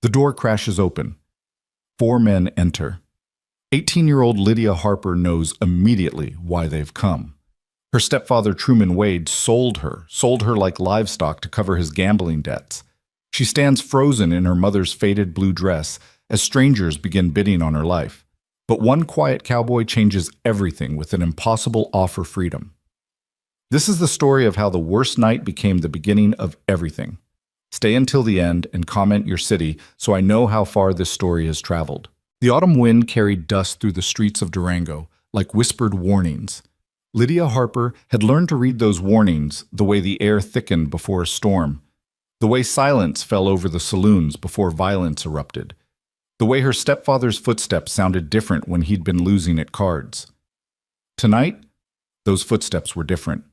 The door crashes open. 4 men enter. 18-year-old Lydia Harper knows immediately why they've come. Her stepfather, Truman Wade, sold her like livestock to cover his gambling debts. She stands frozen in her mother's faded blue dress as strangers begin bidding on her life. But one quiet cowboy changes everything with an impossible offer freedom. This is the story of how the worst night became the beginning of everything. Stay until the end and comment your city so I know how far this story has traveled. The autumn wind carried dust through the streets of Durango, like whispered warnings. Lydia Harper had learned to read those warnings the way the air thickened before a storm, the way silence fell over the saloons before violence erupted, the way her stepfather's footsteps sounded different when he'd been losing at cards. Tonight, those footsteps were different.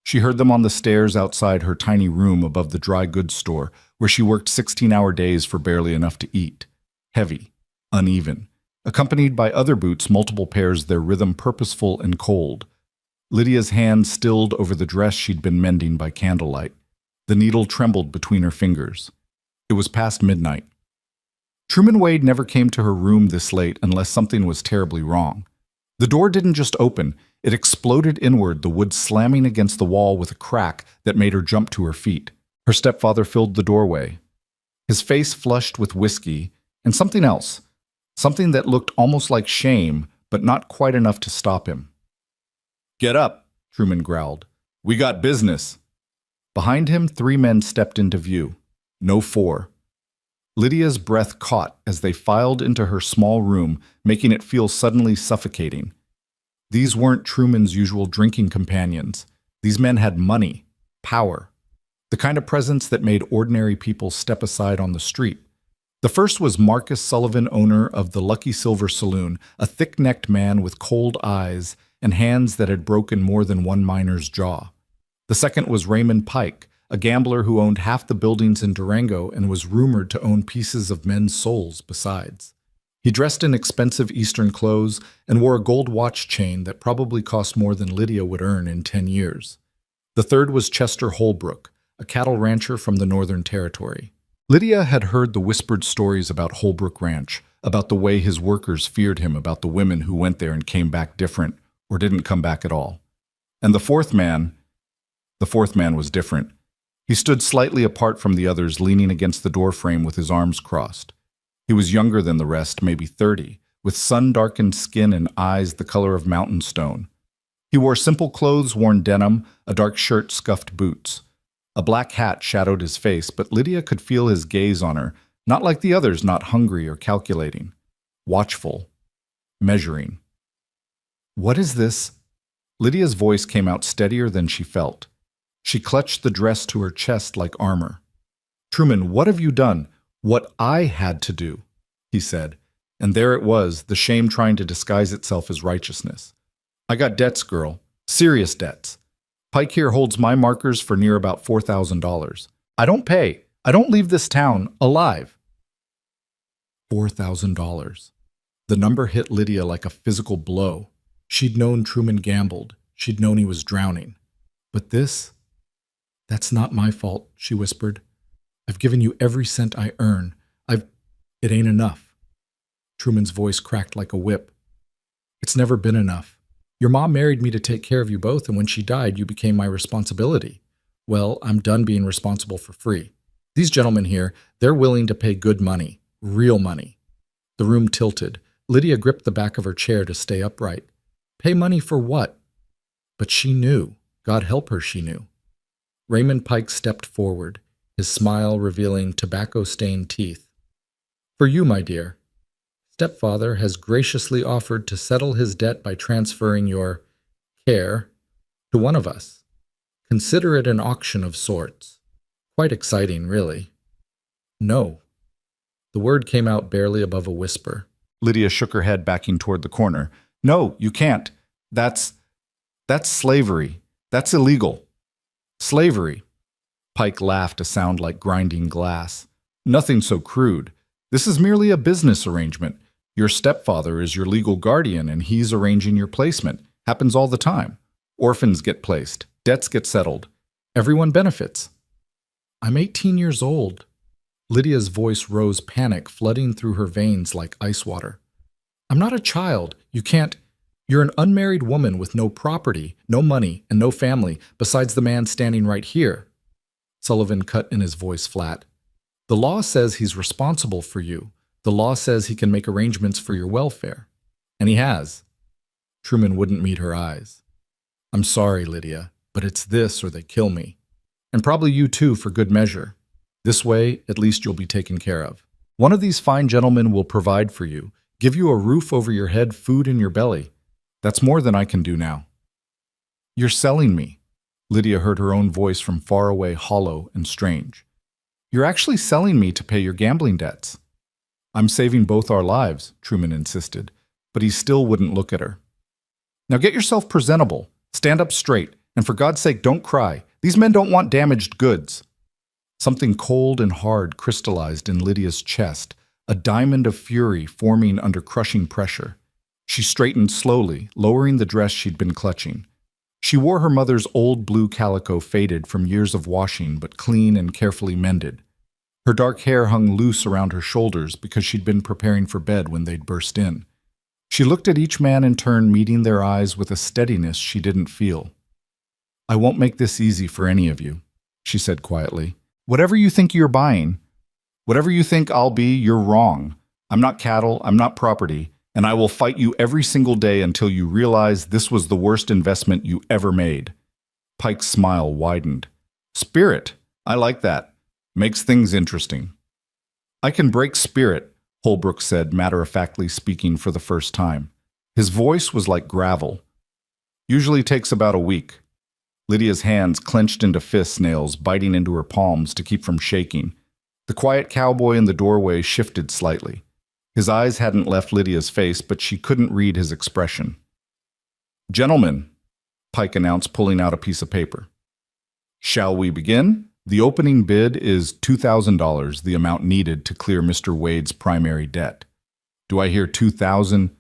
She heard them on the stairs outside her tiny room above the dry goods store, where she worked 16-hour days for barely enough to eat. Heavy, uneven, accompanied by other boots, multiple pairs, their rhythm purposeful and cold. Lydia's hand stilled over the dress she'd been mending by candlelight. The needle trembled between her fingers. It was past midnight. Truman Wade never came to her room this late unless something was terribly wrong. The door didn't just open, it exploded inward, the wood slamming against the wall with a crack that made her jump to her feet. Her stepfather filled the doorway, his face flushed with whiskey and something else, something that looked almost like shame, but not quite enough to stop him. "Get up," Truman growled. "We got business." Behind him, 3 men stepped into view. No 4. Lydia's breath caught as they filed into her small room, making it feel suddenly suffocating. These weren't Truman's usual drinking companions. These men had money, power, the kind of presence that made ordinary people step aside on the street. The first was Marcus Sullivan, owner of the Lucky Silver Saloon, a thick-necked man with cold eyes and hands that had broken more than one miner's jaw. The second was Raymond Pike, a gambler who owned half the buildings in Durango and was rumored to own pieces of men's souls besides. He dressed in expensive Eastern clothes and wore a gold watch chain that probably cost more than Lydia would earn in 10 years. The third was Chester Holbrook, a cattle rancher from the Northern Territory. Lydia had heard the whispered stories about Holbrook Ranch, about the way his workers feared him, about the women who went there and came back different, or didn't come back at all. And the fourth man was different. He stood slightly apart from the others, leaning against the doorframe with his arms crossed. He was younger than the rest, maybe 30, with sun-darkened skin and eyes the color of mountain stone. He wore simple clothes, worn denim, a dark shirt, scuffed boots. A black hat shadowed his face, but Lydia could feel his gaze on her, not like the others, not hungry or calculating. Watchful. Measuring. "What is this?" Lydia's voice came out steadier than she felt. She clutched the dress to her chest like armor. "Truman, what have you done? What I had to do," he said. And there it was, the shame trying to disguise itself as righteousness. "I got debts, girl. Serious debts. Pike here holds my markers for near about $4,000. I don't pay. I don't leave this town alive." $4,000. The number hit Lydia like a physical blow. She'd known Truman gambled. She'd known he was drowning. But this? "That's not my fault," she whispered. "I've given you every cent I earn. It ain't enough." Truman's voice cracked like a whip. "It's never been enough. Your mom married me to take care of you both, and when she died, you became my responsibility. Well, I'm done being responsible for free. These gentlemen here, they're willing to pay good money, real money." The room tilted. Lydia gripped the back of her chair to stay upright. Pay money for what? But she knew. God help her, she knew. Raymond Pike stepped forward, his smile revealing tobacco-stained teeth. "For you, my dear. Stepfather has graciously offered to settle his debt by transferring your care to one of us. Consider it an auction of sorts. Quite exciting, really." "No." The word came out barely above a whisper. Lydia shook her head, backing toward the corner. "No, you can't. That's slavery. That's illegal." "Slavery?" Pike laughed, a sound like grinding glass. "Nothing so crude. This is merely a business arrangement. Your stepfather is your legal guardian, and he's arranging your placement. Happens all the time. Orphans get placed. Debts get settled. Everyone benefits." "I'm 18 years old." Lydia's voice rose, panic flooding through her veins like ice water. I'm not a child. You can't. You're an unmarried woman with no property, no money, and no family, besides the man standing right here. Sullivan cut in his voice flat. The law says he's responsible for you. The law says he can make arrangements for your welfare. And he has. Truman wouldn't meet her eyes. I'm sorry, Lydia, but it's this or they kill me. And probably you too, for good measure. This way, at least you'll be taken care of. One of these fine gentlemen will provide for you, give you a roof over your head, food in your belly. That's more than I can do now. You're selling me. Lydia heard her own voice from far away, hollow and strange. You're actually selling me to pay your gambling debts. I'm saving both our lives, Truman insisted, but he still wouldn't look at her. Now get yourself presentable, stand up straight, and for God's sake, don't cry. These men don't want damaged goods. Something cold and hard crystallized in Lydia's chest, a diamond of fury forming under crushing pressure. She straightened slowly, lowering the dress she'd been clutching. She wore her mother's old blue calico, faded from years of washing, but clean and carefully mended. Her dark hair hung loose around her shoulders because she'd been preparing for bed when they'd burst in. She looked at each man in turn, meeting their eyes with a steadiness she didn't feel. I won't make this easy for any of you, she said quietly. Whatever you think you're buying, whatever you think I'll be, you're wrong. I'm not cattle, I'm not property, and I will fight you every single day until you realize this was the worst investment you ever made. Pike's smile widened. Spirit, I like that. Makes things interesting. I can break spirit, Holbrook said, matter-of-factly speaking for the first time. His voice was like gravel. Usually takes about a week. Lydia's hands clenched into fist nails, biting into her palms to keep from shaking. The quiet cowboy in the doorway shifted slightly. His eyes hadn't left Lydia's face, but she couldn't read his expression. Gentlemen, Pike announced, pulling out a piece of paper. Shall we begin? The opening bid is $2,000, the amount needed to clear Mr. Wade's primary debt. Do I hear 2,000?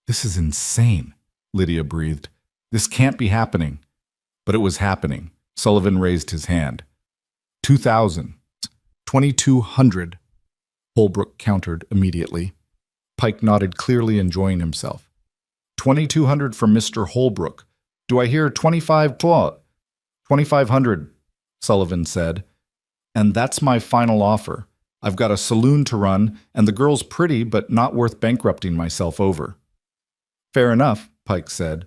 This is insane, Lydia breathed. This can't be happening. But it was happening. Sullivan raised his hand. 2,000. 2,200. Holbrook countered immediately. Pike nodded, clearly enjoying himself. 2,200 from Mr. Holbrook. Do I hear 2,500? Sullivan said. And that's my final offer. I've got a saloon to run, and the girl's pretty, but not worth bankrupting myself over. Fair enough, Pike said.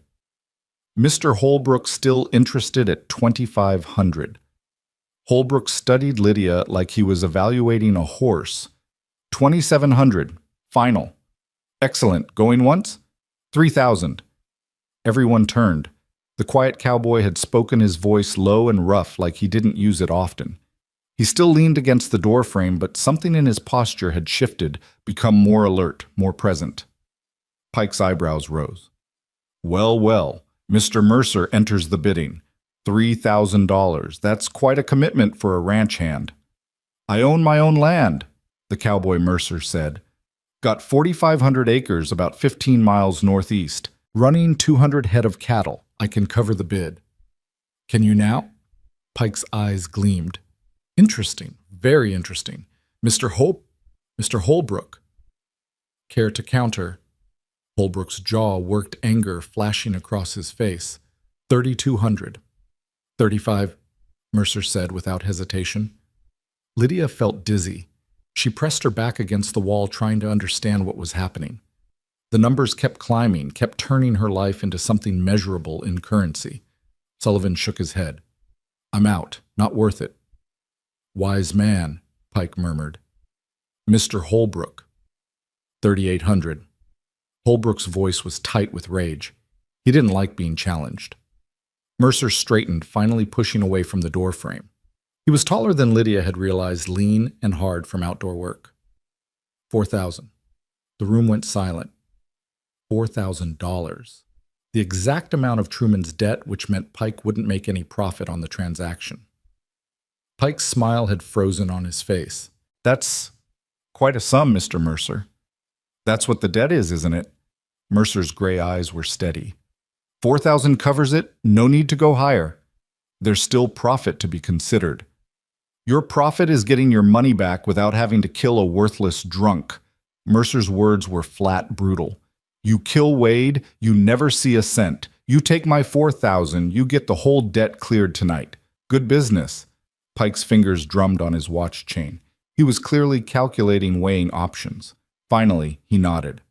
Mr. Holbrook still interested at 2,500. Holbrook studied Lydia like he was evaluating a horse. 2,700. Final. Excellent. Going once? 3,000. Everyone turned. The quiet cowboy had spoken, his voice low and rough like he didn't use it often. He still leaned against the doorframe, but something in his posture had shifted, become more alert, more present. Pike's eyebrows rose. Well, well. Mr. Mercer enters the bidding. $3,000. That's quite a commitment for a ranch hand. I own my own land, the cowboy Mercer said. Got 4,500 acres about 15 miles northeast, running 200 head of cattle. I can cover the bid. Can you now? Pike's eyes gleamed. Interesting, very interesting. Mr. Holbrook. Care to counter? Holbrook's jaw worked, anger flashing across his face. 3,200. 35, Mercer said without hesitation. Lydia felt dizzy. She pressed her back against the wall, trying to understand what was happening. The numbers kept climbing, kept turning her life into something measurable in currency. Sullivan shook his head. I'm out. Not worth it. Wise man, Pike murmured. Mr. Holbrook. 3,800. Holbrook's voice was tight with rage. He didn't like being challenged. Mercer straightened, finally pushing away from the doorframe. He was taller than Lydia had realized, lean and hard from outdoor work. 4,000. The room went silent. $4,000. The exact amount of Truman's debt, which meant Pike wouldn't make any profit on the transaction. Pike's smile had frozen on his face. That's quite a sum, Mr. Mercer. That's what the debt is, isn't it? Mercer's gray eyes were steady. 4,000 covers it, no need to go higher. There's still profit to be considered. Your profit is getting your money back without having to kill a worthless drunk. Mercer's words were flat brutal. You kill Wade, you never see a cent. You take my $4,000, you get the whole debt cleared tonight. Good business. Pike's fingers drummed on his watch chain. He was clearly calculating, weighing options. Finally, he nodded.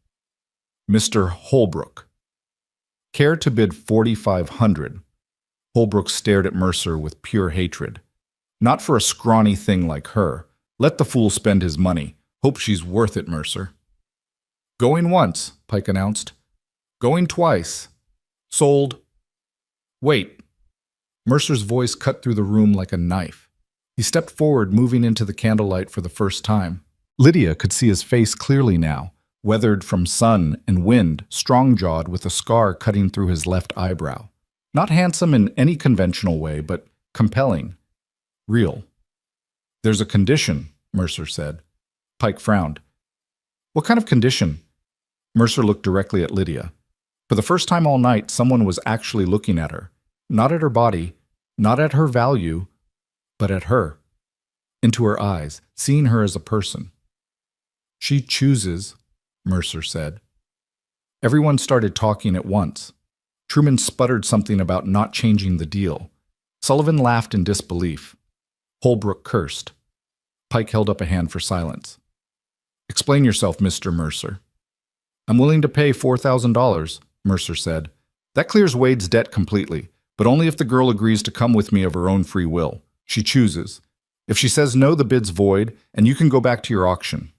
Mr. Holbrook. Care to bid $4,500? Holbrook stared at Mercer with pure hatred. Not for a scrawny thing like her. Let the fool spend his money. Hope she's worth it, Mercer. Going once, Pike announced. Going twice. Sold. Wait. Mercer's voice cut through the room like a knife. He stepped forward, moving into the candlelight for the first time. Lydia could see his face clearly now, weathered from sun and wind, strong-jawed with a scar cutting through his left eyebrow. Not handsome in any conventional way, but compelling. Real. There's a condition, Mercer said. Pike frowned. What kind of condition? Mercer looked directly at Lydia. For the first time all night, someone was actually looking at her. Not at her body, not at her value, but at her. Into her eyes, seeing her as a person. She chooses, Mercer said. Everyone started talking at once. Truman sputtered something about not changing the deal. Sullivan laughed in disbelief. Holbrook cursed. Pike held up a hand for silence. Explain yourself, Mr. Mercer. I'm willing to pay $4,000, Mercer said. That clears Wade's debt completely, but only if the girl agrees to come with me of her own free will. She chooses. If she says no, the bid's void, and you can go back to your auction.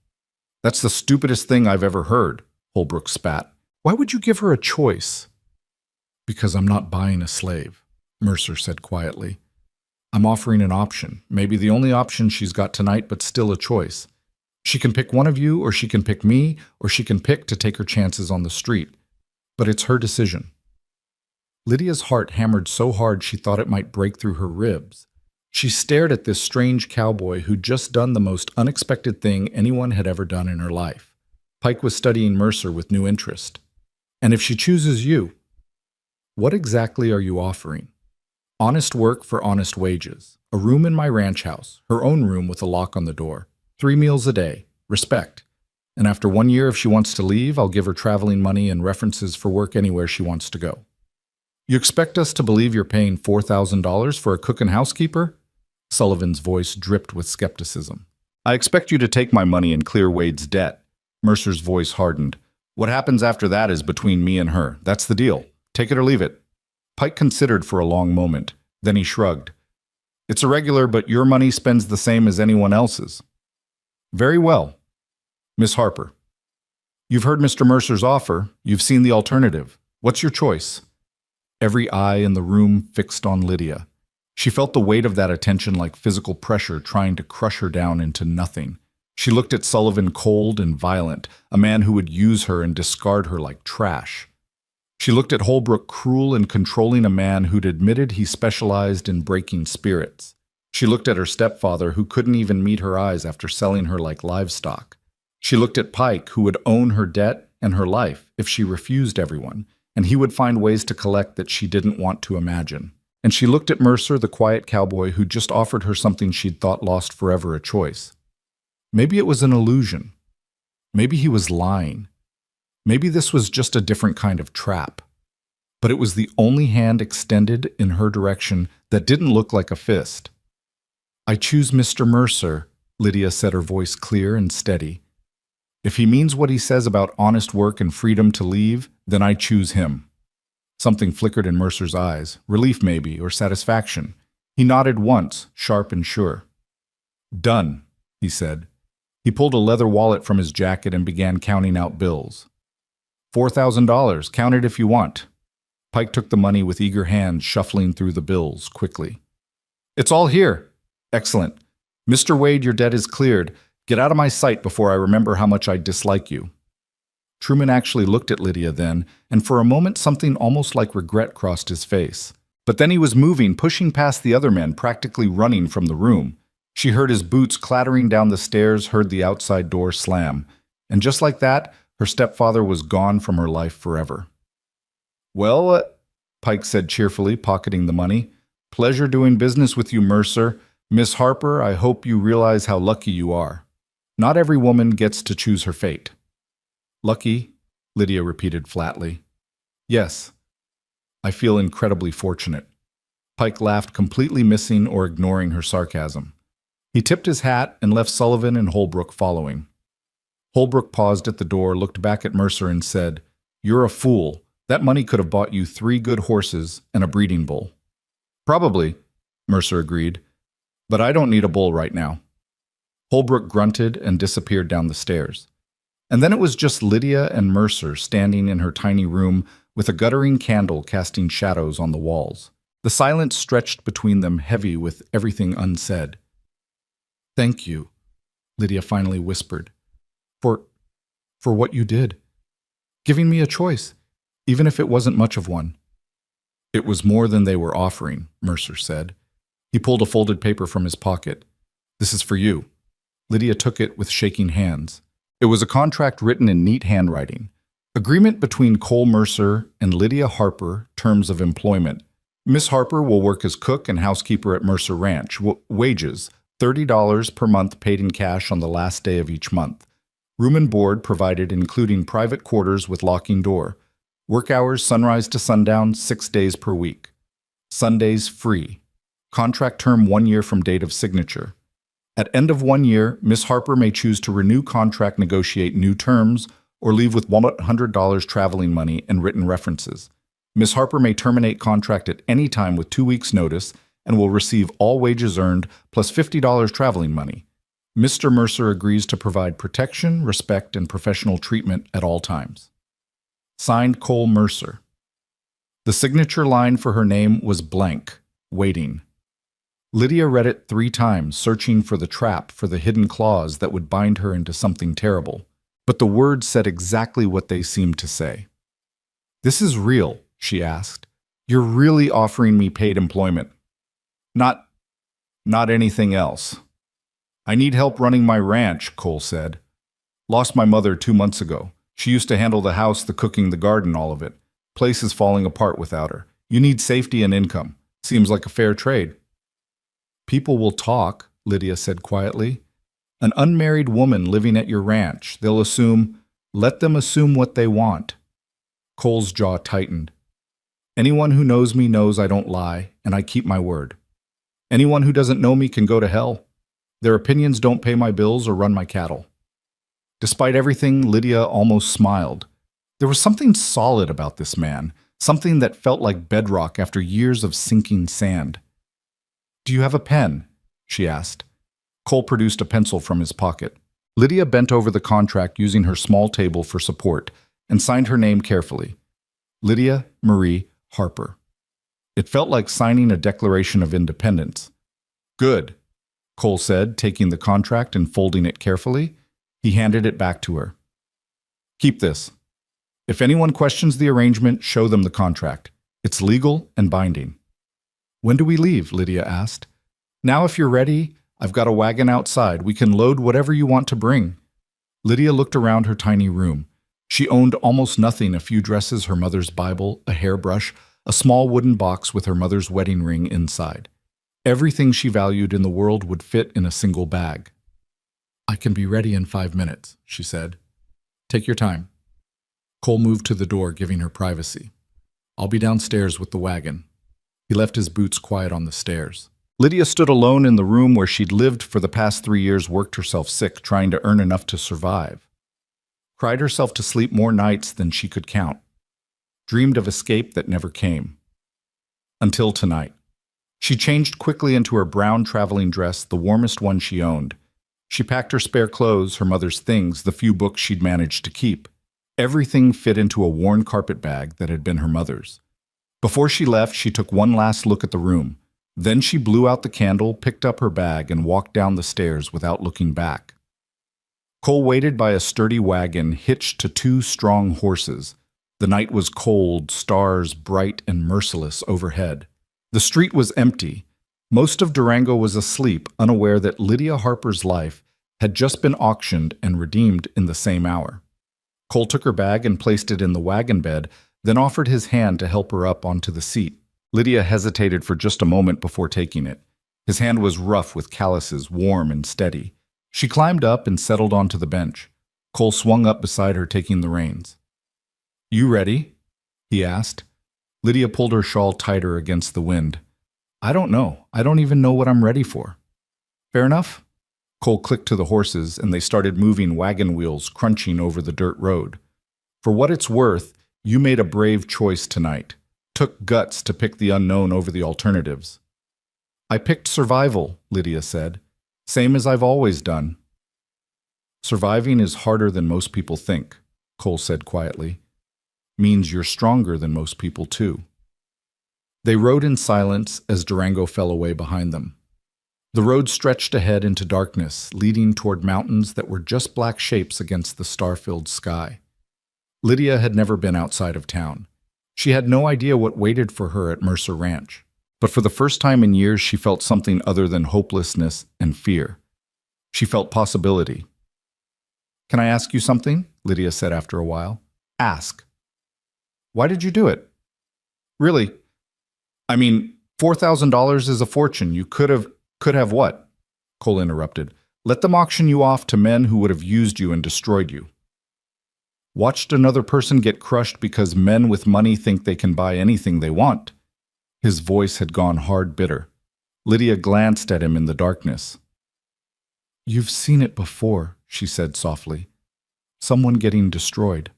That's the stupidest thing I've ever heard, Holbrook spat. Why would you give her a choice? Because I'm not buying a slave, Mercer said quietly. I'm offering an option, maybe the only option she's got tonight, but still a choice. She can pick one of you, or she can pick me, or she can pick to take her chances on the street. But it's her decision. Lydia's heart hammered so hard she thought it might break through her ribs. She stared at this strange cowboy who'd just done the most unexpected thing anyone had ever done in her life. Pike was studying Mercer with new interest. And if she chooses you, what exactly are you offering? Honest work for honest wages. A room in my ranch house, her own room with a lock on the door. 3 meals a day. Respect. And after 1 year, if she wants to leave, I'll give her traveling money and references for work anywhere she wants to go. You expect us to believe you're paying $4,000 for a cook and housekeeper? Sullivan's voice dripped with skepticism. I expect you to take my money and clear Wade's debt. Mercer's voice hardened. What happens after that is between me and her. That's the deal. Take it or leave it. Pike considered for a long moment. Then he shrugged. It's irregular, but your money spends the same as anyone else's. Very well. Miss Harper. You've heard Mr. Mercer's offer. You've seen the alternative. What's your choice? Every eye in the room fixed on Lydia. She felt the weight of that attention like physical pressure trying to crush her down into nothing. She looked at Sullivan cold and violent, a man who would use her and discard her like trash. She looked at Holbrook cruel and controlling, a man who'd admitted he specialized in breaking spirits. She looked at her stepfather, who couldn't even meet her eyes after selling her like livestock. She looked at Pike, who would own her debt and her life if she refused everyone, and he would find ways to collect that she didn't want to imagine. And she looked at Mercer, the quiet cowboy who just offered her something she'd thought lost forever a choice. Maybe it was an illusion. Maybe he was lying. Maybe this was just a different kind of trap. But it was the only hand extended in her direction that didn't look like a fist. I choose Mr. Mercer, Lydia said, her voice clear and steady. If he means what he says about honest work and freedom to leave, then I choose him. Something flickered in Mercer's eyes, relief maybe, or satisfaction. He nodded once, sharp and sure. Done, he said. He pulled a leather wallet from his jacket and began counting out bills. $4,000, count it if you want. Pike took the money with eager hands, shuffling through the bills quickly. It's all here. Excellent. Mr. Wade, your debt is cleared. Get out of my sight before I remember how much I dislike you. Truman actually looked at Lydia then, and for a moment something almost like regret crossed his face. But then he was moving, pushing past the other men, practically running from the room. She heard his boots clattering down the stairs, heard the outside door slam. And just like that, her stepfather was gone from her life forever. Well, Pike said cheerfully, pocketing the money. Pleasure doing business with you, Mercer. Miss Harper, I hope you realize how lucky you are. Not every woman gets to choose her fate. Lucky? Lydia repeated flatly. Yes, I feel incredibly fortunate. Pike laughed, completely missing or ignoring her sarcasm. He tipped his hat and left Sullivan and Holbrook following. Holbrook paused at the door, looked back at Mercer and said, "You're a fool. That money could have bought you 3 good horses and a breeding bull." "Probably," Mercer agreed, "but I don't need a bull right now." Holbrook grunted and disappeared down the stairs. And then it was just Lydia and Mercer standing in her tiny room with a guttering candle casting shadows on the walls. The silence stretched between them, heavy with everything unsaid. "Thank you," Lydia finally whispered, for what you did. Giving me a choice, even if it wasn't much of one." "It was more than they were offering," Mercer said. He pulled a folded paper from his pocket. "This is for you." Lydia took it with shaking hands. It was a contract written in neat handwriting. Agreement between Cole Mercer and Lydia Harper, terms of employment. Miss Harper will work as cook and housekeeper at Mercer Ranch. Wages, $30 per month paid in cash on the last day of each month. Room and board provided, including private quarters with locking door. Work hours sunrise to sundown, 6 days per week. Sundays free. Contract term 1 year from date of signature. At end of 1 year, Miss Harper may choose to renew contract, negotiate new terms, or leave with $100 traveling money and written references. Miss Harper may terminate contract at any time with 2 weeks' notice and will receive all wages earned plus $50 traveling money. Mr. Mercer agrees to provide protection, respect, and professional treatment at all times. Signed, Cole Mercer. The signature line for her name was blank, waiting. Lydia read it 3 times, searching for the trap, for the hidden clause that would bind her into something terrible. But the words said exactly what they seemed to say. "This is real," she asked. "You're really offering me paid employment?" Not anything else." "I need help running my ranch," Cole said. "Lost my mother 2 months ago. She used to handle the house, the cooking, the garden, all of it. Place is falling apart without her. You need safety and income. Seems like a fair trade." "People will talk," Lydia said quietly. "An unmarried woman living at your ranch. They'll assume. Let them assume what they want." Cole's jaw tightened. "Anyone who knows me knows I don't lie, and I keep my word. Anyone who doesn't know me can go to hell. Their opinions don't pay my bills or run my cattle." Despite everything, Lydia almost smiled. There was something solid about this man, something that felt like bedrock after years of sinking sand. "Do you have a pen?" she asked. Cole produced a pencil from his pocket. Lydia bent over the contract using her small table for support and signed her name carefully. Lydia Marie Harper. It felt like signing a Declaration of Independence. "Good," Cole said, taking the contract and folding it carefully. He handed it back to her. "Keep this. If anyone questions the arrangement, show them the contract. It's legal and binding." "When do we leave?" Lydia asked. "Now if you're ready, I've got a wagon outside. We can load whatever you want to bring." Lydia looked around her tiny room. She owned almost nothing: a few dresses, her mother's Bible, a hairbrush, a small wooden box with her mother's wedding ring inside. Everything she valued in the world would fit in a single bag. "I can be ready in 5 minutes," she said. "Take your time." Cole moved to the door, giving her privacy. "I'll be downstairs with the wagon." He left his boots quiet on the stairs. Lydia stood alone in the room where she'd lived for the past 3 years, worked herself sick, trying to earn enough to survive. Cried herself to sleep more nights than she could count. Dreamed of escape that never came. Until tonight. She changed quickly into her brown traveling dress, the warmest one she owned. She packed her spare clothes, her mother's things, the few books she'd managed to keep. Everything fit into a worn carpet bag that had been her mother's. Before she left, she took one last look at the room. Then she blew out the candle, picked up her bag, and walked down the stairs without looking back. Cole waited by a sturdy wagon hitched to 2 strong horses. The night was cold, stars bright and merciless overhead. The street was empty. Most of Durango was asleep, unaware that Lydia Harper's life had just been auctioned and redeemed in the same hour. Cole took her bag and placed it in the wagon bed, then offered his hand to help her up onto the seat. Lydia hesitated for just a moment before taking it. His hand was rough with calluses, warm and steady. She climbed up and settled onto the bench. Cole swung up beside her, taking the reins. "You ready?" he asked. Lydia pulled her shawl tighter against the wind. "I don't know. I don't even know what I'm ready for." "Fair enough." Cole clicked to the horses, and they started moving, wagon wheels crunching over the dirt road. "For what it's worth, you made a brave choice tonight. Took guts to pick the unknown over the alternatives." "I picked survival," Lydia said. "Same as I've always done." "Surviving is harder than most people think," Cole said quietly. "Means you're stronger than most people, too." They rode in silence as Durango fell away behind them. The road stretched ahead into darkness, leading toward mountains that were just black shapes against the star-filled sky. Lydia had never been outside of town. She had no idea what waited for her at Mercer Ranch. But for the first time in years, she felt something other than hopelessness and fear. She felt possibility. "Can I ask you something?" Lydia said after a while. "Ask." "Why did you do it?" "Really? I mean, $4,000 is a fortune. You could have what?" Cole interrupted. "Let them auction you off to men who would have used you and destroyed you." "Watched another person get crushed because men with money think they can buy anything they want." His voice had gone hard bitter. Lydia glanced at him in the darkness. "You've seen it before," she said softly. "Someone getting destroyed."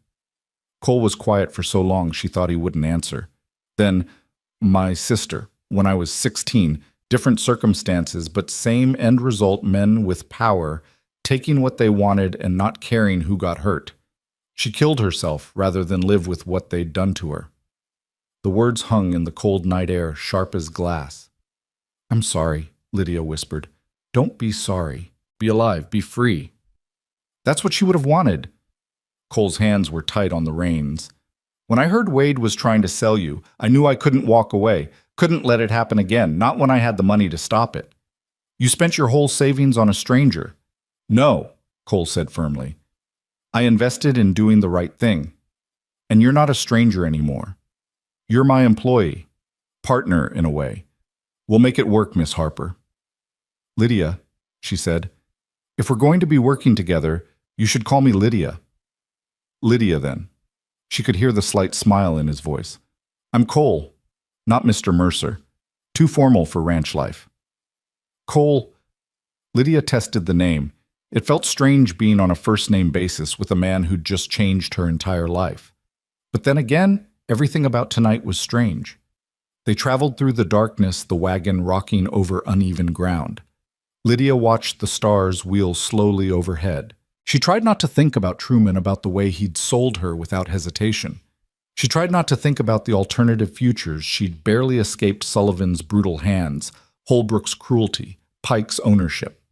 Cole was quiet for so long she thought he wouldn't answer. Then, "My sister, when I was 16, different circumstances, but same end result, men with power, taking what they wanted and not caring who got hurt. She killed herself rather than live with what they'd done to her." The words hung in the cold night air, sharp as glass. "I'm sorry," Lydia whispered. "Don't be sorry. Be alive, be free." "That's what she would have wanted." Cole's hands were tight on the reins. "When I heard Wade was trying to sell you, I knew I couldn't walk away, couldn't let it happen again, not when I had the money to stop it. You spent your whole savings on a stranger." "No," Cole said firmly. "I invested in doing the right thing. And you're not a stranger anymore. You're my employee, partner in a way. We'll make it work, Miss Harper." "Lydia," she said, "if we're going to be working together, you should call me Lydia." "Lydia, then." She could hear the slight smile in his voice. "I'm Cole, not Mr. Mercer. Too formal for ranch life." "Cole." Lydia tested the name. It felt strange being on a first-name basis with a man who'd just changed her entire life. But then again, everything about tonight was strange. They traveled through the darkness, the wagon rocking over uneven ground. Lydia watched the stars wheel slowly overhead. She tried not to think about Truman, about the way he'd sold her without hesitation. She tried not to think about the alternative futures. She'd barely escaped Sullivan's brutal hands, Holbrook's cruelty, Pike's ownership.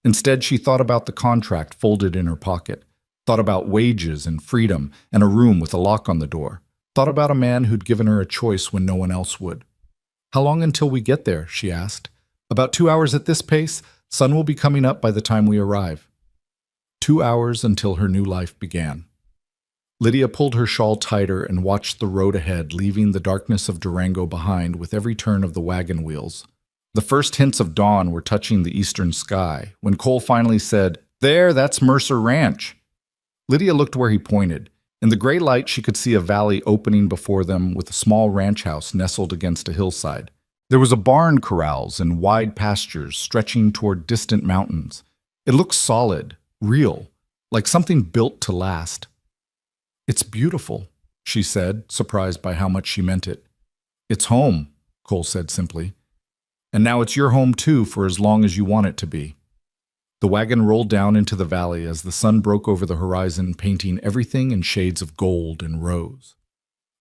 Instead, she thought about the contract folded in her pocket, thought about wages and freedom and a room with a lock on the door, thought about a man who'd given her a choice when no one else would. "How long until we get there?" she asked. "About 2 hours at this pace. Sun will be coming up by the time we arrive." 2 hours until her new life began. Lydia pulled her shawl tighter and watched the road ahead, leaving the darkness of Durango behind with every turn of the wagon wheels. The first hints of dawn were touching the eastern sky when Cole finally said, "There, that's Mercer Ranch." Lydia looked where he pointed. In the gray light, she could see a valley opening before them with a small ranch house nestled against a hillside. There was a barn corrals and wide pastures stretching toward distant mountains. It looked solid, real, like something built to last. "It's beautiful," she said, surprised by how much she meant it. "It's home," Cole said simply. "And now it's your home too, for as long as you want it to be." The wagon rolled down into the valley as the sun broke over the horizon, painting everything in shades of gold and rose.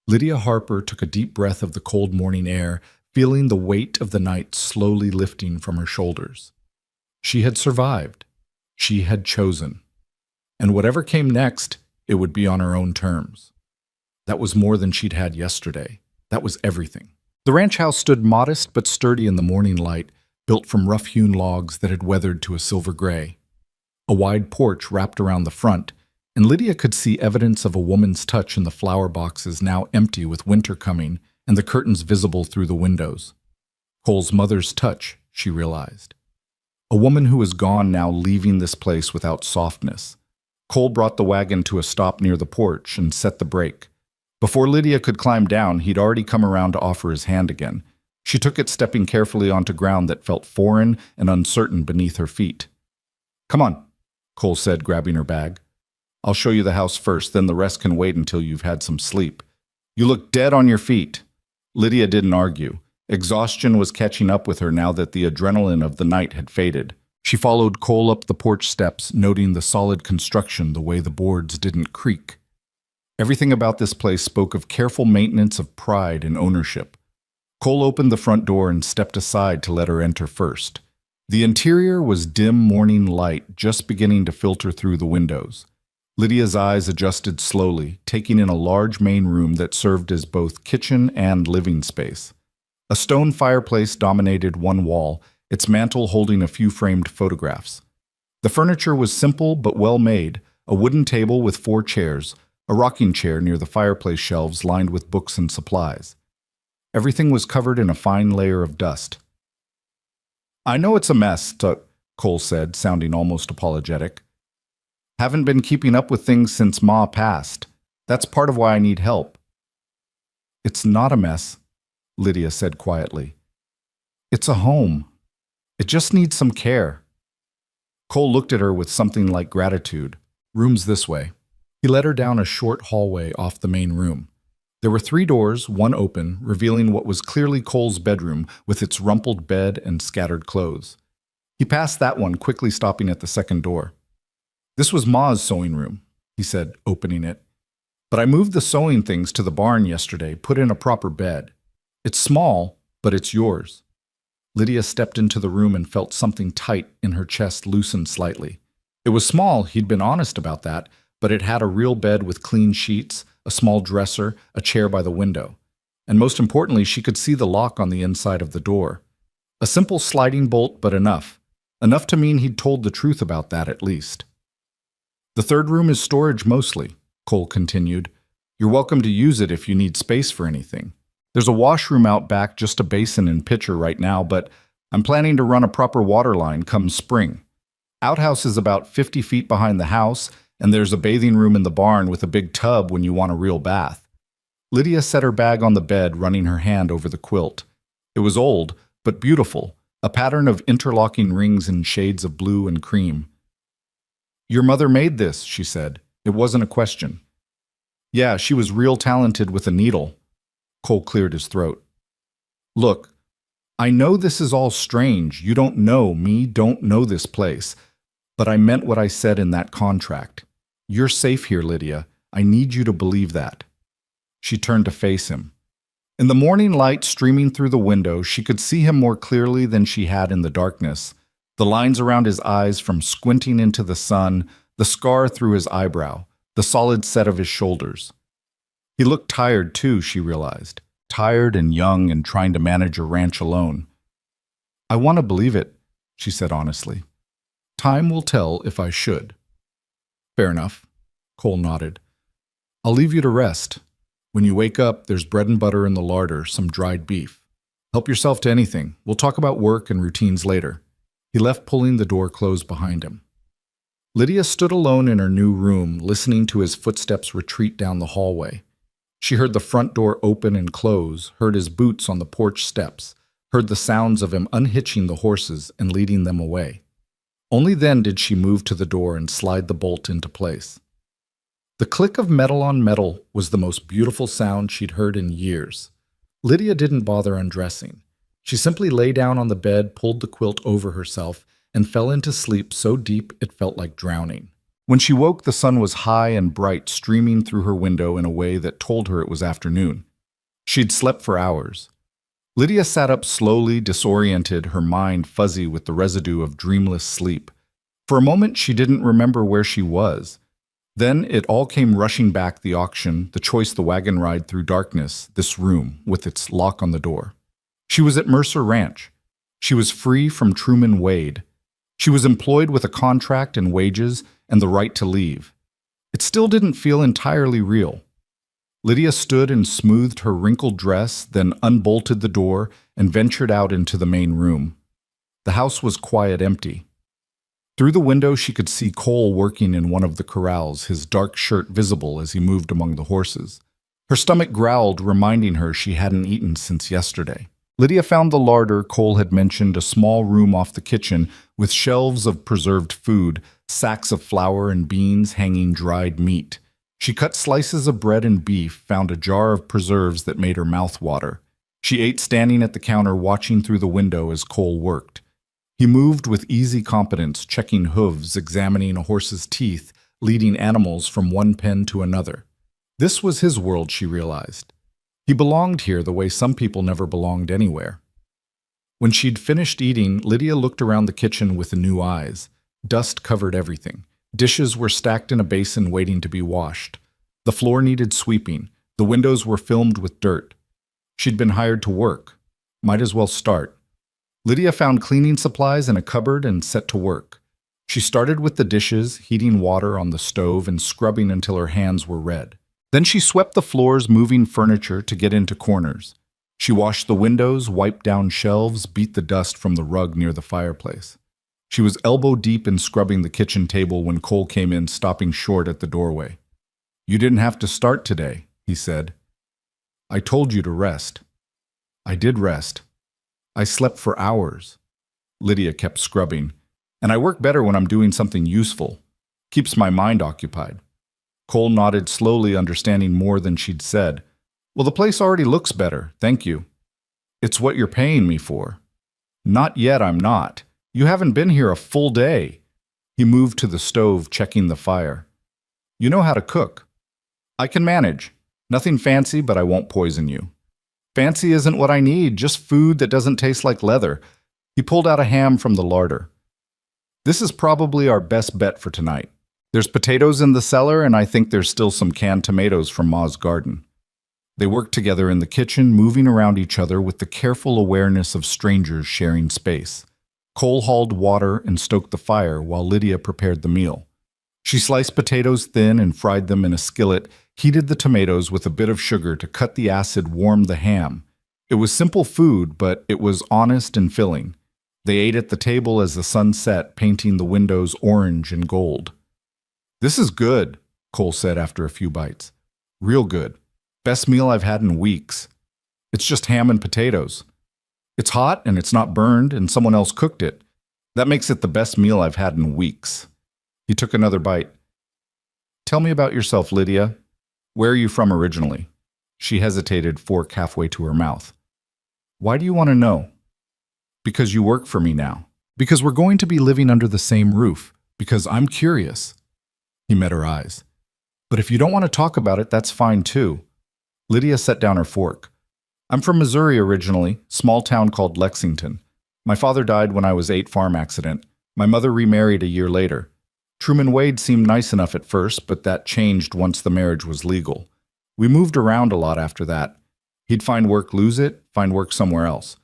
Lydia Harper took a deep breath of the cold morning air, feeling the weight of the night slowly lifting from her shoulders. She had survived. She had chosen. And whatever came next, it would be on her own terms. That was more than she'd had yesterday. That was everything. The ranch house stood modest but sturdy in the morning light, built from rough-hewn logs that had weathered to a silver gray. A wide porch wrapped around the front, and Lydia could see evidence of a woman's touch in the flower boxes now empty with winter coming and the curtains visible through the windows. Cole's mother's touch, she realized. A woman who was gone now, leaving this place without softness. Cole brought the wagon to a stop near the porch and set the brake. Before Lydia could climb down, he'd already come around to offer his hand again. She took it, stepping carefully onto ground that felt foreign and uncertain beneath her feet. "Come on," Cole said, grabbing her bag. "I'll show you the house first, then the rest can wait until you've had some sleep. You look dead on your feet." Lydia didn't argue. Exhaustion was catching up with her now that the adrenaline of the night had faded. She followed Cole up the porch steps, noting the solid construction, the way the boards didn't creak. Everything about this place spoke of careful maintenance, of pride and ownership. Cole opened the front door and stepped aside to let her enter first. The interior was dim morning light just beginning to filter through the windows. Lydia's eyes adjusted slowly, taking in a large main room that served as both kitchen and living space. A stone fireplace dominated one wall, its mantel holding a few framed photographs. The furniture was simple but well made, a wooden table with 4 chairs, a rocking chair near the fireplace shelves lined with books and supplies. Everything was covered in a fine layer of dust. "I know it's a mess," Cole said, sounding almost apologetic. "Haven't been keeping up with things since Ma passed. That's part of why I need help." "It's not a mess," Lydia said quietly. "It's a home. It just needs some care." Cole looked at her with something like gratitude. "Room's this way." He led her down a short hallway off the main room. There were 3 doors, one open, revealing what was clearly Cole's bedroom with its rumpled bed and scattered clothes. He passed that one, quickly stopping at the second door. "This was Ma's sewing room," he said, opening it. "But I moved the sewing things to the barn yesterday, put in a proper bed. It's small, but it's yours." Lydia stepped into the room and felt something tight in her chest loosen slightly. It was small, he'd been honest about that, but it had a real bed with clean sheets, a small dresser, a chair by the window. And most importantly, she could see the lock on the inside of the door. A simple sliding bolt, but enough. Enough to mean he'd told the truth about that at least. "The third room is storage mostly," Cole continued. "You're welcome to use it if you need space for anything. There's a washroom out back, just a basin and pitcher right now, but I'm planning to run a proper water line come spring. Outhouse is about 50 feet behind the house, and there's a bathing room in the barn with a big tub when you want a real bath." Lydia set her bag on the bed, running her hand over the quilt. It was old, but beautiful, a pattern of interlocking rings in shades of blue and cream. "Your mother made this," she said. It wasn't a question. "Yeah, she was real talented with a needle." Cole cleared his throat. "Look, I know this is all strange. You don't know me, don't know this place. But I meant what I said in that contract. You're safe here, Lydia. I need you to believe that." She turned to face him. In the morning light streaming through the window, she could see him more clearly than she had in the darkness. The lines around his eyes from squinting into the sun, the scar through his eyebrow, the solid set of his shoulders. He looked tired too, she realized. Tired and young and trying to manage a ranch alone. "I want to believe it," she said honestly. "Time will tell if I should." "Fair enough," Cole nodded. "I'll leave you to rest. When you wake up, there's bread and butter in the larder, some dried beef. Help yourself to anything. We'll talk about work and routines later." He left, pulling the door closed behind him. Lydia stood alone in her new room, listening to his footsteps retreat down the hallway. She heard the front door open and close, heard his boots on the porch steps, heard the sounds of him unhitching the horses and leading them away. Only then did she move to the door and slide the bolt into place. The click of metal on metal was the most beautiful sound she'd heard in years. Lydia didn't bother undressing. She simply lay down on the bed, pulled the quilt over herself, and fell into sleep so deep it felt like drowning. When she woke, the sun was high and bright, streaming through her window in a way that told her it was afternoon. She'd slept for hours. Lydia sat up slowly, disoriented, her mind fuzzy with the residue of dreamless sleep. For a moment, she didn't remember where she was. Then it all came rushing back: the auction, the choice, the wagon ride through darkness, this room with its lock on the door. She was at Mercer Ranch. She was free from Truman Wade. She was employed with a contract and wages and the right to leave. It still didn't feel entirely real. Lydia stood and smoothed her wrinkled dress, then unbolted the door and ventured out into the main room. The house was quiet, empty. Through the window, she could see Cole working in one of the corrals, his dark shirt visible as he moved among the horses. Her stomach growled, reminding her she hadn't eaten since yesterday. Lydia found the larder Cole had mentioned, a small room off the kitchen with shelves of preserved food, sacks of flour and beans hanging dried meat. She cut slices of bread and beef, found a jar of preserves that made her mouth water. She ate standing at the counter, watching through the window as Cole worked. He moved with easy competence, checking hooves, examining a horse's teeth, leading animals from one pen to another. This was his world, she realized. He belonged here the way some people never belonged anywhere. When she'd finished eating, Lydia looked around the kitchen with new eyes. Dust covered everything. Dishes were stacked in a basin waiting to be washed. The floor needed sweeping. The windows were filmed with dirt. She'd been hired to work. Might as well start. Lydia found cleaning supplies in a cupboard and set to work. She started with the dishes, heating water on the stove and scrubbing until her hands were red. Then she swept the floors, moving furniture to get into corners. She washed the windows, wiped down shelves, beat the dust from the rug near the fireplace. She was elbow-deep in scrubbing the kitchen table when Cole came in, stopping short at the doorway. "You didn't have to start today," he said. "I told you to rest." "I did rest. I slept for hours." Lydia kept scrubbing. "And I work better when I'm doing something useful. Keeps my mind occupied." Cole nodded slowly, understanding more than she'd said. "Well, the place already looks better, thank you." "It's what you're paying me for." "Not yet, I'm not. You haven't been here a full day." He moved to the stove, checking the fire. "You know how to cook." "I can manage. Nothing fancy, but I won't poison you." "Fancy isn't what I need, just food that doesn't taste like leather." He pulled out a ham from the larder. "This is probably our best bet for tonight. There's potatoes in the cellar, and I think there's still some canned tomatoes from Ma's garden." They worked together in the kitchen, moving around each other with the careful awareness of strangers sharing space. Cole hauled water and stoked the fire while Lydia prepared the meal. She sliced potatoes thin and fried them in a skillet, heated the tomatoes with a bit of sugar to cut the acid, warmed the ham. It was simple food, but it was honest and filling. They ate at the table as the sun set, painting the windows orange and gold. "This is good," Cole said after a few bites. "Real good. Best meal I've had in weeks. It's just ham and potatoes. It's hot and it's not burned and someone else cooked it. That makes it the best meal I've had in weeks." He took another bite. "Tell me about yourself, Lydia. Where are you from originally?" She hesitated, fork halfway to her mouth. "Why do you want to know?" "Because you work for me now. Because we're going to be living under the same roof. Because I'm curious." He met her eyes. "But if you don't want to talk about it, that's fine too." Lydia set down her fork. "I'm from Missouri originally, small town called Lexington. My father died when I was 8, farm accident. My mother remarried a year later. Truman Wade seemed nice enough at first, but that changed once the marriage was legal. We moved around a lot after that. He'd find work, lose it, find work somewhere else.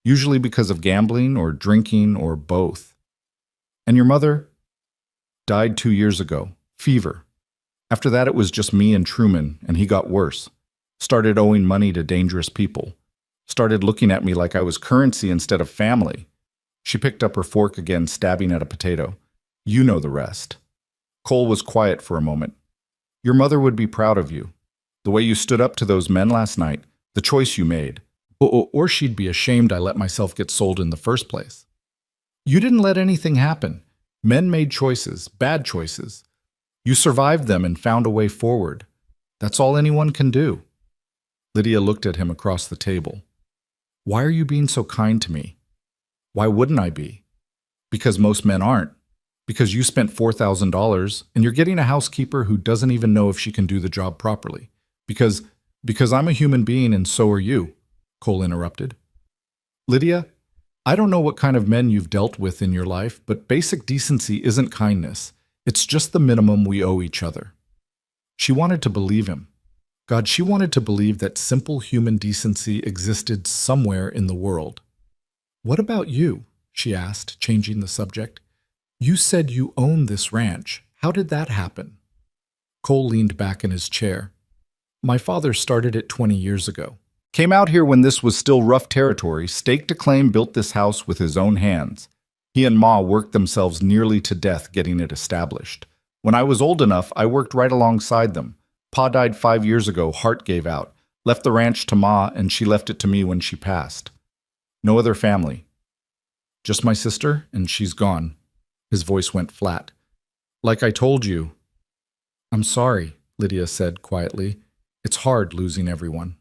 Usually because of gambling or drinking or both." "And your mother?" "Died 2 years ago. Fever. After that it was just me and Truman, and he got worse. Started owing money to dangerous people. Started looking at me like I was currency instead of family." She picked up her fork again, stabbing at a potato. "You know the rest." Cole was quiet for a moment. "Your mother would be proud of you. The way you stood up to those men last night, the choice you made. Or she'd be ashamed I let myself get sold in the first place. You didn't let anything happen. Men made choices, bad choices. You survived them and found a way forward. That's all anyone can do." Lydia looked at him across the table. "Why are you being so kind to me?" "Why wouldn't I be?" "Because most men aren't. Because you spent $4,000 and you're getting a housekeeper who doesn't even know if she can do the job properly. Because I'm a human being and so are you," Cole interrupted. "Lydia, I don't know what kind of men you've dealt with in your life, but basic decency isn't kindness. It's just the minimum we owe each other." She wanted to believe him. God, she wanted to believe that simple human decency existed somewhere in the world. "What about you?" she asked, changing the subject. "You said you own this ranch. How did that happen?" Cole leaned back in his chair. "My father started it 20 years ago. Came out here when this was still rough territory, staked a claim, built this house with his own hands. He and Ma worked themselves nearly to death getting it established. When I was old enough, I worked right alongside them. Pa died 5 years ago, heart gave out. Left the ranch to Ma, and she left it to me when she passed. No other family. Just my sister, and she's gone. His voice went flat. Like I told you. I'm sorry, Lydia said quietly. It's hard losing everyone.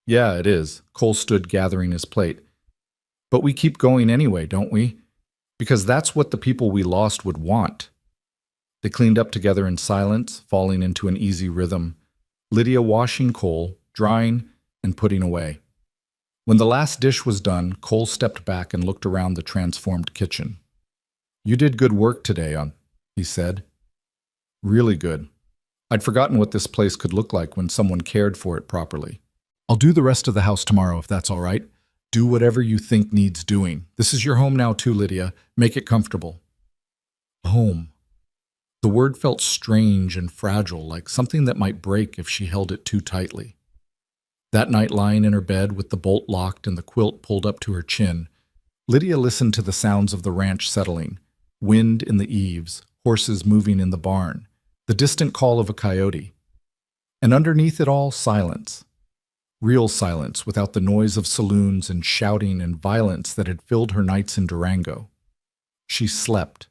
Yeah, it is. Cole stood gathering his plate. But we keep going anyway, don't we? Because that's what the people we lost would want. They cleaned up together in silence, falling into an easy rhythm. Lydia washing Cole, drying, and putting away. When the last dish was done, Cole stepped back and looked around the transformed kitchen. You did good work today, he said. Really good. I'd forgotten what this place could look like when someone cared for it properly. I'll do the rest of the house tomorrow if that's all right. Do whatever you think needs doing. This is your home now too, Lydia. Make it comfortable. Home. The word felt strange and fragile, like something that might break if she held it too tightly. That night, lying in her bed with the bolt locked and the quilt pulled up to her chin, Lydia listened to the sounds of the ranch settling, wind in the eaves, horses moving in the barn, the distant call of a coyote. And underneath it all, silence. Real silence without the noise of saloons and shouting and violence that had filled her nights in Durango. She slept.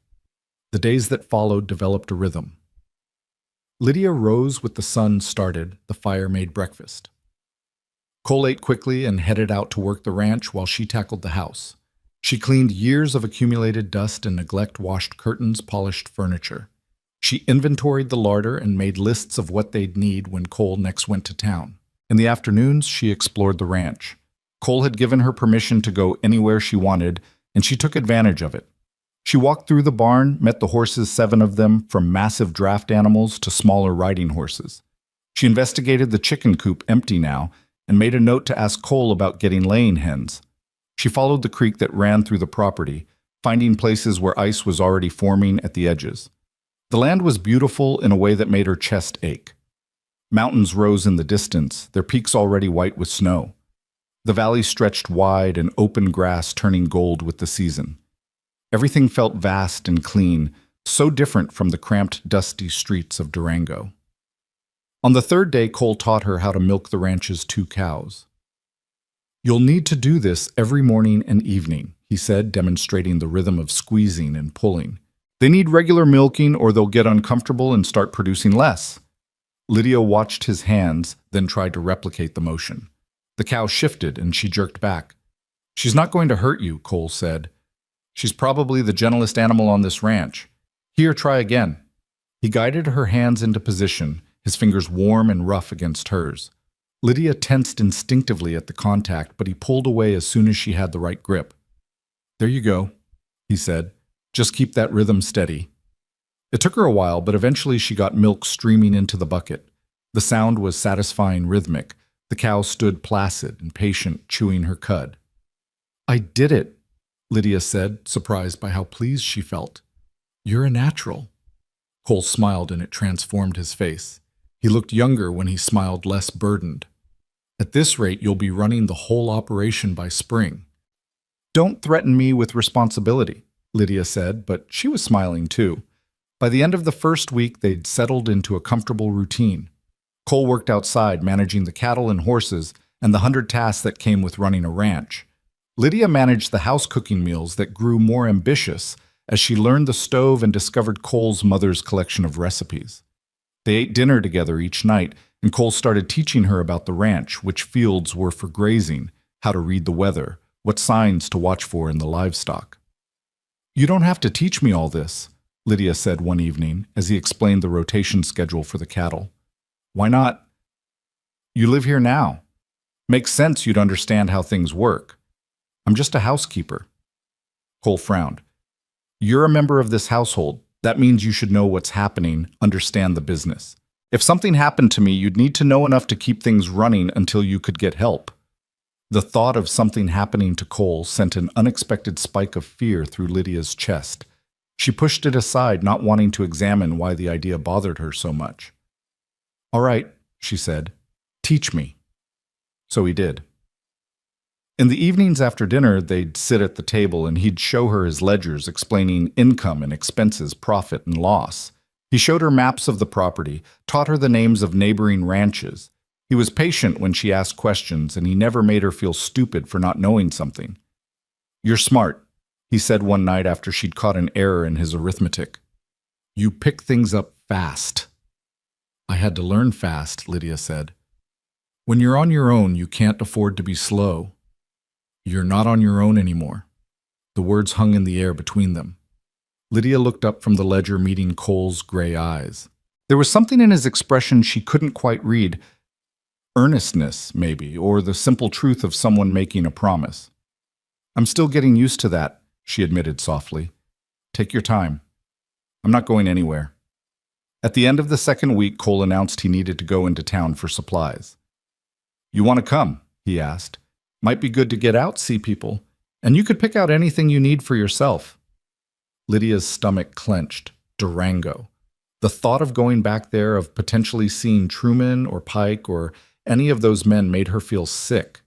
The days that followed developed a rhythm. Lydia rose with the sun started, the fire made breakfast. Cole ate quickly and headed out to work the ranch while she tackled the house. She cleaned years of accumulated dust and neglect, washed curtains, polished furniture. She inventoried the larder and made lists of what they'd need when Cole next went to town. In the afternoons, she explored the ranch. Cole had given her permission to go anywhere she wanted, and she took advantage of it. She walked through the barn, met the horses, 7 of them, from massive draft animals to smaller riding horses. She investigated the chicken coop, empty now, and made a note to ask Cole about getting laying hens. She followed the creek that ran through the property, finding places where ice was already forming at the edges. The land was beautiful in a way that made her chest ache. Mountains rose in the distance, their peaks already white with snow. The valley stretched wide and open grass turning gold with the season. Everything felt vast and clean, so different from the cramped, dusty streets of Durango. On the 3rd day, Cole taught her how to milk the ranch's 2 cows. You'll need to do this every morning and evening, he said, demonstrating the rhythm of squeezing and pulling. They need regular milking or they'll get uncomfortable and start producing less. Lydia watched his hands, then tried to replicate the motion. The cow shifted and she jerked back. She's not going to hurt you, Cole said. She's probably the gentlest animal on this ranch. Here, try again. He guided her hands into position, his fingers warm and rough against hers. Lydia tensed instinctively at the contact, but he pulled away as soon as she had the right grip. There you go, he said. Just keep that rhythm steady. It took her a while, but eventually she got milk streaming into the bucket. The sound was satisfying, rhythmic. The cow stood placid and patient, chewing her cud. I did it, Lydia said, surprised by how pleased she felt. You're a natural. Cole smiled and it transformed his face. He looked younger when he smiled, less burdened. At this rate, you'll be running the whole operation by spring. Don't threaten me with responsibility, Lydia said, but she was smiling too. By the end of the first week, they'd settled into a comfortable routine. Cole worked outside, managing the cattle and horses and the 100 tasks that came with running a ranch. Lydia managed the house cooking meals that grew more ambitious as she learned the stove and discovered Cole's mother's collection of recipes. They ate dinner together each night, and Cole started teaching her about the ranch, which fields were for grazing, how to read the weather, what signs to watch for in the livestock. You don't have to teach me all this, Lydia said one evening as he explained the rotation schedule for the cattle. Why not? You live here now. Makes sense you'd understand how things work. I'm just a housekeeper. Cole frowned. You're a member of this household. That means you should know what's happening, understand the business. If something happened to me, you'd need to know enough to keep things running until you could get help. The thought of something happening to Cole sent an unexpected spike of fear through Lydia's chest. She pushed it aside, not wanting to examine why the idea bothered her so much. All right, she said. Teach me. So he did. In the evenings after dinner, they'd sit at the table and he'd show her his ledgers explaining income and expenses, profit and loss. He showed her maps of the property, taught her the names of neighboring ranches. He was patient when she asked questions, and he never made her feel stupid for not knowing something. "You're smart," he said one night after she'd caught an error in his arithmetic. "You pick things up fast." "I had to learn fast," Lydia said. "When you're on your own, you can't afford to be slow." "You're not on your own anymore." The words hung in the air between them. Lydia looked up from the ledger, meeting Cole's gray eyes. There was something in his expression she couldn't quite read. Earnestness, maybe, or the simple truth of someone making a promise. "I'm still getting used to that," she admitted softly. "Take your time. I'm not going anywhere." At the end of the second week, Cole announced he needed to go into town for supplies. "You want to come?" he asked. "Might be good to get out, see people, and you could pick out anything you need for yourself." Lydia's stomach clenched. Durango. The thought of going back there, of potentially seeing Truman or Pike or any of those men, made her feel sick.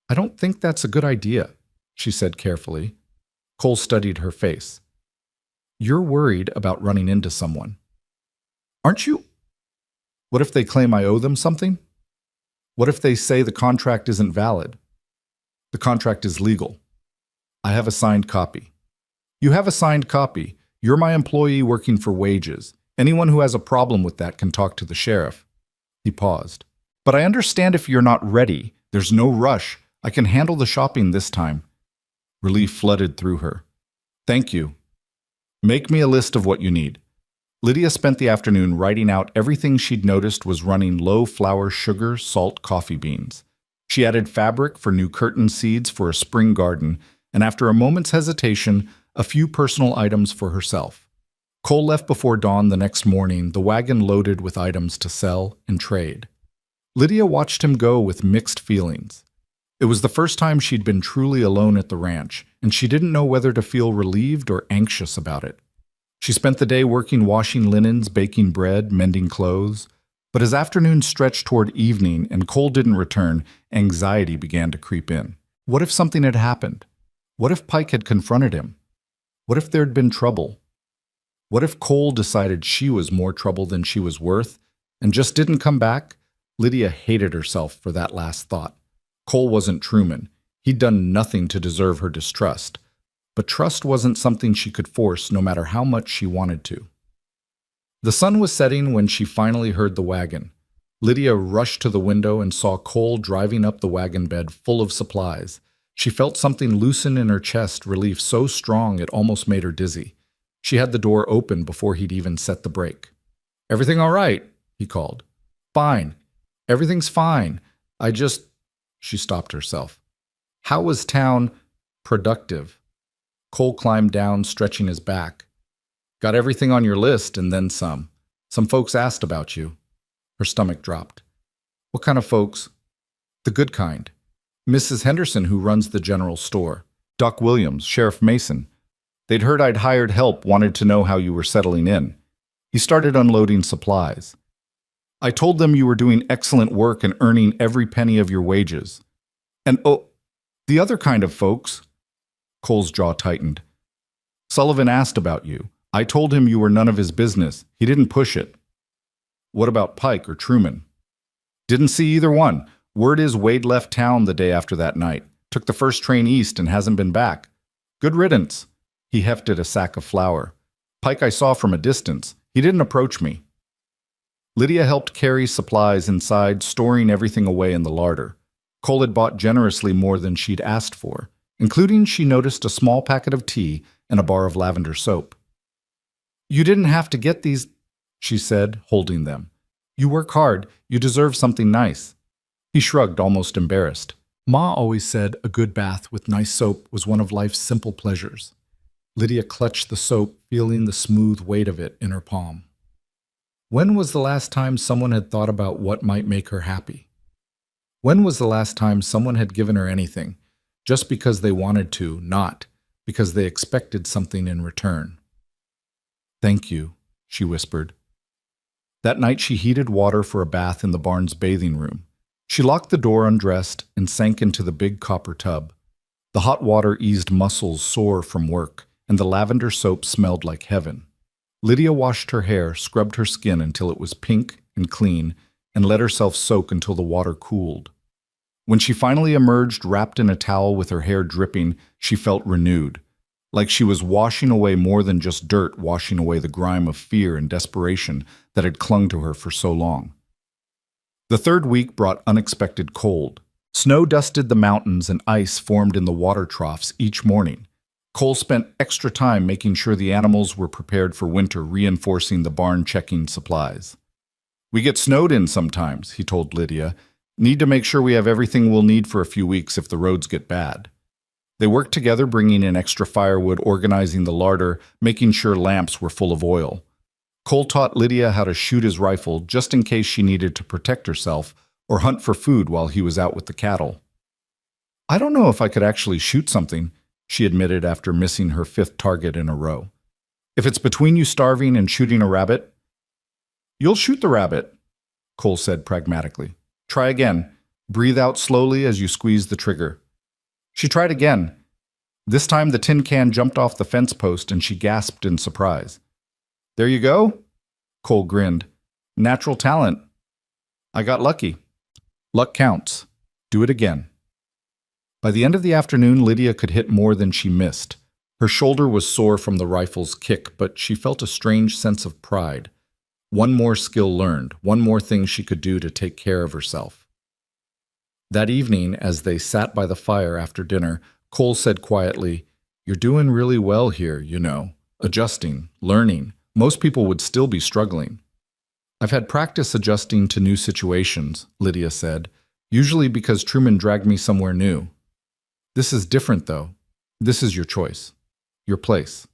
"I don't think that's a good idea," she said carefully. Cole studied her face. "You're worried about running into someone. Aren't you? What if they claim I owe them something? What if they say the contract isn't valid? The contract is legal. I have a signed copy." "You have a signed copy. You're my employee working for wages. Anyone who has a problem with that can talk to the sheriff." He paused. "But I understand if you're not ready. There's no rush. I can handle the shopping this time." Relief flooded through her. "Thank you. Make me a list of what you need." Lydia spent the afternoon writing out everything she'd noticed was running low flour, sugar, salt, coffee beans. She added fabric for new curtain seeds for a spring garden, and after a moment's hesitation, a few personal items for herself. Cole left before dawn the next morning, the wagon loaded with items to sell and trade. Lydia watched him go with mixed feelings. It was the first time she'd been truly alone at the ranch, and she didn't know whether to feel relieved or anxious about it. She spent the day working, washing linens, baking bread, mending clothes. But as afternoon stretched toward evening and Cole didn't return, anxiety began to creep in. What if something had happened? What if Pike had confronted him? What if there'd been trouble? What if Cole decided she was more trouble than she was worth and just didn't come back? Lydia hated herself for that last thought. Cole wasn't Truman. He'd done nothing to deserve her distrust. But trust wasn't something she could force, no matter how much she wanted to. The sun was setting when she finally heard the wagon. Lydia rushed to the window and saw Cole driving up the wagon bed full of supplies. She felt something loosen in her chest, relief so strong it almost made her dizzy. She had the door open before he'd even set the brake. "Everything all right?" he called. "Fine. Everything's fine. I just—" She stopped herself. "How was town productive?" Cole climbed down, stretching his back. "Got everything on your list and then some. Some folks asked about you." Her stomach dropped. "What kind of folks?" "The good kind. Mrs. Henderson, who runs the general store. Doc Williams, Sheriff Mason. They'd heard I'd hired help, wanted to know how you were settling in." He started unloading supplies. "I told them you were doing excellent work and earning every penny of your wages. And oh, the other kind of folks." Cole's jaw tightened. "Sullivan asked about you. I told him you were none of his business. He didn't push it." "What about Pike or Truman?" "Didn't see either one. Word is Wade left town the day after that night. Took the first train east and hasn't been back. Good riddance." He hefted a sack of flour. "Pike I saw from a distance. He didn't approach me." Lydia helped carry supplies inside, storing everything away in the larder. Cole had bought generously more than she'd asked for, including, she noticed, a small packet of tea and a bar of lavender soap. "You didn't have to get these," she said, holding them. "You work hard. You deserve something nice." He shrugged, almost embarrassed. "Ma always said a good bath with nice soap was one of life's simple pleasures." Lydia clutched the soap, feeling the smooth weight of it in her palm. When was the last time someone had thought about what might make her happy? When was the last time someone had given her anything, just because they wanted to, not because they expected something in return? "Thank you," she whispered. That night she heated water for a bath in the barn's bathing room. She locked the door undressed and sank into the big copper tub. The hot water eased muscles sore from work, and the lavender soap smelled like heaven. Lydia washed her hair, scrubbed her skin until it was pink and clean, and let herself soak until the water cooled. When she finally emerged wrapped in a towel with her hair dripping, she felt renewed, like she was washing away more than just dirt, washing away the grime of fear and desperation that had clung to her for so long. The third week brought unexpected cold. Snow dusted the mountains and ice formed in the water troughs each morning. Cole spent extra time making sure the animals were prepared for winter, reinforcing the barn checking supplies. "We get snowed in sometimes," he told Lydia. "Need to make sure we have everything we'll need for a few weeks if the roads get bad." They worked together, bringing in extra firewood, organizing the larder, making sure lamps were full of oil. Cole taught Lydia how to shoot his rifle just in case she needed to protect herself or hunt for food while he was out with the cattle. "I don't know if I could actually shoot something," she admitted after missing her 5th target in a row. "If it's between you starving and shooting a rabbit—" "You'll shoot the rabbit," Cole said pragmatically. "Try again. Breathe out slowly as you squeeze the trigger." She tried again. This time the tin can jumped off the fence post and she gasped in surprise. "There you go," Cole grinned. "Natural talent. I got lucky." Luck counts. Do it again. By the end of the afternoon, Lydia could hit more than she missed. Her shoulder was sore from the rifle's kick, but she felt a strange sense of pride. One more skill learned, one more thing she could do to take care of herself. That evening, as they sat by the fire after dinner, Cole said quietly, "You're doing really well here, you know. Adjusting, learning. Most people would still be struggling." "I've had practice adjusting to new situations," Lydia said, "usually because Truman dragged me somewhere new. This is different, though. This is your choice. Your place."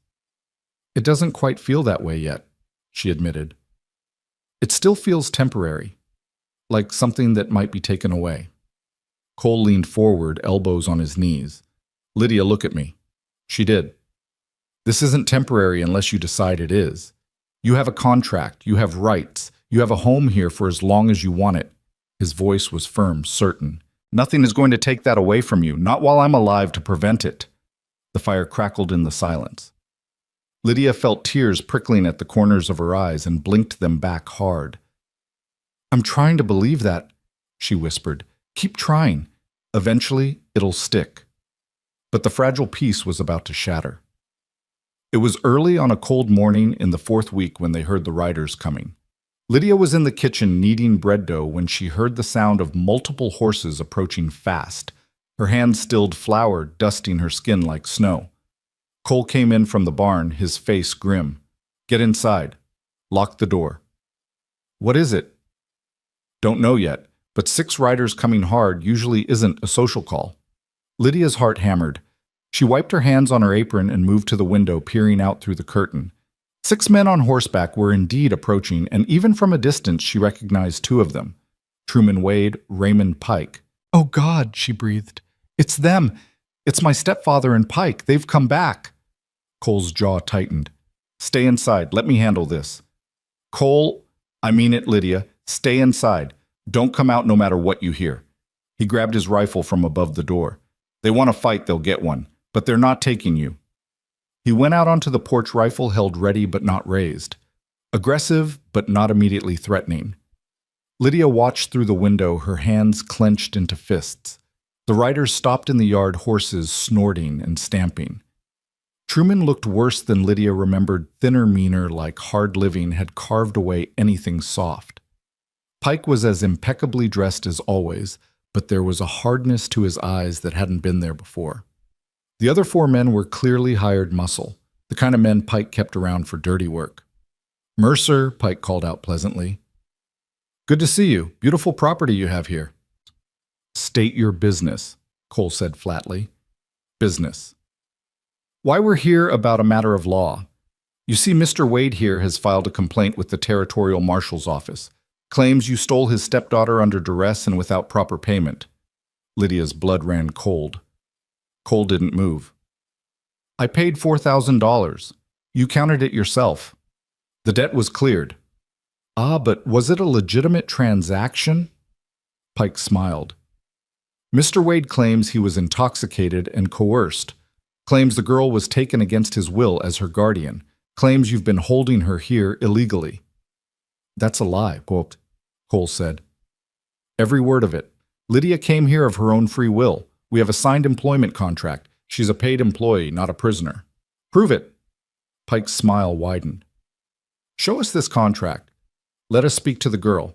"It doesn't quite feel that way yet," she admitted. "It still feels temporary, like something that might be taken away." Cole leaned forward, elbows on his knees. "Lydia, look at me." She did. "This isn't temporary unless you decide it is. You have a contract, you have rights, you have a home here for as long as you want it." His voice was firm, certain. "Nothing is going to take that away from you, not while I'm alive to prevent it." The fire crackled in the silence. Lydia felt tears prickling at the corners of her eyes and blinked them back hard. "I'm trying to believe that," she whispered. "Keep trying. Eventually, it'll stick." But the fragile peace was about to shatter. It was early on a cold morning in the 4th week when they heard the riders coming. Lydia was in the kitchen kneading bread dough when she heard the sound of multiple horses approaching fast. Her hand stilled flour dusting her skin like snow. Cole came in from the barn, his face grim. "Get inside. Lock the door." "What is it?" "Don't know yet, but 6 riders coming hard usually isn't a social call." Lydia's heart hammered. She wiped her hands on her apron and moved to the window, peering out through the curtain. 6 men on horseback were indeed approaching, and even from a distance she recognized 2 of them. Truman Wade, Raymond Pike. "Oh God," she breathed. "It's them. It's my stepfather and Pike. They've come back." Cole's jaw tightened. "Stay inside. Let me handle this." "Cole, I mean it, Lydia. Stay inside. Don't come out no matter what you hear." He grabbed his rifle from above the door. "They want to fight, they'll get one. But they're not taking you." He went out onto the porch, rifle held ready but not raised. Aggressive but not immediately threatening. Lydia watched through the window, her hands clenched into fists. The riders stopped in the yard, horses snorting and stamping. Truman looked worse than Lydia remembered, thinner, meaner, like hard living had carved away anything soft. Pike was as impeccably dressed as always, but there was a hardness to his eyes that hadn't been there before. The other 4 men were clearly hired muscle, the kind of men Pike kept around for dirty work. "Mercer," Pike called out pleasantly. "Good to see you. Beautiful property you have here." "State your business," Cole said flatly. "Business." "Why we're here about a matter of law. You see, Mr. Wade here has filed a complaint with the Territorial Marshal's office. Claims you stole his stepdaughter under duress and without proper payment." Lydia's blood ran cold. Cole didn't move. "I paid $4,000. You counted it yourself. The debt was cleared." "Ah, but was it a legitimate transaction?" Pike smiled. Mr. Wade claims he was intoxicated and coerced, claims the girl was taken against his will as her guardian, claims you've been holding her here illegally. That's a lie, quote, Cole said. Every word of it. Lydia came here of her own free will. We have a signed employment contract. She's a paid employee, not a prisoner. Prove it. Pike's smile widened. Show us this contract. Let us speak to the girl.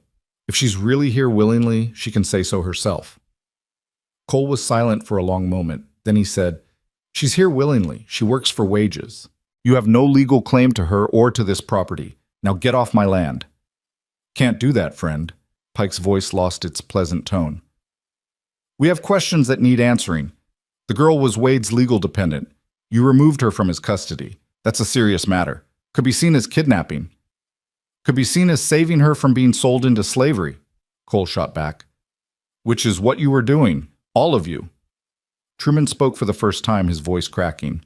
If she's really here willingly, she can say so herself. Cole was silent for a long moment. Then he said, She's here willingly. She works for wages. You have no legal claim to her or to this property. Now get off my land. Can't do that, friend. Pike's voice lost its pleasant tone. We have questions that need answering. The girl was Wade's legal dependent. You removed her from his custody. That's a serious matter. Could be seen as kidnapping. Could be seen as saving her from being sold into slavery, Cole shot back. Which is what you were doing, all of you. Truman spoke for the first time, his voice cracking.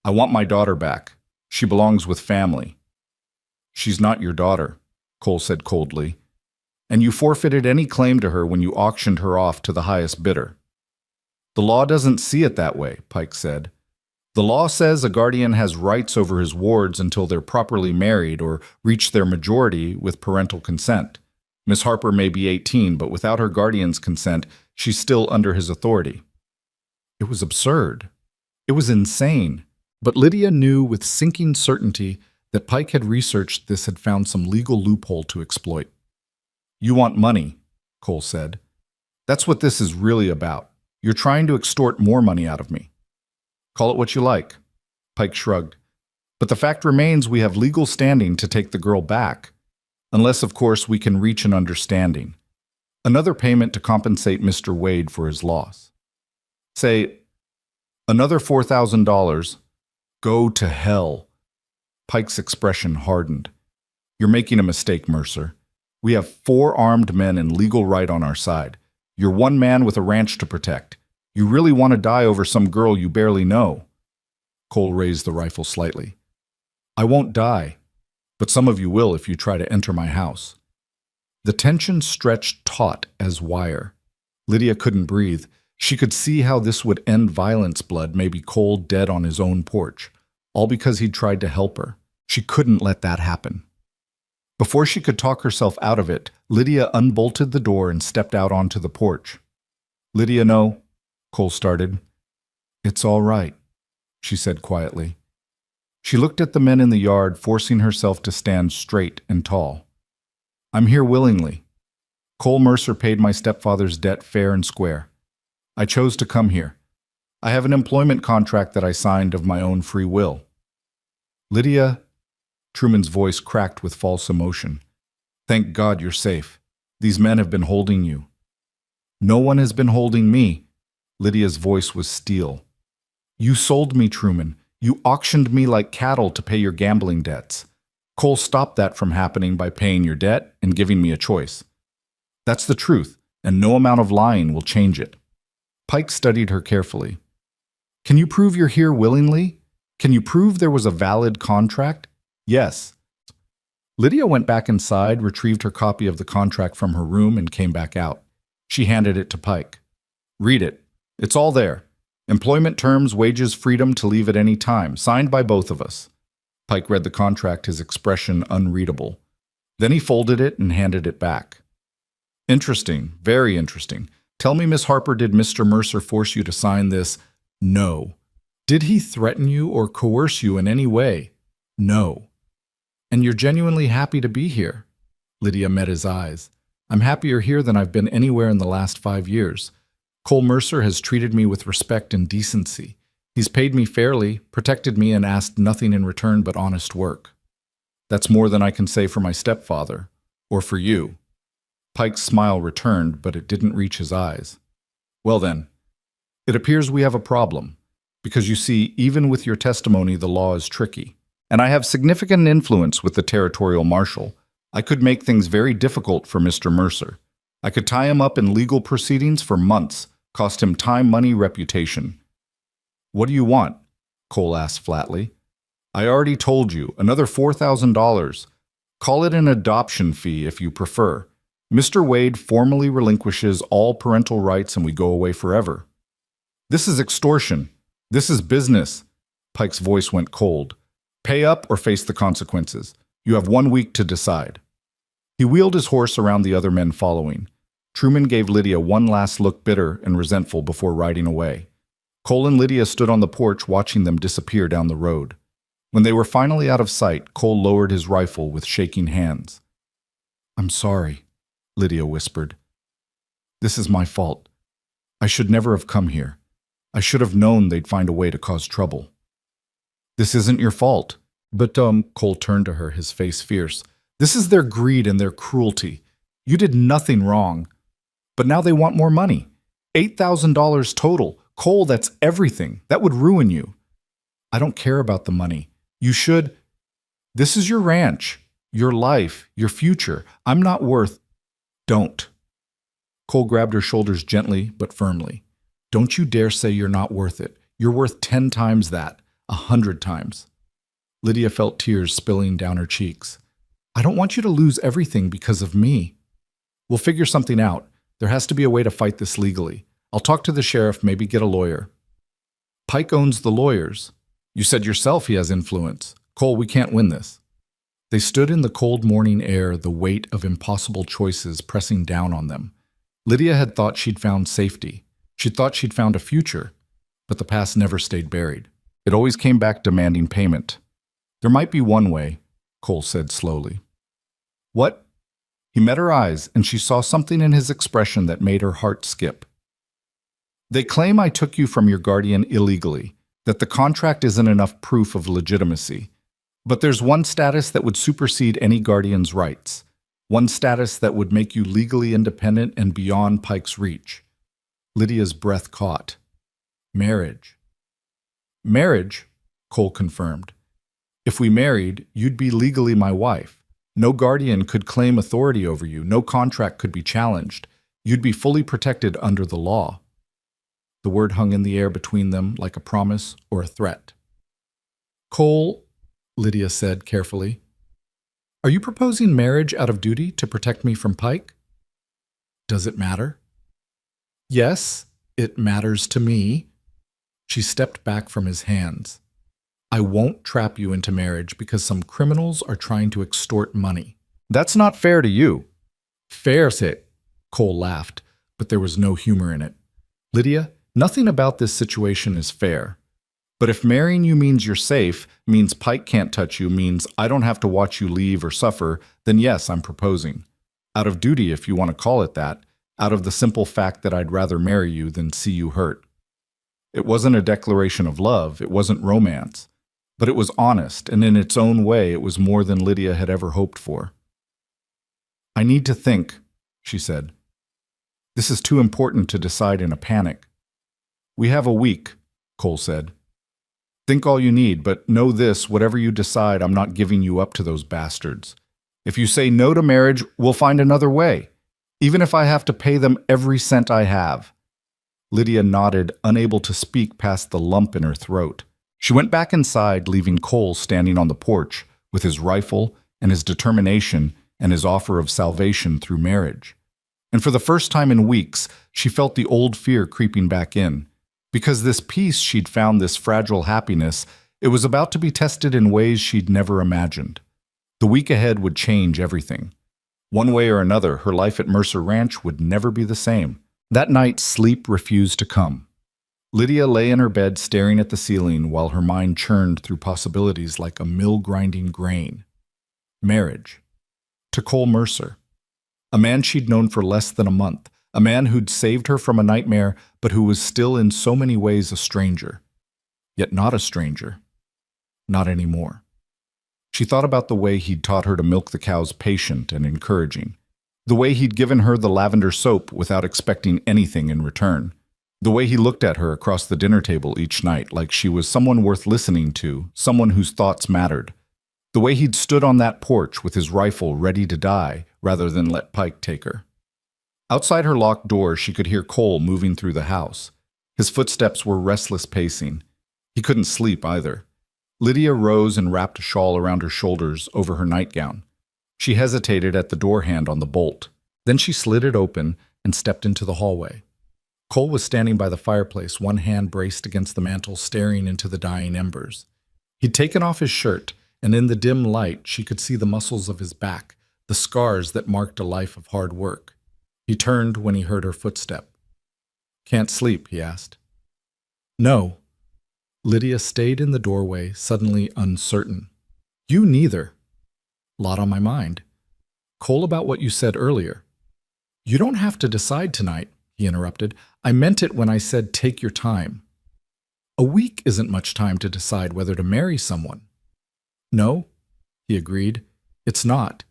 I want my daughter back. She belongs with family. She's not your daughter, Cole said coldly. And you forfeited any claim to her when you auctioned her off to the highest bidder. The law doesn't see it that way, Pike said. The law says a guardian has rights over his wards until they're properly married or reach their majority with parental consent. Miss Harper may be 18, but without her guardian's consent, she's still under his authority. It was absurd. It was insane. But Lydia knew with sinking certainty that Pike had researched this, had found some legal loophole to exploit. You want money, Cole said. That's what this is really about. You're trying to extort more money out of me. Call it what you like. Pike shrugged. But the fact remains we have legal standing to take the girl back. Unless, of course, we can reach an understanding. Another payment to compensate Mr. Wade for his loss. Say, another $4,000. Go to hell. Pike's expression hardened. You're making a mistake, Mercer. We have 4 armed men in legal right on our side. You're one man with a ranch to protect. You really want to die over some girl you barely know? Cole raised the rifle slightly. I won't die, but some of you will if you try to enter my house. The tension stretched taut as wire. Lydia couldn't breathe. She could see how this would end violence, blood, maybe Cole dead on his own porch, all because he'd tried to help her. She couldn't let that happen. Before she could talk herself out of it, Lydia unbolted the door and stepped out onto the porch. Lydia, no, Cole started. It's all right, she said quietly. She looked at the men in the yard, forcing herself to stand straight and tall. I'm here willingly. Cole Mercer paid my stepfather's debt fair and square. I chose to come here. I have an employment contract that I signed of my own free will. Lydia, Truman's voice cracked with false emotion. Thank God you're safe. These men have been holding you. No one has been holding me. Lydia's voice was steel. You sold me, Truman. You auctioned me like cattle to pay your gambling debts. Cole stopped that from happening by paying your debt and giving me a choice. That's the truth, and no amount of lying will change it. Pike studied her carefully. Can you prove you're here willingly? Can you prove there was a valid contract? Yes. Lydia went back inside, retrieved her copy of the contract from her room, and came back out. She handed it to Pike. Read it. It's all there. Employment terms, wages, freedom to leave at any time, signed by both of us. Pike read the contract, his expression unreadable. Then he folded it and handed it back. Interesting, very interesting. Tell me, Miss Harper, did Mr. Mercer force you to sign this? No. Did he threaten you or coerce you in any way? No. And you're genuinely happy to be here? Lydia met his eyes. I'm happier here than I've been anywhere in the last 5 years. Cole Mercer has treated me with respect and decency. He's paid me fairly, protected me, and asked nothing in return but honest work. That's more than I can say for my stepfather, or for you. Pike's smile returned, but it didn't reach his eyes. Well then, it appears we have a problem, because you see, even with your testimony, the law is tricky. And I have significant influence with the territorial marshal. I could make things very difficult for Mr. Mercer. I could tie him up in legal proceedings for months, cost him time, money, reputation. What do you want? Cole asked flatly. I already told you, another $4,000. Call it an adoption fee if you prefer. Mr. Wade formally relinquishes all parental rights and we go away forever. This is extortion. This is business. Pike's voice went cold. Pay up or face the consequences. You have 1 week to decide. He wheeled his horse around the other men following. Truman gave Lydia one last look, bitter and resentful, before riding away. Cole and Lydia stood on the porch watching them disappear down the road. When they were finally out of sight, Cole lowered his rifle with shaking hands. "I'm sorry," Lydia whispered. "This is my fault. I should never have come here. I should have known they'd find a way to cause trouble." "This isn't your fault." But, Cole turned to her, his face fierce. "This is their greed and their cruelty. You did nothing wrong. But now they want more money. $8,000 total. Cole, that's everything. That would ruin you." "I don't care about the money. You should. This is your ranch, your life, your future. I'm not worth—" "Don't." Cole grabbed her shoulders gently but firmly. "Don't you dare say you're not worth it. You're worth 10 times that, 100 times. Lydia felt tears spilling down her cheeks. "I don't want you to lose everything because of me. We'll figure something out. There has to be a way to fight this legally. I'll talk to the sheriff, maybe get a lawyer." "Pike owns the lawyers. You said yourself he has influence. Cole, we can't win this." They stood in the cold morning air, the weight of impossible choices pressing down on them. Lydia had thought she'd found safety. She thought she'd found a future, but the past never stayed buried. It always came back demanding payment. "There might be one way," Cole said slowly. "What?" He met her eyes, and she saw something in his expression that made her heart skip. "They claim I took you from your guardian illegally, that the contract isn't enough proof of legitimacy. But there's one status that would supersede any guardian's rights. One status that would make you legally independent and beyond Pike's reach." Lydia's breath caught. "Marriage." "Marriage," Cole confirmed. "If we married, you'd be legally my wife. No guardian could claim authority over you. No contract could be challenged. You'd be fully protected under the law." The word hung in the air between them like a promise or a threat. "Cole," Lydia said carefully, "are you proposing marriage out of duty to protect me from Pike?" "Does it matter?" "Yes, it matters to me." She stepped back from his hands. "I won't trap you into marriage because some criminals are trying to extort money." "That's not fair to you." "Fair's it," Cole laughed, but there was no humor in it. "Lydia, nothing about this situation is fair. But if marrying you means you're safe, means Pike can't touch you, means I don't have to watch you leave or suffer, then yes, I'm proposing. Out of duty, if you want to call it that, out of the simple fact that I'd rather marry you than see you hurt." It wasn't a declaration of love, it wasn't romance. But it was honest, and in its own way, it was more than Lydia had ever hoped for. "I need to think," she said. "This is too important to decide in a panic." "We have a week," Cole said. "Think all you need, but know this, whatever you decide, I'm not giving you up to those bastards. If you say no to marriage, we'll find another way, even if I have to pay them every cent I have." Lydia nodded, unable to speak past the lump in her throat. She went back inside, leaving Cole standing on the porch with his rifle and his determination and his offer of salvation through marriage. And for the first time in weeks, she felt the old fear creeping back in. Because this peace she'd found, this fragile happiness, it was about to be tested in ways she'd never imagined. The week ahead would change everything. One way or another, her life at Mercer Ranch would never be the same. That night, sleep refused to come. Lydia lay in her bed staring at the ceiling while her mind churned through possibilities like a mill grinding grain. Marriage. To Cole Mercer. A man she'd known for less than a month. A man who'd saved her from a nightmare, but who was still in so many ways a stranger. Yet not a stranger. Not anymore. She thought about the way he'd taught her to milk the cows patient and encouraging. The way he'd given her the lavender soap without expecting anything in return. The way he looked at her across the dinner table each night like she was someone worth listening to, someone whose thoughts mattered. The way he'd stood on that porch with his rifle ready to die rather than let Pike take her. Outside her locked door, she could hear Cole moving through the house. His footsteps were restless pacing. He couldn't sleep either. Lydia rose and wrapped a shawl around her shoulders over her nightgown. She hesitated at the door hand on the bolt. Then she slid it open and stepped into the hallway. Cole was standing by the fireplace, one hand braced against the mantel, staring into the dying embers. He'd taken off his shirt, and in the dim light she could see the muscles of his back, the scars that marked a life of hard work. He turned when he heard her footstep. "Can't sleep?" he asked. "No." Lydia stayed in the doorway, suddenly uncertain. "You neither." "Lot on my mind. Cole, about what you said earlier." "You don't have to decide tonight," he interrupted. "I meant it when I said take your time. A week isn't much time to decide whether to marry someone." "No," he agreed. "It's not.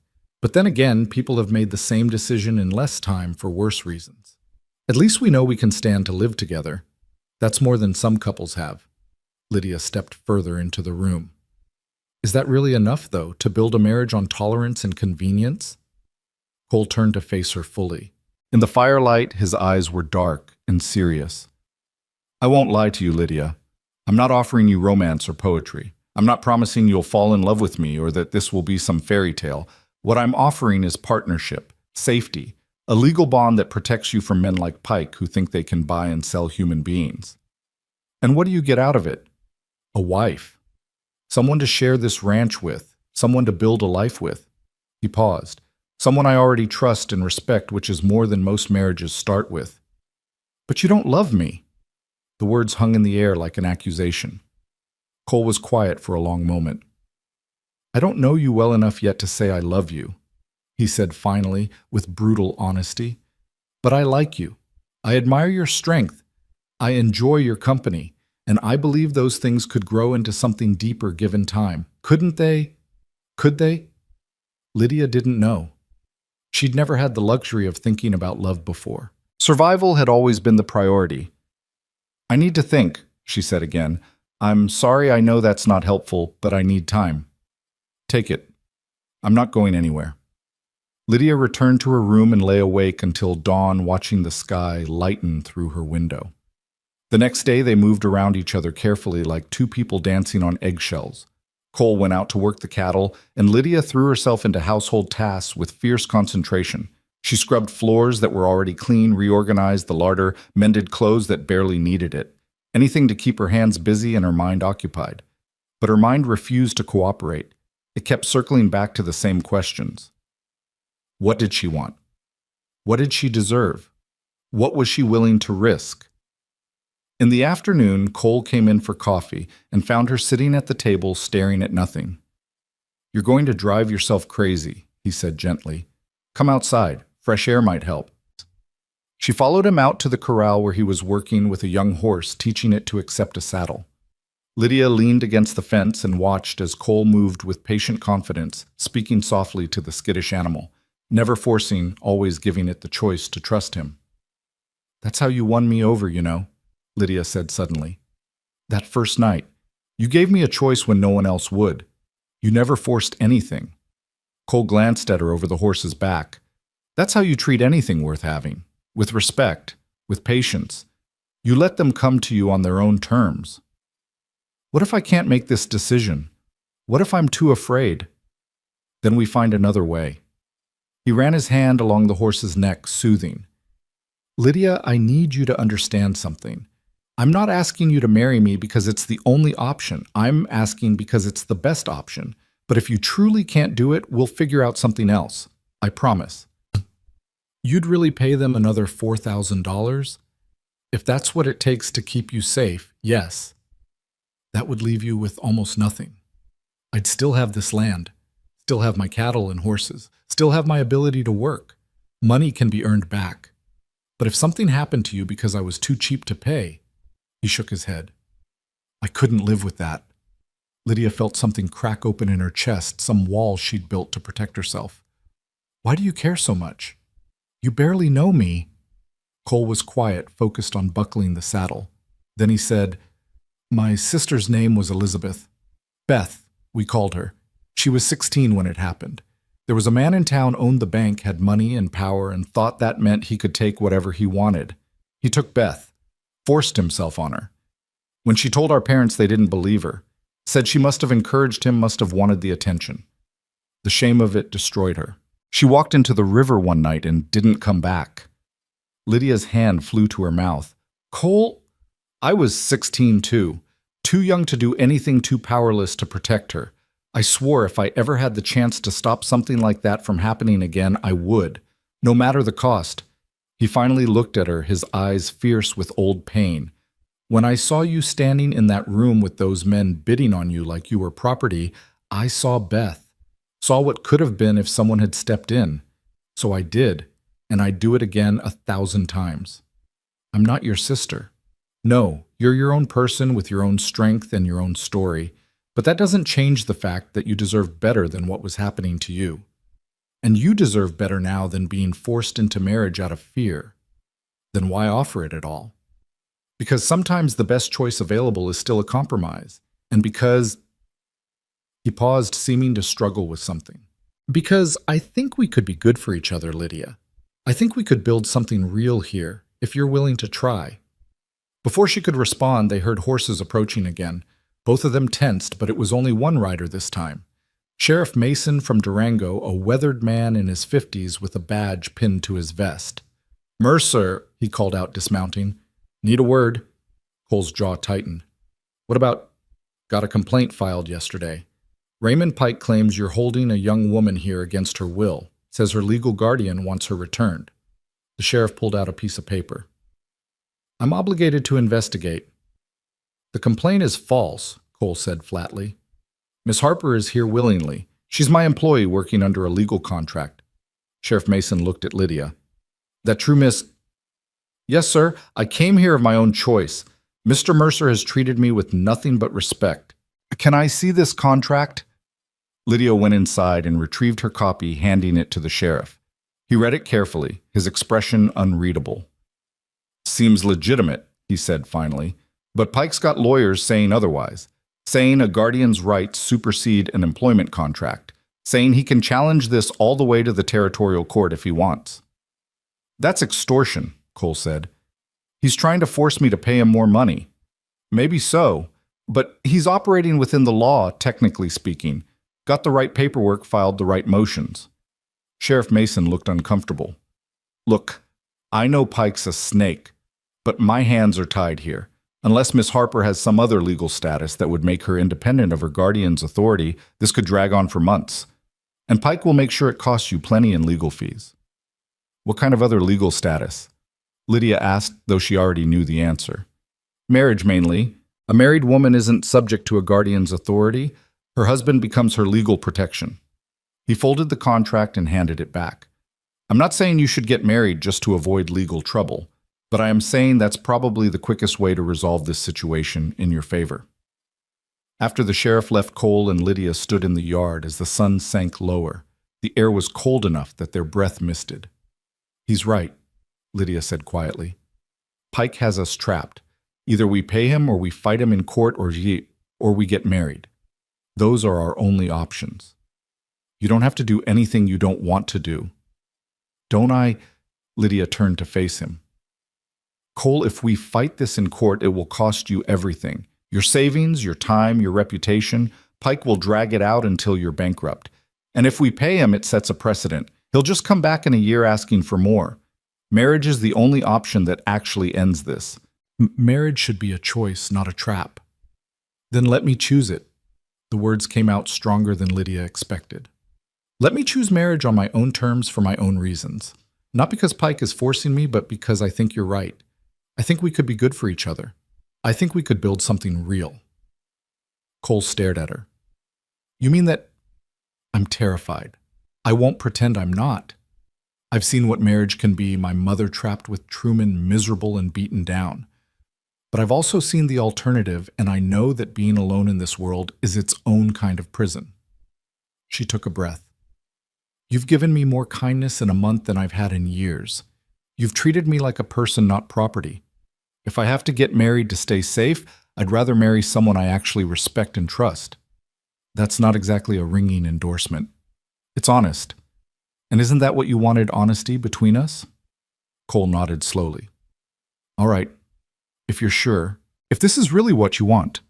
But then again, people have made the same decision in less time for worse reasons. At least we know we can stand to live together. That's more than some couples have." Lydia stepped further into the room. "Is that really enough, though, to build a marriage on tolerance and convenience?" Cole turned to face her fully. In the firelight, his eyes were dark and serious. "I won't lie to you, Lydia. I'm not offering you romance or poetry. I'm not promising you'll fall in love with me or that this will be some fairy tale. What I'm offering is partnership, safety, a legal bond that protects you from men like Pike who think they can buy and sell human beings. And what do you get out of it? A wife. Someone to share this ranch with, someone to build a life with." He paused. "Someone I already trust and respect, which is more than most marriages start with." "But you don't love me." The words hung in the air like an accusation. Cole was quiet for a long moment. "I don't know you well enough yet to say I love you," he said finally, with brutal honesty. "But I like you. I admire your strength. I enjoy your company. And I believe those things could grow into something deeper given time. Couldn't they? Could they?" Lydia didn't know. She'd never had the luxury of thinking about love before. Survival had always been the priority. "I need to think," she said again. "I'm sorry, I know that's not helpful, but I need time." "Take it. I'm not going anywhere." Lydia returned to her room and lay awake until dawn, watching the sky lighten through her window. The next day, they moved around each other carefully like two people dancing on eggshells. Cole went out to work the cattle, and Lydia threw herself into household tasks with fierce concentration. She scrubbed floors that were already clean, reorganized the larder, mended clothes that barely needed it. Anything to keep her hands busy and her mind occupied. But her mind refused to cooperate. It kept circling back to the same questions. What did she want? What did she deserve? What was she willing to risk? In the afternoon, Cole came in for coffee and found her sitting at the table staring at nothing. "You're going to drive yourself crazy," he said gently. "Come outside. Fresh air might help." She followed him out to the corral where he was working with a young horse, teaching it to accept a saddle. Lydia leaned against the fence and watched as Cole moved with patient confidence, speaking softly to the skittish animal, never forcing, always giving it the choice to trust him. "That's how you won me over, you know," Lydia said suddenly. "That first night, you gave me a choice when no one else would. You never forced anything." Cole glanced at her over the horse's back. "That's how you treat anything worth having. With respect, with patience. You let them come to you on their own terms." "What if I can't make this decision? What if I'm too afraid?" "Then we find another way." He ran his hand along the horse's neck, soothing. "Lydia, I need you to understand something. I'm not asking you to marry me because it's the only option. I'm asking because it's the best option. But if you truly can't do it, we'll figure out something else. I promise." "You'd really pay them another $4,000? If that's what it takes to keep you safe, yes. That would leave you with almost nothing. I'd still have this land, still have my cattle and horses, still have my ability to work. Money can be earned back. But if something happened to you because I was too cheap to pay," he shook his head. "I couldn't live with that." Lydia felt something crack open in her chest, some wall she'd built to protect herself. "Why do you care so much? You barely know me." Cole was quiet, focused on buckling the saddle. Then he said, "My sister's name was Elizabeth. Beth, we called her. She was 16 when it happened. There was a man in town owned the bank, had money and power, and thought that meant he could take whatever he wanted. He took Beth, forced himself on her. When she told our parents, they didn't believe her. Said she must have encouraged him, must have wanted the attention. The shame of it destroyed her. She walked into the river one night and didn't come back. Lydia's hand flew to her mouth. Cole, I was 16 too. Too young to do anything, too powerless to protect her. I swore if I ever had the chance to stop something like that from happening again, I would, no matter the cost. He finally looked at her, his eyes fierce with old pain. When I saw you standing in that room with those men bidding on you like you were property, I saw Beth. Saw what could have been if someone had stepped in. So I did, and I'd do it again 1,000 times. I'm not your sister. No, you're your own person with your own strength and your own story, but that doesn't change the fact that you deserve better than what was happening to you. And you deserve better now than being forced into marriage out of fear. Then why offer it at all? Because sometimes the best choice available is still a compromise, and because... He paused, seeming to struggle with something. Because I think we could be good for each other, Lydia. I think we could build something real here, if you're willing to try. Before she could respond, they heard horses approaching again. Both of them tensed, but it was only one rider this time. Sheriff Mason from Durango, a weathered man in his 50s with a badge pinned to his vest. Mercer, he called out, dismounting. Need a word? Cole's jaw tightened. What about... Got a complaint filed yesterday. Raymond Pike claims you're holding a young woman here against her will. Says her legal guardian wants her returned. The sheriff pulled out a piece of paper. I'm obligated to investigate. The complaint is false, Cole said flatly. Miss Harper is here willingly. She's my employee working under a legal contract. Sheriff Mason looked at Lydia. That true, Miss... Yes, sir. I came here of my own choice. Mr. Mercer has treated me with nothing but respect. Can I see this contract? Lydia went inside and retrieved her copy, handing it to the sheriff. He read it carefully, his expression unreadable. Seems legitimate, he said finally, but Pike's got lawyers saying otherwise, saying a guardian's rights supersede an employment contract, saying he can challenge this all the way to the territorial court if he wants. That's extortion, Cole said. He's trying to force me to pay him more money. Maybe so, but he's operating within the law, technically speaking. Got the right paperwork, filed the right motions. Sheriff Mason looked uncomfortable. Look, I know Pike's a snake, but my hands are tied here. Unless Miss Harper has some other legal status that would make her independent of her guardian's authority, this could drag on for months. And Pike will make sure it costs you plenty in legal fees. What kind of other legal status? Lydia asked, though she already knew the answer. Marriage, mainly. A married woman isn't subject to a guardian's authority. Her husband becomes her legal protection. He folded the contract and handed it back. I'm not saying you should get married just to avoid legal trouble, but I am saying that's probably the quickest way to resolve this situation in your favor. After the sheriff left, Cole and Lydia stood in the yard as the sun sank lower. The air was cold enough that their breath misted. He's right, Lydia said quietly. Pike has us trapped. Either we pay him or we fight him in court or we get married. Those are our only options. You don't have to do anything you don't want to do. Don't I? Lydia turned to face him. Cole, if we fight this in court, it will cost you everything. Your savings, your time, your reputation. Pike will drag it out until you're bankrupt. And if we pay him, it sets a precedent. He'll just come back in a year asking for more. Marriage is the only option that actually ends this. Marriage should be a choice, not a trap. Then let me choose it. The words came out stronger than Lydia expected. Let me choose marriage on my own terms for my own reasons. Not because Pike is forcing me, but because I think you're right. I think we could be good for each other. I think we could build something real. Cole stared at her. You mean that... I'm terrified. I won't pretend I'm not. I've seen what marriage can be, my mother trapped with Truman, miserable and beaten down. But I've also seen the alternative, and I know that being alone in this world is its own kind of prison. She took a breath. You've given me more kindness in a month than I've had in years. You've treated me like a person, not property. If I have to get married to stay safe, I'd rather marry someone I actually respect and trust. That's not exactly a ringing endorsement. It's honest. And isn't that what you wanted, honesty between us? Cole nodded slowly. All right. If you're sure, if this is really what you want.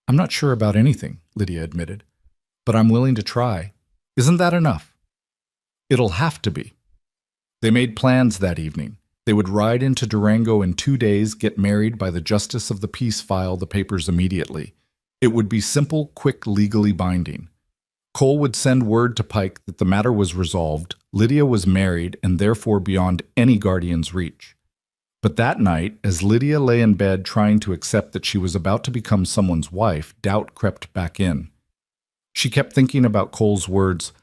I'm not sure about anything, Lydia admitted, but I'm willing to try. Isn't that enough? It'll have to be. They made plans that evening. They would ride into Durango in 2 days, get married by the justice of the peace, file the papers immediately. It would be simple, quick, legally binding. Cole would send word to Pike that the matter was resolved, Lydia was married and therefore beyond any guardian's reach. But that night, as Lydia lay in bed trying to accept that she was about to become someone's wife, doubt crept back in. She kept thinking about Cole's words,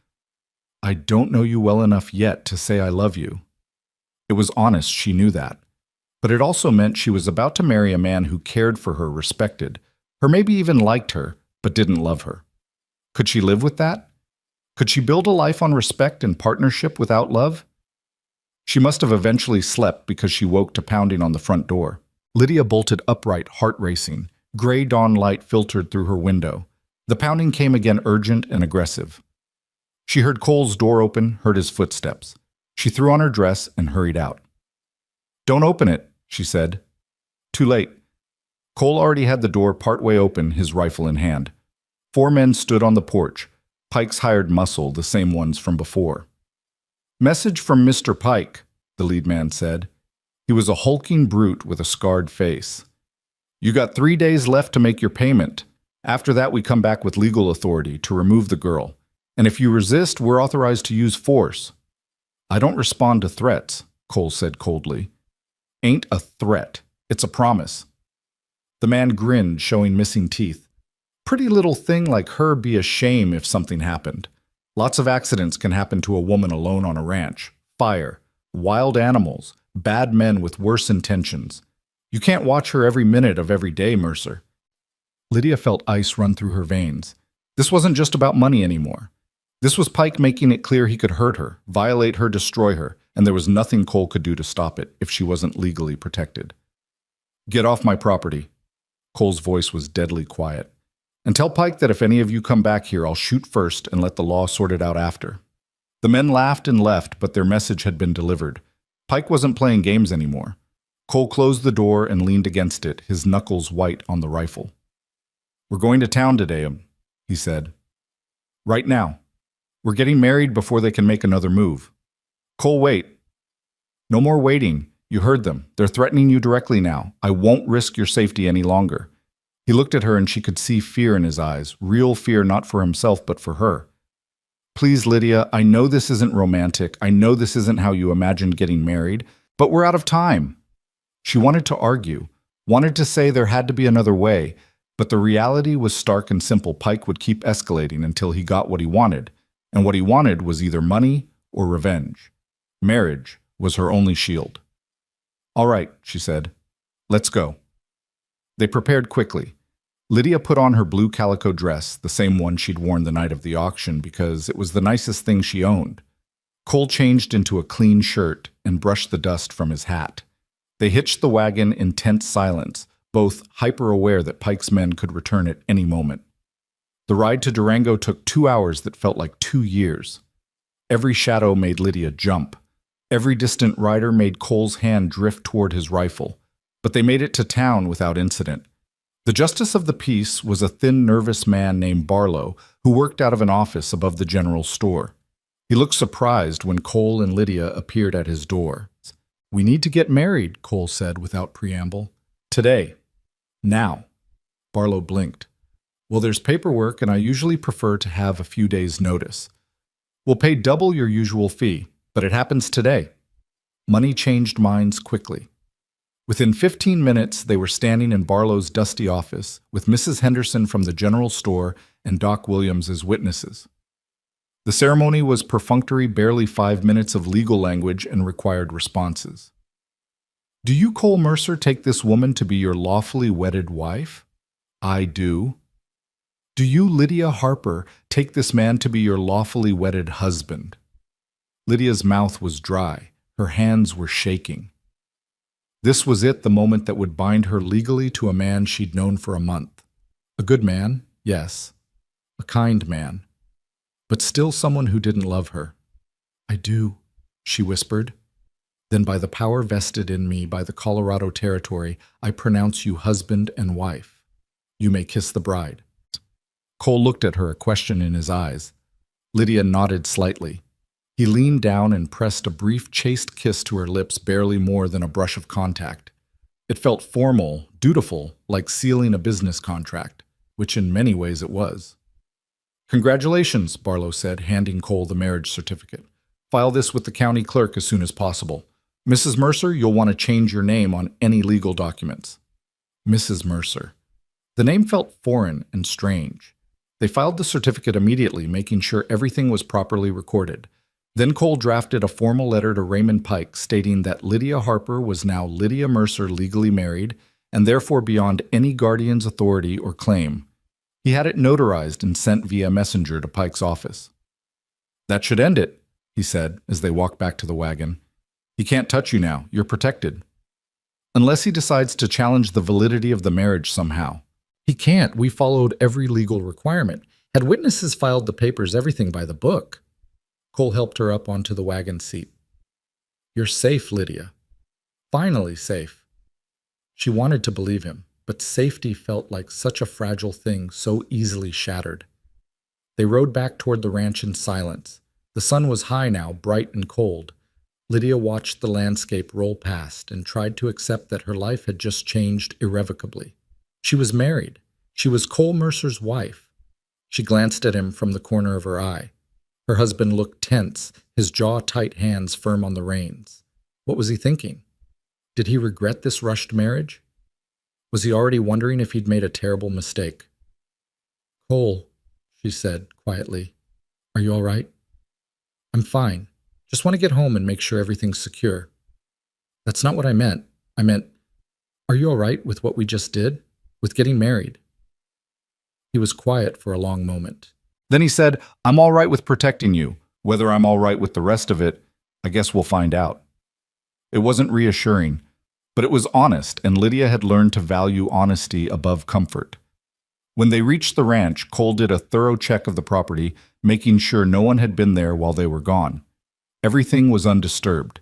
"I don't know you well enough yet to say I love you." It was honest, she knew that. But it also meant she was about to marry a man who cared for her, respected her, maybe even liked her, but didn't love her. Could she live with that? Could she build a life on respect and partnership without love? She must have eventually slept because she woke to pounding on the front door. Lydia bolted upright, heart racing. Gray dawn light filtered through her window. The pounding came again, urgent and aggressive. She heard Cole's door open, heard his footsteps. She threw on her dress and hurried out. "Don't open it," she said. Too late. Cole already had the door partway open, his rifle in hand. 4 men stood on the porch, Pike's hired muscle, the same ones from before. "Message from Mr. Pike," the lead man said. He was a hulking brute with a scarred face. "You got 3 days left to make your payment. After that, we come back with legal authority to remove the girl. And if you resist, we're authorized to use force." "I don't respond to threats," Cole said coldly. "Ain't a threat. It's a promise." The man grinned, showing missing teeth. "Pretty little thing like her be a shame if something happened. Lots of accidents can happen to a woman alone on a ranch. Fire, wild animals, bad men with worse intentions. You can't watch her every minute of every day, Mercer." Lydia felt ice run through her veins. This wasn't just about money anymore. This was Pike making it clear he could hurt her, violate her, destroy her, and there was nothing Cole could do to stop it if she wasn't legally protected. "Get off my property." Cole's voice was deadly quiet. "And tell Pike that if any of you come back here, I'll shoot first and let the law sort it out after." The men laughed and left, but their message had been delivered. Pike wasn't playing games anymore. Cole closed the door and leaned against it, his knuckles white on the rifle. "We're going to town today," he said. "Right now. We're getting married before they can make another move." "Cole, wait." "No more waiting. You heard them. They're threatening you directly now. I won't risk your safety any longer." He looked at her and she could see fear in his eyes, real fear not for himself but for her. "Please, Lydia, I know this isn't romantic. I know this isn't how you imagined getting married, but we're out of time." She wanted to argue, wanted to say there had to be another way, but the reality was stark and simple. Pike would keep escalating until he got what he wanted, and what he wanted was either money or revenge. Marriage was her only shield. "All right," she said. "Let's go." They prepared quickly. Lydia put on her blue calico dress, the same one she'd worn the night of the auction because it was the nicest thing she owned. Cole changed into a clean shirt and brushed the dust from his hat. They hitched the wagon in tense silence, both hyper-aware that Pike's men could return at any moment. The ride to Durango took 2 hours that felt like 2 years. Every shadow made Lydia jump. Every distant rider made Cole's hand drift toward his rifle. But they made it to town without incident. The justice of the peace was a thin, nervous man named Barlow who worked out of an office above the general store. He looked surprised when Cole and Lydia appeared at his door. "We need to get married," Cole said without preamble. "Today. Now." Barlow blinked. "Well, there's paperwork, and I usually prefer to have a few days' notice. We'll pay double your usual fee, but it happens today." Money changed minds quickly. Within 15 minutes, they were standing in Barlow's dusty office with Mrs. Henderson from the general store and Doc Williams as witnesses. The ceremony was perfunctory, barely 5 minutes of legal language and required responses. "Do you, Cole Mercer, take this woman to be your lawfully wedded wife?" "I do." "Do you, Lydia Harper, take this man to be your lawfully wedded husband?" Lydia's mouth was dry. Her hands were shaking. This was it, the moment that would bind her legally to a man she'd known for a month. A good man, yes. A kind man. But still someone who didn't love her. "I do," she whispered. "Then by the power vested in me by the Colorado Territory, I pronounce you husband and wife. You may kiss the bride." Cole looked at her, a question in his eyes. Lydia nodded slightly. He leaned down and pressed a brief, chaste kiss to her lips, barely more than a brush of contact. It felt formal, dutiful, like sealing a business contract, which in many ways it was. "Congratulations," Barlow said, handing Cole the marriage certificate. "File this with the county clerk as soon as possible. Mrs. Mercer, you'll want to change your name on any legal documents." Mrs. Mercer. The name felt foreign and strange. They filed the certificate immediately, making sure everything was properly recorded. Then Cole drafted a formal letter to Raymond Pike stating that Lydia Harper was now Lydia Mercer, legally married, and therefore beyond any guardian's authority or claim. He had it notarized and sent via messenger to Pike's office. "That should end it," he said as they walked back to the wagon. "He can't touch you now. You're protected. Unless he decides to challenge the validity of the marriage somehow." "He can't. We followed every legal requirement. Had witnesses filed the papers, everything by the book." Cole helped her up onto the wagon seat. "You're safe, Lydia. Finally safe." She wanted to believe him, but safety felt like such a fragile thing, so easily shattered. They rode back toward the ranch in silence. The sun was high now, bright and cold. Lydia watched the landscape roll past and tried to accept that her life had just changed irrevocably. She was married. She was Cole Mercer's wife. She glanced at him from the corner of her eye. Her husband looked tense, his jaw-tight hands firm on the reins. What was he thinking? Did he regret this rushed marriage? Was he already wondering if he'd made a terrible mistake? "Cole," she said quietly, "are you all right?" "I'm fine. Just want to get home and make sure everything's secure." "That's not what I meant. I meant, are you all right with what we just did? With getting married?" He was quiet for a long moment. Then he said, "I'm all right with protecting you. Whether I'm all right with the rest of it, I guess we'll find out." It wasn't reassuring, but it was honest, and Lydia had learned to value honesty above comfort. When they reached the ranch, Cole did a thorough check of the property, making sure no one had been there while they were gone. Everything was undisturbed.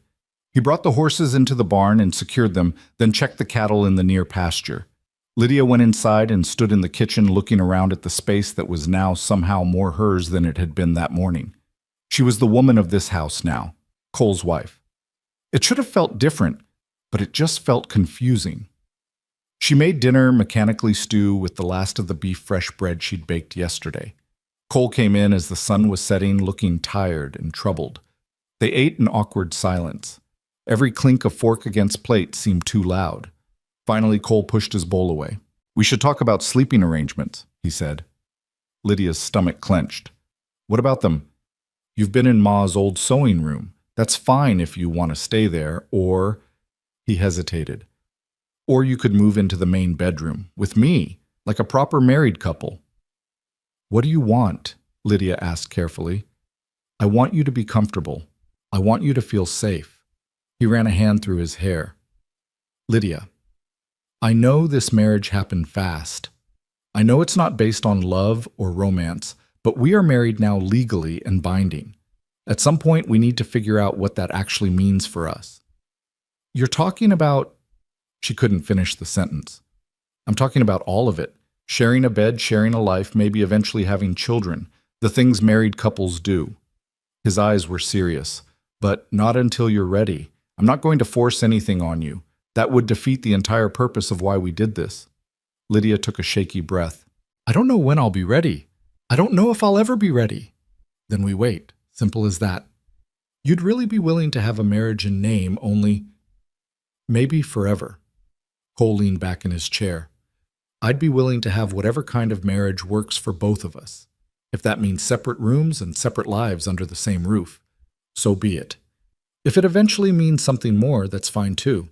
He brought the horses into the barn and secured them, then checked the cattle in the near pasture. Lydia went inside and stood in the kitchen looking around at the space that was now somehow more hers than it had been that morning. She was the woman of this house now, Cole's wife. It should have felt different, but it just felt confusing. She made dinner, mechanically stew with the last of the beef fresh bread she'd baked yesterday. Cole came in as the sun was setting, looking tired and troubled. They ate in awkward silence. Every clink of fork against plate seemed too loud. Finally, Cole pushed his bowl away. "We should talk about sleeping arrangements," he said. Lydia's stomach clenched. "What about them?" "You've been in Ma's old sewing room. That's fine if you want to stay there, or—" He hesitated. "Or you could move into the main bedroom, with me, like a proper married couple." "What do you want?" Lydia asked carefully. "I want you to be comfortable. I want you to feel safe." He ran a hand through his hair. "Lydia, I know this marriage happened fast. I know it's not based on love or romance, but we are married now legally and binding. At some point, we need to figure out what that actually means for us." "You're talking about—" She couldn't finish the sentence. "I'm talking about all of it. Sharing a bed, sharing a life, maybe eventually having children. The things married couples do." His eyes were serious. "But not until you're ready. I'm not going to force anything on you. That would defeat the entire purpose of why we did this." Lydia took a shaky breath. "I don't know when I'll be ready. I don't know if I'll ever be ready." "Then we wait. Simple as that. You'd really be willing to have a marriage in name, only maybe forever." Cole leaned back in his chair. "I'd be willing to have whatever kind of marriage works for both of us. If that means separate rooms and separate lives under the same roof, so be it. If it eventually means something more, that's fine too.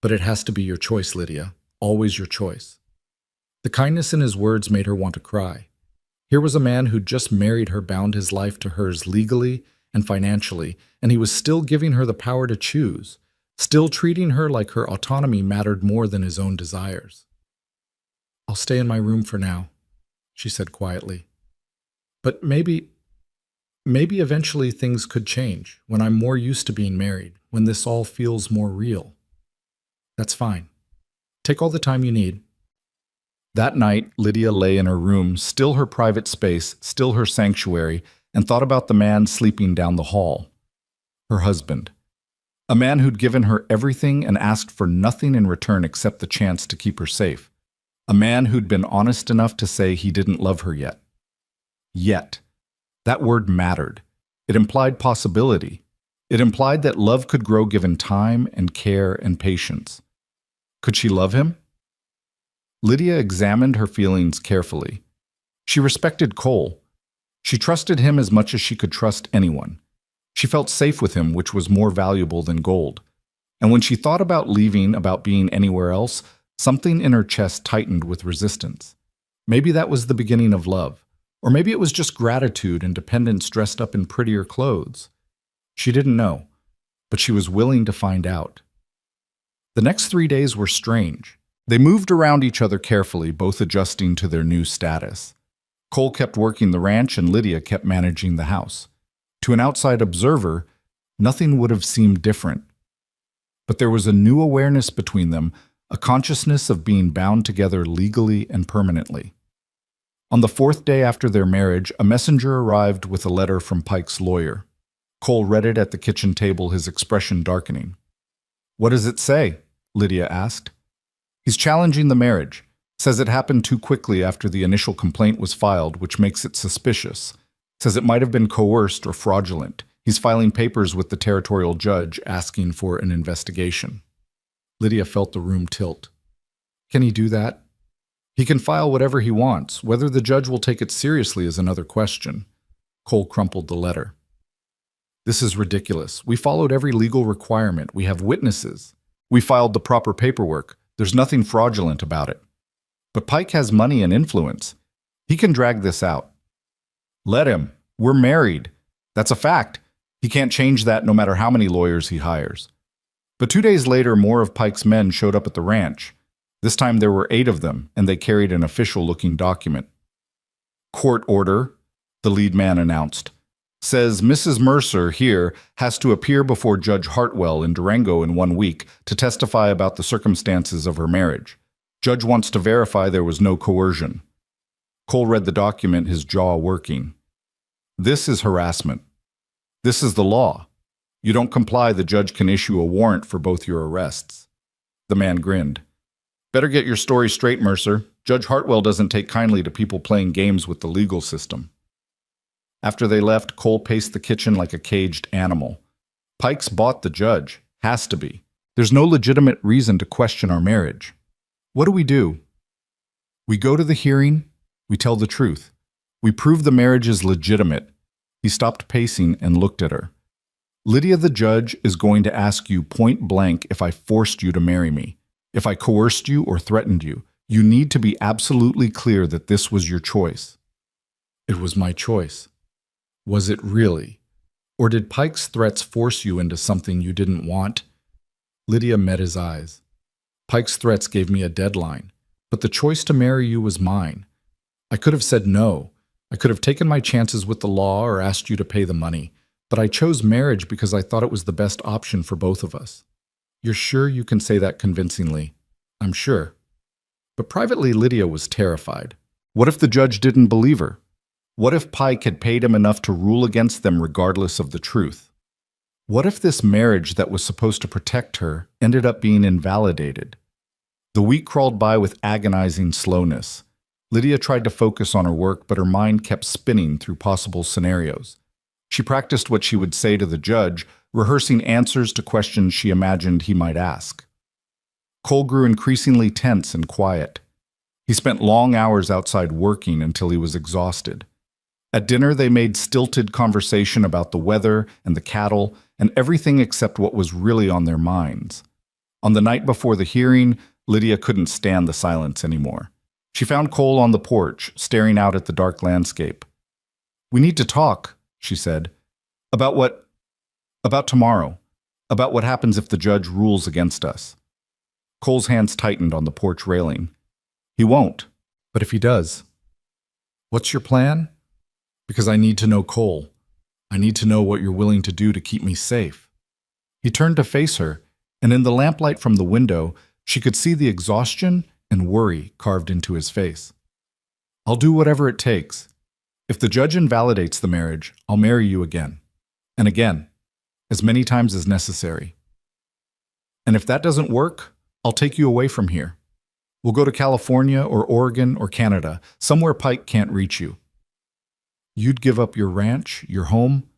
But it has to be your choice, Lydia. Always your choice." The kindness in his words made her want to cry. Here was a man who'd just married her, bound his life to hers legally and financially, and he was still giving her the power to choose, still treating her like her autonomy mattered more than his own desires. "I'll stay in my room for now," she said quietly. "But maybe eventually things could change, when I'm more used to being married, when this all feels more real." "That's fine. Take all the time you need." That night, Lydia lay in her room, still her private space, still her sanctuary, and thought about the man sleeping down the hall. Her husband. A man who'd given her everything and asked for nothing in return except the chance to keep her safe. A man who'd been honest enough to say he didn't love her yet. Yet. That word mattered. It implied possibility. It implied that love could grow given time and care and patience. Could she love him? Lydia examined her feelings carefully. She respected Cole. She trusted him as much as she could trust anyone. She felt safe with him, which was more valuable than gold. And when she thought about leaving, about being anywhere else, something in her chest tightened with resistance. Maybe that was the beginning of love. Or maybe it was just gratitude and dependence dressed up in prettier clothes. She didn't know, but she was willing to find out. The next 3 days were strange. They moved around each other carefully, both adjusting to their new status. Cole kept working the ranch and Lydia kept managing the house. To an outside observer, nothing would have seemed different. But there was a new awareness between them, a consciousness of being bound together legally and permanently. On the 4th day after their marriage, a messenger arrived with a letter from Pike's lawyer. Cole read it at the kitchen table, his expression darkening. "What does it say?" Lydia asked. "He's challenging the marriage. Says it happened too quickly after the initial complaint was filed, which makes it suspicious. Says it might have been coerced or fraudulent. He's filing papers with the territorial judge asking for an investigation." Lydia felt the room tilt. Can he do that? He can file whatever he wants. Whether the judge will take it seriously is another question. Cole crumpled the letter. "This is ridiculous. We followed every legal requirement. We have witnesses. We filed the proper paperwork. There's nothing fraudulent about it. But Pike has money and influence. He can drag this out." "Let him. We're married. That's a fact. He can't change that no matter how many lawyers he hires." But 2 days later, more of Pike's men showed up at the ranch. This time there were 8 of them, and they carried an official-looking document. "Court order," the lead man announced. "Says Mrs. Mercer here has to appear before Judge Hartwell in Durango in 1 week to testify about the circumstances of her marriage. Judge wants to verify there was no coercion." Cole read the document, his jaw working. "This is harassment. This is the law. You don't comply, the judge can issue a warrant for both your arrests." The man grinned. "Better get your story straight, Mercer. Judge Hartwell doesn't take kindly to people playing games with the legal system." After they left, Cole paced the kitchen like a caged animal. "Pike's bought the judge. Has to be. There's no legitimate reason to question our marriage. What do? We go to the hearing. We tell the truth. We prove the marriage is legitimate." He stopped pacing and looked at her. "Lydia, the judge, is going to ask you point blank if I forced you to marry me, if I coerced you or threatened you. You need to be absolutely clear that this was your choice." "It was my choice." "Was it really? Or did Pike's threats force you into something you didn't want?" Lydia met his eyes. "Pike's threats gave me a deadline, but the choice to marry you was mine. I could have said no. I could have taken my chances with the law or asked you to pay the money, but I chose marriage because I thought it was the best option for both of us." "You're sure you can say that convincingly?" "I'm sure." But privately, Lydia was terrified. What if the judge didn't believe her? What if Pike had paid him enough to rule against them regardless of the truth? What if this marriage that was supposed to protect her ended up being invalidated? The week crawled by with agonizing slowness. Lydia tried to focus on her work, but her mind kept spinning through possible scenarios. She practiced what she would say to the judge, rehearsing answers to questions she imagined he might ask. Cole grew increasingly tense and quiet. He spent long hours outside working until he was exhausted. At dinner, they made stilted conversation about the weather and the cattle and everything except what was really on their minds. On the night before the hearing, Lydia couldn't stand the silence anymore. She found Cole on the porch, staring out at the dark landscape. "We need to talk," she said. "About what? About tomorrow. About what happens if the judge rules against us." Cole's hands tightened on the porch railing. "He won't. But if he does?" "What's your plan?" "Because I need to know Cole. I need to know what you're willing to do to keep me safe." He turned to face her, and in the lamplight from the window, she could see the exhaustion and worry carved into his face. "I'll do whatever it takes. If the judge invalidates the marriage, I'll marry you again. And again. As many times as necessary. And if that doesn't work, I'll take you away from here. We'll go to California or Oregon or Canada, somewhere Pike can't reach you. You'd give up your ranch, your home?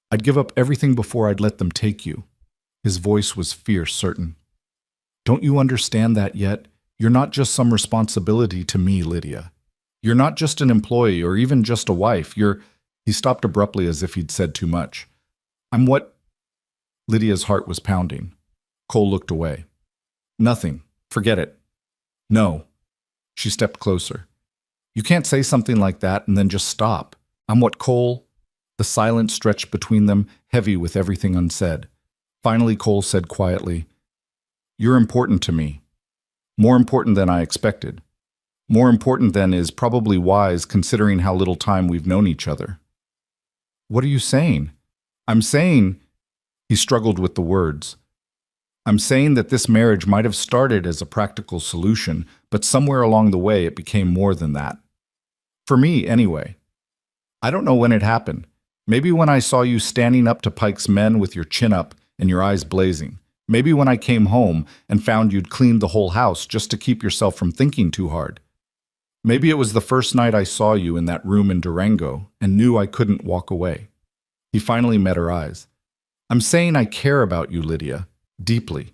I'd give up everything before I'd let them take you. His voice was fierce, certain. Don't you understand that yet? You're not just some responsibility to me, Lydia. You're not just an employee or even just a wife. He stopped abruptly as if he'd said too much. I'm what? Lydia's heart was pounding. Cole looked away. Nothing. Forget it. No. She stepped closer. You can't say something like that and then just stop. I'm what, Cole? The silence stretched between them, heavy with everything unsaid. Finally, Cole said quietly, You're important to me. More important than I expected. More important than is probably wise considering how little time we've known each other. What are you saying? I'm saying, he struggled with the words. I'm saying that this marriage might have started as a practical solution, but somewhere along the way it became more than that. For me, anyway. I don't know when it happened. Maybe when I saw you standing up to Pike's men with your chin up and your eyes blazing. Maybe when I came home and found you'd cleaned the whole house just to keep yourself from thinking too hard. Maybe it was the first night I saw you in that room in Durango and knew I couldn't walk away. He finally met her eyes. I'm saying I care about you, Lydia, deeply.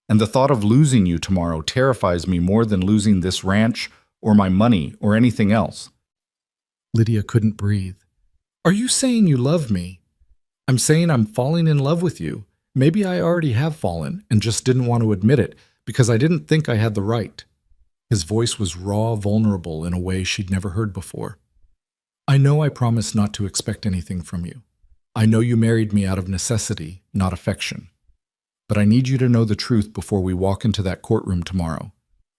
And the thought of losing you tomorrow terrifies me more than losing this ranch or my money or anything else. Lydia couldn't breathe. Are you saying you love me? I'm saying I'm falling in love with you. Maybe I already have fallen and just didn't want to admit it because I didn't think I had the right. His voice was raw, vulnerable in a way she'd never heard before. I know I promised not to expect anything from you. I know you married me out of necessity, not affection. But I need you to know the truth before we walk into that courtroom tomorrow.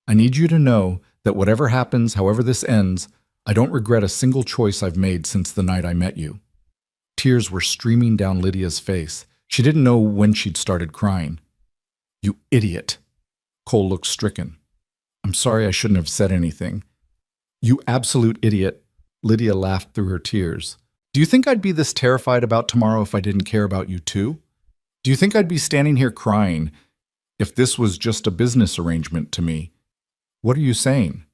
I need you to know that whatever happens, however this ends, I don't regret a single choice I've made since the night I met you. Tears were streaming down Lydia's face. She didn't know when she'd started crying. You idiot. Cole looked stricken. I'm sorry I shouldn't have said anything. You absolute idiot. Lydia laughed through her tears. Do you think I'd be this terrified about tomorrow if I didn't care about you too? Do you think I'd be standing here crying if this was just a business arrangement to me? What are you saying?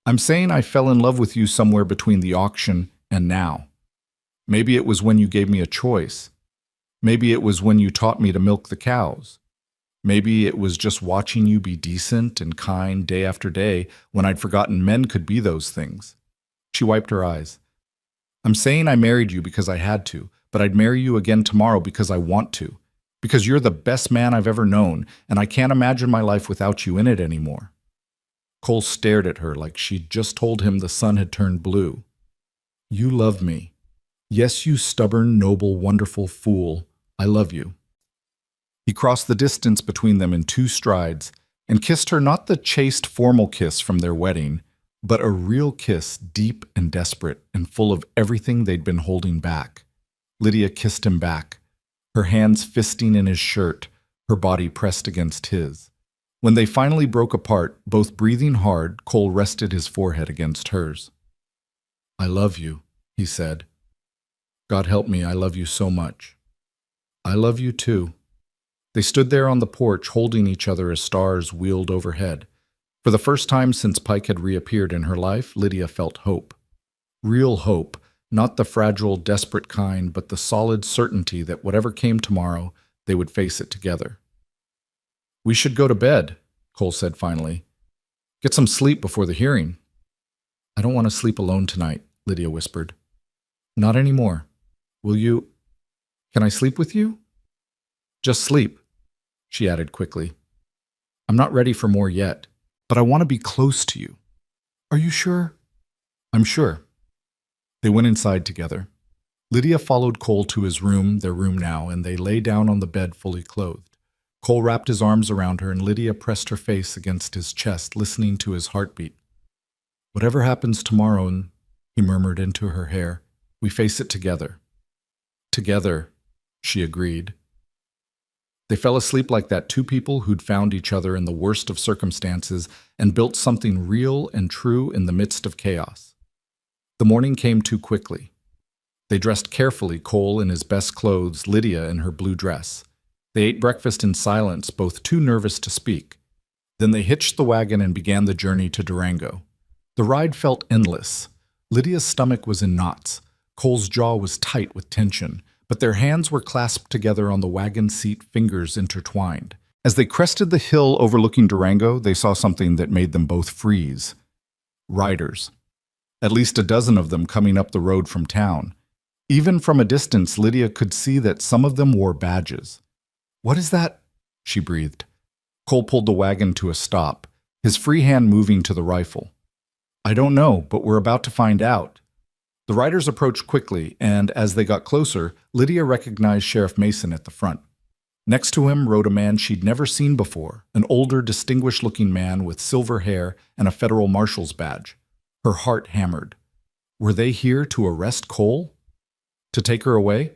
I'm saying I fell in love with you somewhere between the auction and now. Maybe it was when you gave me a choice. Maybe it was when you taught me to milk the cows. Maybe it was just watching you be decent and kind day after day when I'd forgotten men could be those things. She wiped her eyes. I'm saying I married you because I had to, but I'd marry you again tomorrow because I want to. Because you're the best man I've ever known, and I can't imagine my life without you in it anymore. Cole stared at her like she'd just told him the sun had turned blue. You love me. Yes, you stubborn, noble, wonderful fool. I love you. He crossed the distance between them in 2 strides and kissed her, not the chaste, formal kiss from their wedding, but a real kiss, deep and desperate and full of everything they'd been holding back. Lydia kissed him back, her hands fisting in his shirt, her body pressed against his. When they finally broke apart, both breathing hard, Cole rested his forehead against hers. I love you, he said. God help me, I love you so much. I love you too. They stood there on the porch holding each other as stars wheeled overhead. For the first time since Pike had reappeared in her life, Lydia felt hope. Real hope, not the fragile, desperate kind, but the solid certainty that whatever came tomorrow, they would face it together. We should go to bed, Cole said finally. Get some sleep before the hearing. I don't want to sleep alone tonight, Lydia whispered. Not anymore. Will you? Can I sleep with you? Just sleep, she added quickly. I'm not ready for more yet, but I want to be close to you. Are you sure? I'm sure. They went inside together. Lydia followed Cole to his room, their room now, and they lay down on the bed fully clothed. Cole wrapped his arms around her and Lydia pressed her face against his chest, listening to his heartbeat. Whatever happens tomorrow, he murmured into her hair, we face it together. Together, she agreed. They fell asleep like that, 2 people who'd found each other in the worst of circumstances and built something real and true in the midst of chaos. The morning came too quickly. They dressed carefully, Cole in his best clothes, Lydia in her blue dress. They ate breakfast in silence, both too nervous to speak. Then they hitched the wagon and began the journey to Durango. The ride felt endless. Lydia's stomach was in knots. Cole's jaw was tight with tension, but their hands were clasped together on the wagon seat, fingers intertwined. As they crested the hill overlooking Durango, they saw something that made them both freeze. Riders. At least a dozen of them coming up the road from town. Even from a distance, Lydia could see that some of them wore badges. "What is that?" she breathed. Cole pulled the wagon to a stop, his free hand moving to the rifle. "I don't know, but we're about to find out." The riders approached quickly, and as they got closer, Lydia recognized Sheriff Mason at the front. Next to him rode a man she'd never seen before, an older, distinguished-looking man with silver hair and a federal marshal's badge. Her heart hammered. Were they here to arrest Cole? To take her away?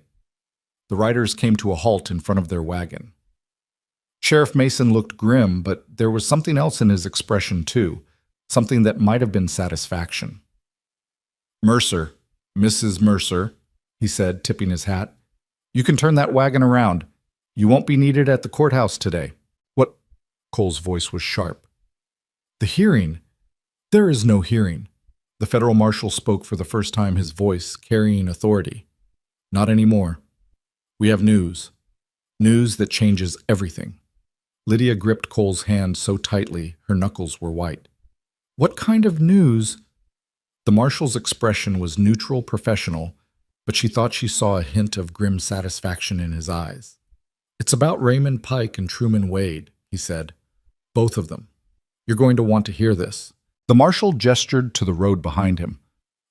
The riders came to a halt in front of their wagon. Sheriff Mason looked grim, but there was something else in his expression too, something that might have been satisfaction. "Mercer, Mrs. Mercer," he said, tipping his hat. "You can turn that wagon around. You won't be needed at the courthouse today." "What?" Cole's voice was sharp. "The hearing. There is no hearing." The federal marshal spoke for the first time, his voice carrying authority. "Not anymore. We have news. News that changes everything." Lydia gripped Cole's hand so tightly, her knuckles were white. "What kind of news?" The marshal's expression was neutral, professional, but she thought she saw a hint of grim satisfaction in his eyes. "It's about Raymond Pike and Truman Wade," he said. "Both of them. You're going to want to hear this." The marshal gestured to the road behind him.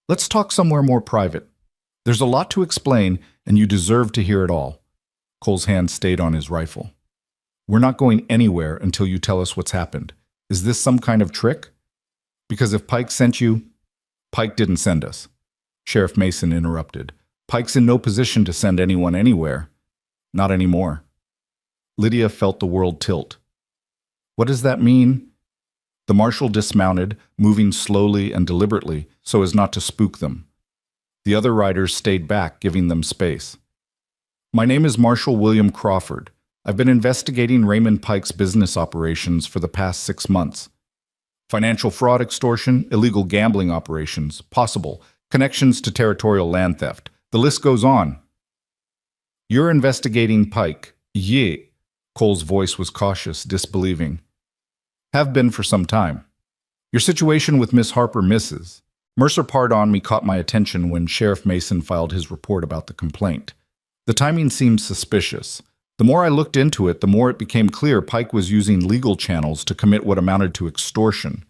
"Let's talk somewhere more private. There's a lot to explain, and you deserve to hear it all." Cole's hand stayed on his rifle. "We're not going anywhere until you tell us what's happened. Is this some kind of trick? Because if Pike sent you—" "Pike didn't send us," Sheriff Mason interrupted. "Pike's in no position to send anyone anywhere. Not anymore." Lydia felt the world tilt. "What does that mean?" The marshal dismounted, moving slowly and deliberately so as not to spook them. The other riders stayed back, giving them space. "My name is Marshal William Crawford. I've been investigating Raymond Pike's business operations for the past 6 months. Financial fraud, extortion, illegal gambling operations, possible, connections to territorial land theft. The list goes on." "You're investigating Pike." "Yeah." Cole's voice was cautious, disbelieving. "Have been for some time. Your situation with Miss Harper, Mrs. Mercer pardon me, caught my attention when Sheriff Mason filed his report about the complaint. The timing seemed suspicious. The more I looked into it, the more it became clear Pike was using legal channels to commit what amounted to extortion."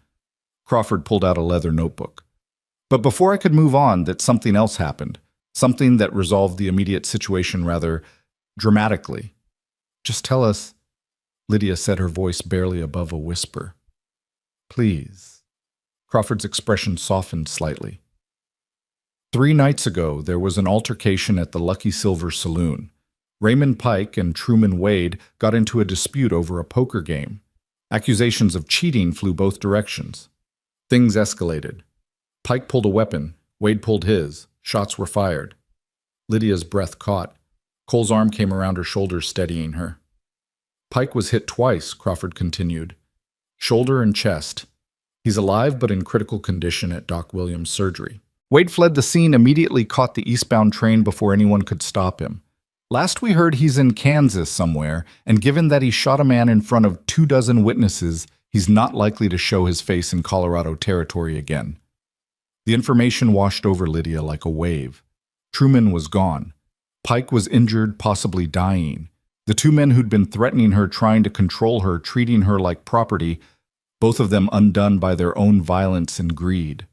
Crawford pulled out a leather notebook. "But before I could move on, that something else happened. Something that resolved the immediate situation rather dramatically." "Just tell us," Lydia said, her voice barely above a whisper. "Please." Crawford's expression softened slightly. 3 nights ago, there was an altercation at the Lucky Silver Saloon. Raymond Pike and Truman Wade got into a dispute over a poker game. Accusations of cheating flew both directions. Things escalated. Pike pulled a weapon. Wade pulled his. Shots were fired. Lydia's breath caught. Cole's arm came around her shoulders, steadying her. "Pike was hit twice," Crawford continued. "Shoulder and chest. He's alive but in critical condition at Doc Williams' surgery. Wade fled the scene, immediately caught the eastbound train before anyone could stop him. Last we heard, he's in Kansas somewhere, and given that he shot a man in front of 24 witnesses, he's not likely to show his face in Colorado territory again." The information washed over Lydia like a wave. Truman was gone. Pike was injured, possibly dying. The 2 men who'd been threatening her, trying to control her, treating her like property, both of them undone by their own violence and greed.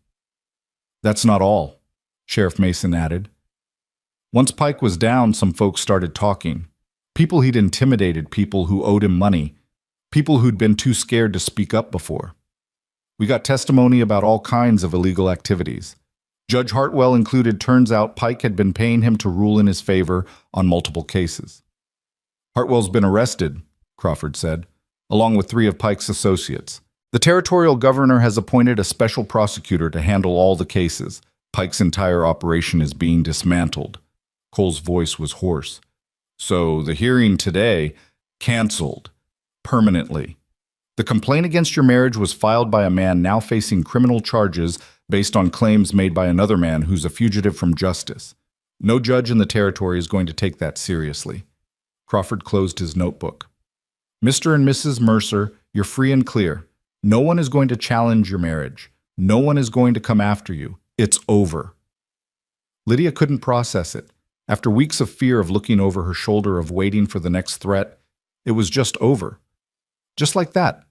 "That's not all," Sheriff Mason added. "Once Pike was down, some folks started talking. People he'd intimidated, people who owed him money, people who'd been too scared to speak up before. We got testimony about all kinds of illegal activities. Judge Hartwell included. Turns out Pike had been paying him to rule in his favor on multiple cases." "Hartwell's been arrested," Crawford said, "along with 3 of Pike's associates. The territorial governor has appointed a special prosecutor to handle all the cases. Pike's entire operation is being dismantled. Cole's voice was hoarse. So the hearing today, canceled. Permanently. The complaint against your marriage was filed by a man now facing criminal charges based on claims made by another man who's a fugitive from justice. No judge in the territory is going to take that seriously. Crawford closed his notebook. Mr. and Mrs. Mercer, you're free and clear. No one is going to challenge your marriage. No one is going to come after you. It's over. Lydia couldn't process it. After weeks of fear, of looking over her shoulder, of waiting for the next threat, it was just over. Just like that.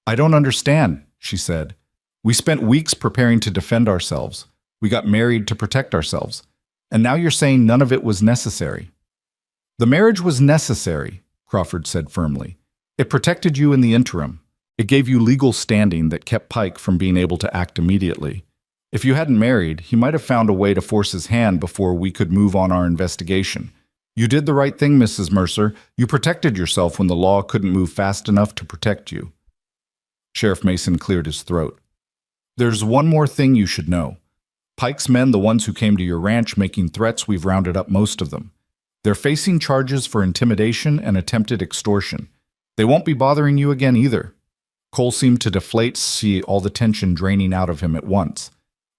I don't understand, she said. We spent weeks preparing to defend ourselves. We got married to protect ourselves. And now you're saying none of it was necessary. The marriage was necessary, Crawford said firmly. It protected you in the interim. It gave you legal standing that kept Pike from being able to act immediately. If you hadn't married, he might have found a way to force his hand before we could move on our investigation. You did the right thing, Mrs. Mercer. You protected yourself when the law couldn't move fast enough to protect you. Sheriff Mason cleared his throat. There's one more thing you should know. Pike's men, the ones who came to your ranch making threats, we've rounded up most of them. They're facing charges for intimidation and attempted extortion. They won't be bothering you again either. Cole seemed to deflate, see all the tension draining out of him at once.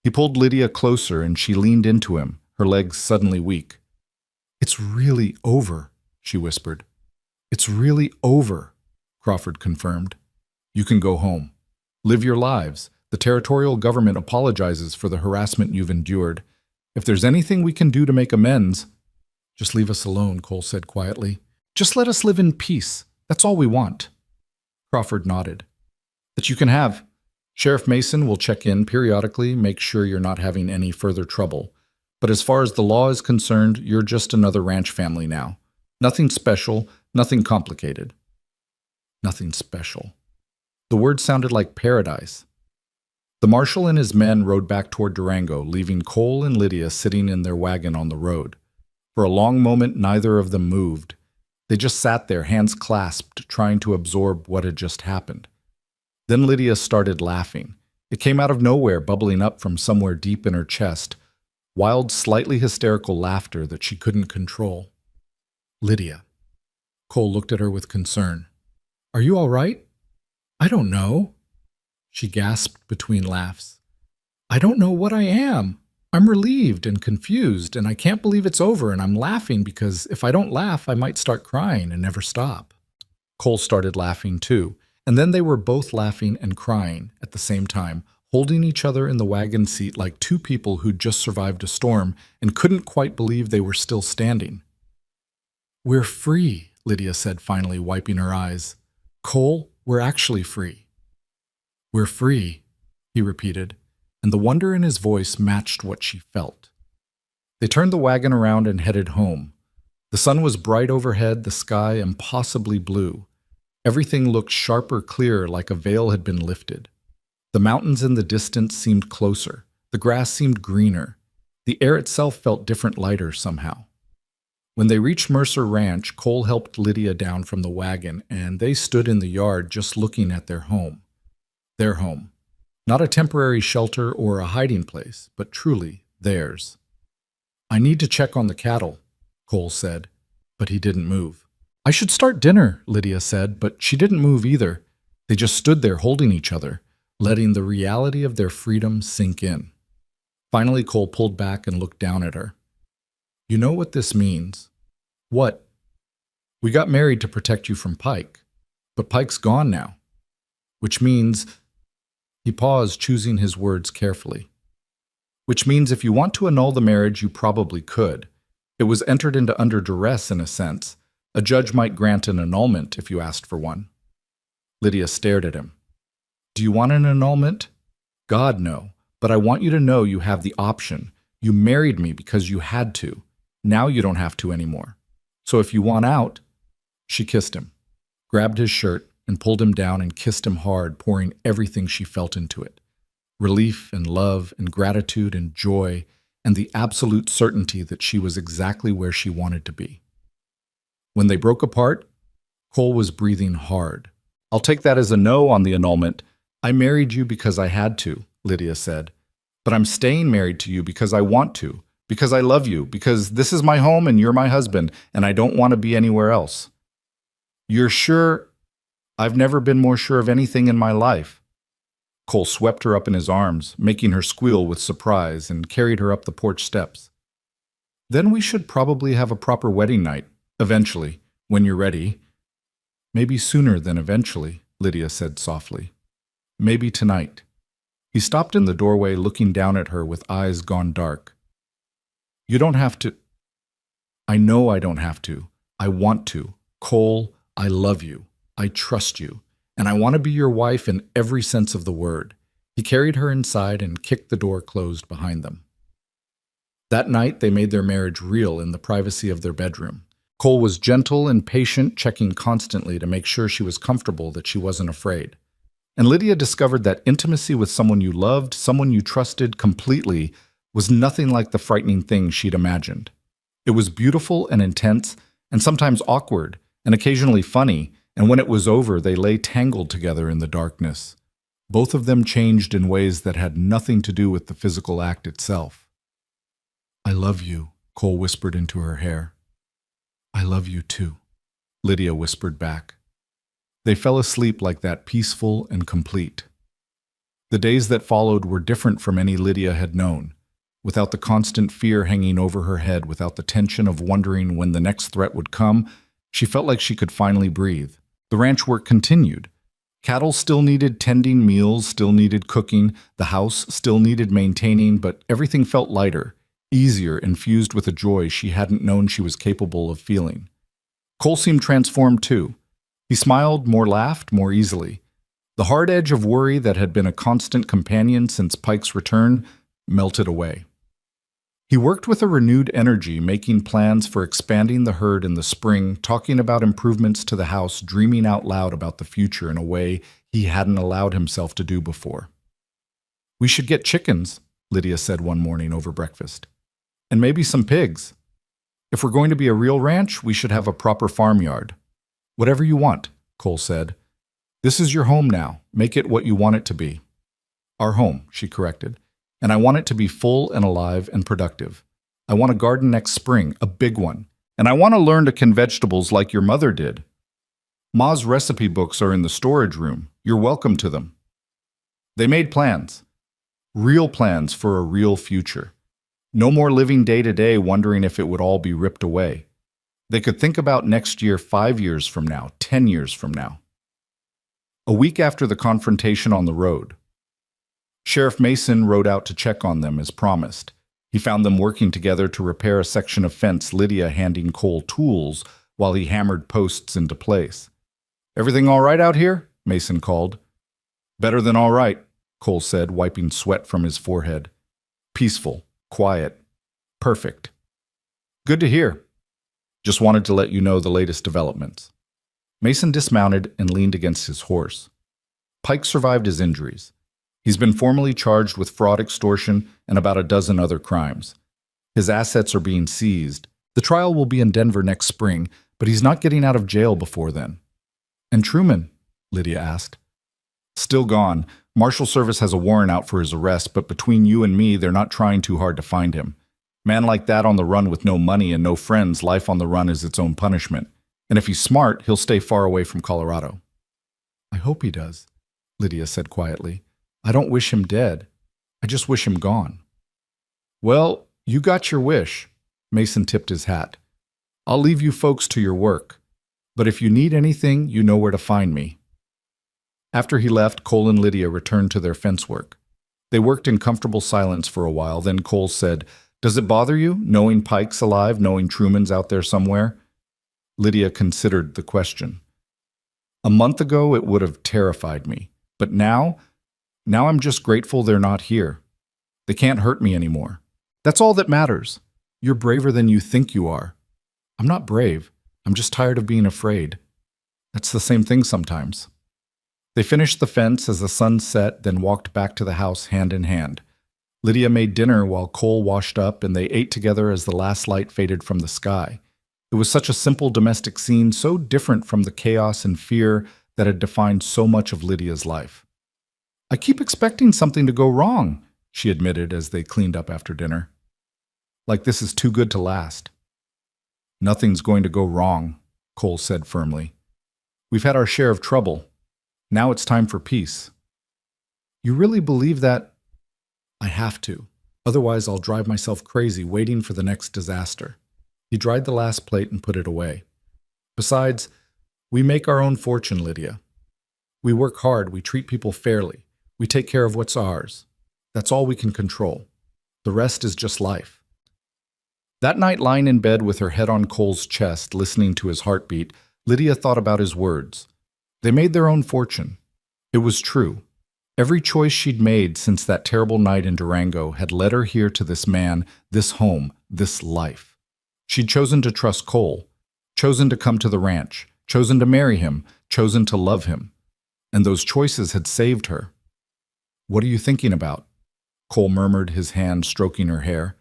He pulled Lydia closer and she leaned into him, her legs suddenly weak. It's really over, she whispered. It's really over, Crawford confirmed. You can go home. Live your lives. The territorial government apologizes for the harassment you've endured. If there's anything we can do to make amends... Just leave us alone, Cole said quietly. Just let us live in peace. That's all we want. Crawford nodded. That you can have. Sheriff Mason will check in periodically, make sure you're not having any further trouble. But as far as the law is concerned, you're just another ranch family now. Nothing special, nothing complicated. Nothing special. The word sounded like paradise. The marshal and his men rode back toward Durango, leaving Cole and Lydia sitting in their wagon on the road. For a long moment, neither of them moved. They just sat there, hands clasped, trying to absorb what had just happened. Then Lydia started laughing. It came out of nowhere, bubbling up from somewhere deep in her chest. Wild, slightly hysterical laughter that she couldn't control. Lydia. Cole looked at her with concern. Are you all right? I don't know. She gasped between laughs. I don't know what I am. I'm relieved and confused, and I can't believe it's over, and I'm laughing because if I don't laugh, I might start crying and never stop. Cole started laughing too, and then they were both laughing and crying at the same time, holding each other in the wagon seat like two people who'd just survived a storm and couldn't quite believe they were still standing. We're free, Lydia said finally, wiping her eyes. Cole, we're actually free. We're free, he repeated, and the wonder in his voice matched what she felt. They turned the wagon around and headed home. The sun was bright overhead, the sky impossibly blue. Everything looked sharper, clearer, like a veil had been lifted. The mountains in the distance seemed closer. The grass seemed greener. The air itself felt different, lighter somehow. When they reached Mercer Ranch, Cole helped Lydia down from the wagon, and they stood in the yard just looking at their home. Their home. Not a temporary shelter or a hiding place, but truly theirs. I need to check on the cattle, Cole said, but he didn't move. I should start dinner, Lydia said, but she didn't move either. They just stood there holding each other, letting the reality of their freedom sink in. Finally, Cole pulled back and looked down at her. You know what this means? What? We got married to protect you from Pike, but Pike's gone now. Which means... He paused, choosing his words carefully. Which means if you want to annul the marriage, you probably could. It was entered into under duress in a sense. A judge might grant an annulment if you asked for one. Lydia stared at him. Do you want an annulment? God, no. But I want you to know you have the option. You married me because you had to. Now you don't have to anymore. So if you want out... She kissed him, grabbed his shirt, and pulled him down and kissed him hard, pouring everything she felt into it. Relief and love and gratitude and joy and the absolute certainty that she was exactly where she wanted to be. When they broke apart, Cole was breathing hard. I'll take that as a no on the annulment. I married you because I had to, Lydia said. But I'm staying married to you because I want to, because I love you, because this is my home and you're my husband, and I don't want to be anywhere else. You're sure? I've never been more sure of anything in my life. Cole swept her up in his arms, making her squeal with surprise, and carried her up the porch steps. Then we should probably have a proper wedding night, eventually, when you're ready. Maybe sooner than eventually, Lydia said softly. Maybe tonight. He stopped in the doorway, looking down at her with eyes gone dark. You don't have to. I know I don't have to. I want to. Cole, I love you. I trust you. And I want to be your wife in every sense of the word. He carried her inside and kicked the door closed behind them. That night, they made their marriage real in the privacy of their bedroom. Cole was gentle and patient, checking constantly to make sure she was comfortable, that she wasn't afraid. And Lydia discovered that intimacy with someone you loved, someone you trusted completely, was nothing like the frightening thing she'd imagined. It was beautiful and intense, and sometimes awkward, and occasionally funny, and when it was over, they lay tangled together in the darkness. Both of them changed in ways that had nothing to do with the physical act itself. I love you, Cole whispered into her hair. I love you too, Lydia whispered back. They fell asleep like that, peaceful and complete. The days that followed were different from any Lydia had known. Without the constant fear hanging over her head, without the tension of wondering when the next threat would come, she felt like she could finally breathe. The ranch work continued. Cattle still needed tending, meals still needed cooking, the house still needed maintaining, but everything felt lighter, easier, infused with a joy she hadn't known she was capable of feeling. Cole seemed transformed too. He smiled, more laughed, more easily. The hard edge of worry that had been a constant companion since Pike's return melted away. He worked with a renewed energy, making plans for expanding the herd in the spring, talking about improvements to the house, dreaming out loud about the future in a way he hadn't allowed himself to do before. We should get chickens, Lydia said one morning over breakfast. And maybe some pigs. If we're going to be a real ranch, we should have a proper farmyard. Whatever you want, Cole said. This is your home now. Make it what you want it to be. Our home, she corrected. And I want it to be full and alive and productive. I want a garden next spring, a big one. And I want to learn to can vegetables like your mother did. Ma's recipe books are in the storage room. You're welcome to them. They made plans. Real plans for a real future. No more living day to day wondering if it would all be ripped away. They could think about next year, 5 years from now, 10 years from now. A week after the confrontation on the road, Sheriff Mason rode out to check on them as promised. He found them working together to repair a section of fence, Lydia handing Cole tools while he hammered posts into place. Everything all right out here? Mason called. Better than all right, Cole said, wiping sweat from his forehead. Peaceful, quiet, perfect. Good to hear. Just wanted to let you know the latest developments. Mason dismounted and leaned against his horse. Pike survived his injuries. He's been formally charged with fraud, extortion, and about a dozen other crimes. His assets are being seized. The trial will be in Denver next spring, but he's not getting out of jail before then. And Truman? Lydia asked. Still gone. Marshal Service has a warrant out for his arrest, but between you and me, they're not trying too hard to find him. Man like that on the run with no money and no friends, life on the run is its own punishment. And if he's smart, he'll stay far away from Colorado. I hope he does, Lydia said quietly. I don't wish him dead. I just wish him gone. Well, you got your wish. Mason tipped his hat. I'll leave you folks to your work. But if you need anything, you know where to find me. After he left, Cole and Lydia returned to their fence work. They worked in comfortable silence for a while. Then Cole said, Does it bother you, knowing Pike's alive, knowing Truman's out there somewhere? Lydia considered the question. A month ago, it would have terrified me. But now I'm just grateful they're not here. They can't hurt me anymore. That's all that matters. You're braver than you think you are. I'm not brave. I'm just tired of being afraid. That's the same thing sometimes. They finished the fence as the sun set, then walked back to the house hand in hand. Lydia made dinner while Cole washed up, and they ate together as the last light faded from the sky. It was such a simple domestic scene, so different from the chaos and fear that had defined so much of Lydia's life. I keep expecting something to go wrong, she admitted as they cleaned up after dinner. Like this is too good to last. Nothing's going to go wrong, Cole said firmly. We've had our share of trouble. Now it's time for peace. You really believe that? I have to. Otherwise, I'll drive myself crazy waiting for the next disaster. He dried the last plate and put it away. Besides, we make our own fortune, Lydia. We work hard, we treat people fairly, we take care of what's ours. That's all we can control. The rest is just life. That night, lying in bed with her head on Cole's chest, listening to his heartbeat, Lydia thought about his words. They made their own fortune. It was true. Every choice she'd made since that terrible night in Durango had led her here to this man, this home, this life. She'd chosen to trust Cole, chosen to come to the ranch, chosen to marry him, chosen to love him. And those choices had saved her. What are you thinking about? Cole murmured, his hand stroking her hair.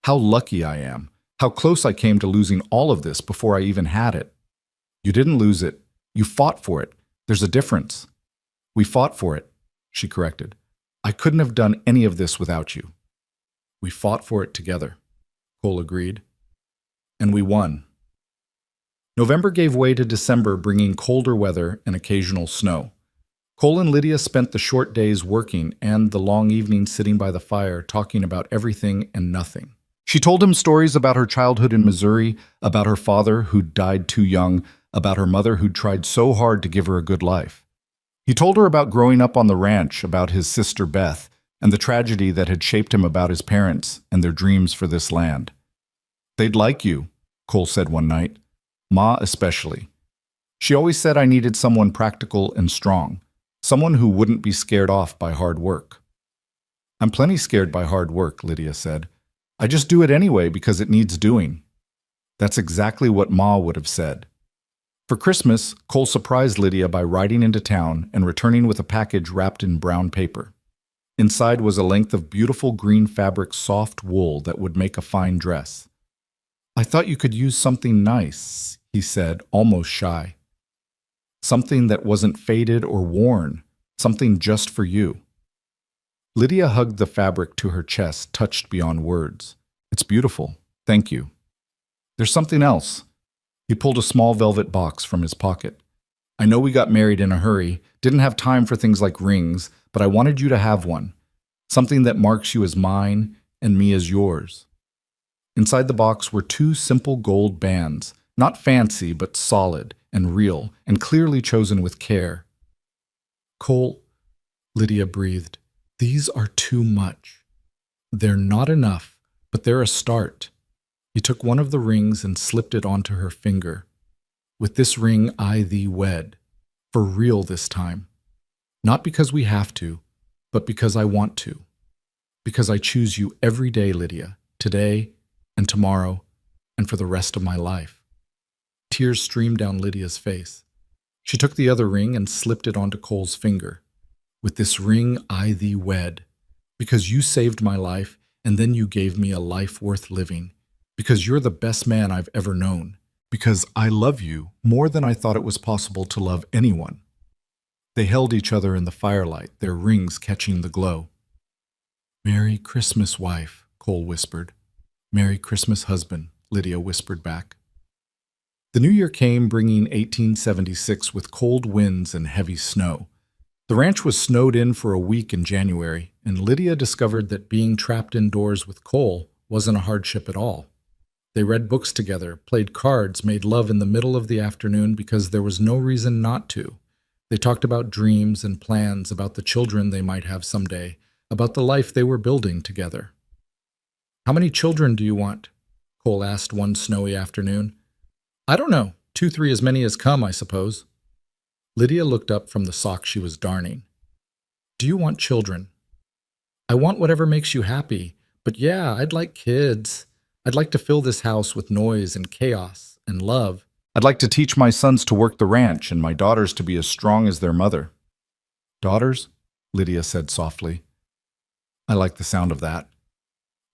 How lucky I am. How close I came to losing all of this before I even had it. You didn't lose it. You fought for it. There's a difference. We fought for it, she corrected. I couldn't have done any of this without you. We fought for it together, Cole agreed. And we won. November gave way to December, bringing colder weather and occasional snow. Cole and Lydia spent the short days working and the long evenings sitting by the fire talking about everything and nothing. She told him stories about her childhood in Missouri, about her father who'd died too young, about her mother who'd tried so hard to give her a good life. He told her about growing up on the ranch, about his sister Beth, and the tragedy that had shaped him about his parents and their dreams for this land. They'd like you, Cole said one night. Ma especially. She always said I needed someone practical and strong, someone who wouldn't be scared off by hard work. I'm plenty scared by hard work, Lydia said. I just do it anyway because it needs doing. That's exactly what Ma would have said. For Christmas, Cole surprised Lydia by riding into town and returning with a package wrapped in brown paper. Inside was a length of beautiful green fabric soft wool that would make a fine dress. I thought you could use something nice, he said, almost shy. Something that wasn't faded or worn, something just for you. Lydia hugged the fabric to her chest, touched beyond words. It's beautiful. Thank you. There's something else. He pulled a small velvet box from his pocket. I know we got married in a hurry, didn't have time for things like rings, but I wanted you to have one. Something that marks you as mine and me as yours. Inside the box were 2 simple gold bands, not fancy but solid and real and clearly chosen with care. Cole, Lydia breathed, these are too much. They're not enough, but they're a start. He took one of the rings and slipped it onto her finger. With this ring I thee wed. For real this time. Not because we have to, but because I want to. Because I choose you every day, Lydia, today and tomorrow and for the rest of my life. Tears streamed down Lydia's face. She took the other ring and slipped it onto Cole's finger. With this ring I thee wed. Because you saved my life and then you gave me a life worth living. Because you're the best man I've ever known. Because I love you more than I thought it was possible to love anyone. They held each other in the firelight, their rings catching the glow. Merry Christmas, wife, Cole whispered. Merry Christmas, husband, Lydia whispered back. The new year came, bringing 1876 with cold winds and heavy snow. The ranch was snowed in for a week in January, and Lydia discovered that being trapped indoors with Cole wasn't a hardship at all. They read books together, played cards, made love in the middle of the afternoon because there was no reason not to. They talked about dreams and plans, about the children they might have someday, about the life they were building together. How many children do you want? Cole asked one snowy afternoon. I don't know. 2, 3 as many as come, I suppose. Lydia looked up from the sock she was darning. Do you want children? I want whatever makes you happy, but yeah, I'd like kids. I'd like to fill this house with noise and chaos and love. I'd like to teach my sons to work the ranch and my daughters to be as strong as their mother. Daughters? Lydia said softly. I like the sound of that.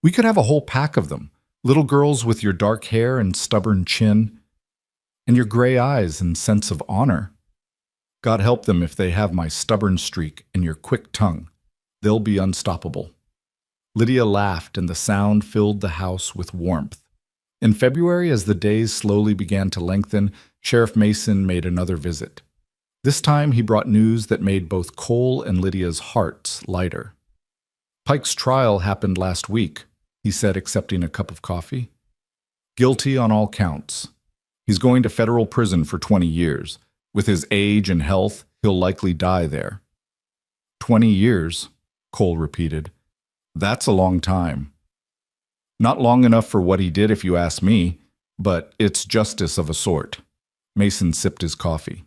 We could have a whole pack of them, little girls with your dark hair and stubborn chin, and your gray eyes and sense of honor. God help them if they have my stubborn streak and your quick tongue. They'll be unstoppable. Lydia laughed, and the sound filled the house with warmth. In February, as the days slowly began to lengthen, Sheriff Mason made another visit. This time he brought news that made both Cole and Lydia's hearts lighter. "Pike's trial happened last week," he said, accepting a cup of coffee. "Guilty on all counts. He's going to federal prison for 20 years. With his age and health, he'll likely die there." 20 years, Cole repeated. "That's a long time." "Not long enough for what he did if you ask me, but it's justice of a sort." Mason sipped his coffee.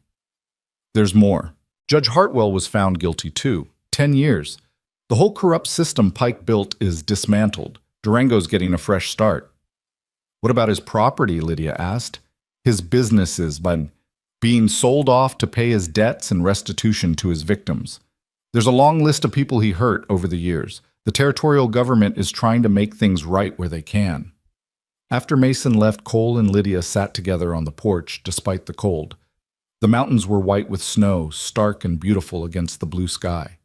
"There's more. Judge Hartwell was found guilty too. 10 years. The whole corrupt system Pike built is dismantled. Durango's getting a fresh start." "What about his property?" Lydia asked. "His businesses, but being sold off to pay his debts and restitution to his victims. There's a long list of people he hurt over the years. The territorial government is trying to make things right where they can." After Mason left, Cole and Lydia sat together on the porch, despite the cold. The mountains were white with snow, stark and beautiful against the blue sky.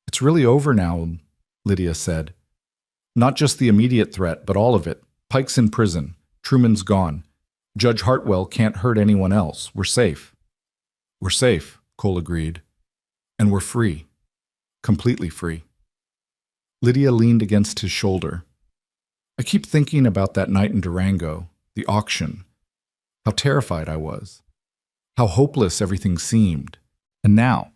"It's really over now," Lydia said. "Not just the immediate threat, but all of it. Pike's in prison. Truman's gone. Judge Hartwell can't hurt anyone else. We're safe." "We're safe," Cole agreed. "And we're free. Completely free." Lydia leaned against his shoulder. "I keep thinking about that night in Durango, the auction. How terrified I was. How hopeless everything seemed. And now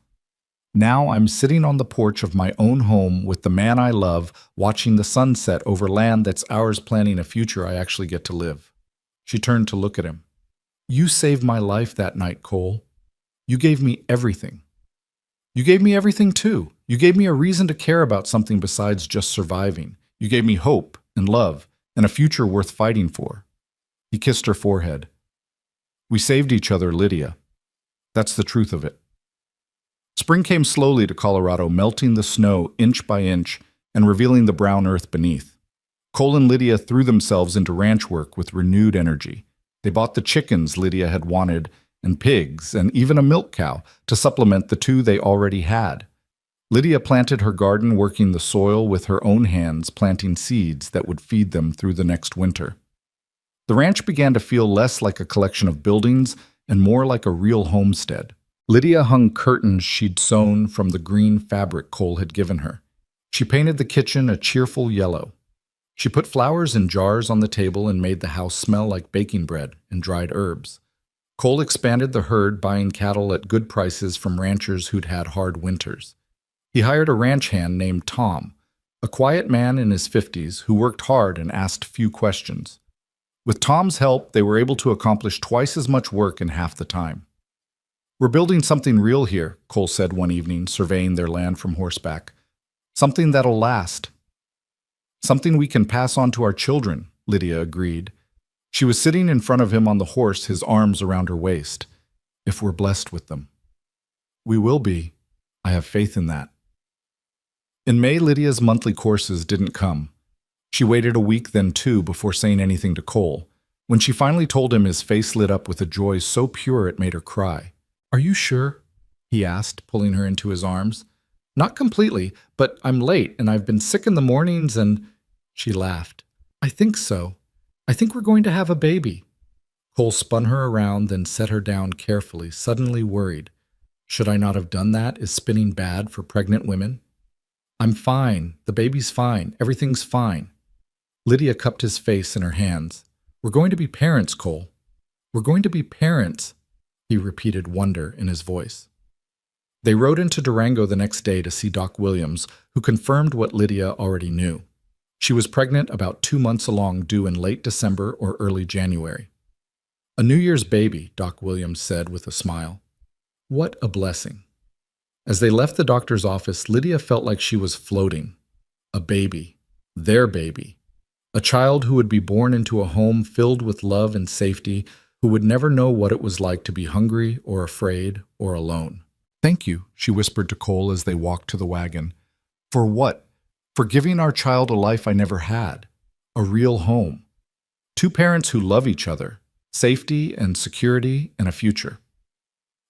I'm sitting on the porch of my own home with the man I love, watching the sunset over land that's ours, planning a future I actually get to live." She turned to look at him. "You saved my life that night, Cole. You gave me everything. You gave me everything too. You gave me a reason to care about something besides just surviving. You gave me hope and love and a future worth fighting for." He kissed her forehead. "We saved each other, Lydia. That's the truth of it." Spring came slowly to Colorado, melting the snow inch by inch and revealing the brown earth beneath. Cole and Lydia threw themselves into ranch work with renewed energy. They bought the chickens Lydia had wanted, and pigs, and even a milk cow to supplement the two they already had. Lydia planted her garden, working the soil with her own hands, planting seeds that would feed them through the next winter. The ranch began to feel less like a collection of buildings and more like a real homestead. Lydia hung curtains she'd sewn from the green fabric Cole had given her. She painted the kitchen a cheerful yellow. She put flowers in jars on the table and made the house smell like baking bread and dried herbs. Cole expanded the herd, buying cattle at good prices from ranchers who'd had hard winters. He hired a ranch hand named Tom, a quiet man in his 50s who worked hard and asked few questions. With Tom's help, they were able to accomplish twice as much work in half the time. "We're building something real here," Cole said one evening, surveying their land from horseback. "Something that'll last. Something we can pass on to our children," Lydia agreed. She was sitting in front of him on the horse, his arms around her waist. "If we're blessed with them." "We will be. I have faith in that." In May, Lydia's monthly courses didn't come. She waited a week, then two, before saying anything to Cole. When she finally told him, his face lit up with a joy so pure it made her cry. "Are you sure?" he asked, pulling her into his arms. "Not completely, but I'm late, and I've been sick in the mornings and—" She laughed. "I think so. I think we're going to have a baby." Cole spun her around, then set her down carefully, suddenly worried. "Should I not have done that? Is spinning bad for pregnant women?" "I'm fine. The baby's fine. Everything's fine." Lydia cupped his face in her hands. "We're going to be parents, Cole. We're going to be parents," he repeated, wonder in his voice. They rode into Durango the next day to see Doc Williams, who confirmed what Lydia already knew. She was pregnant about 2 months along, due in late December or early January. "A New Year's baby," Doc Williams said with a smile. What a blessing. As they left the doctor's office, Lydia felt like she was floating. A baby. Their baby. A child who would be born into a home filled with love and safety, who would never know what it was like to be hungry or afraid or alone. "Thank you," she whispered to Cole as they walked to the wagon. "For what? For giving our child a life I never had. A real home. 2 parents who love each other. Safety and security and a future."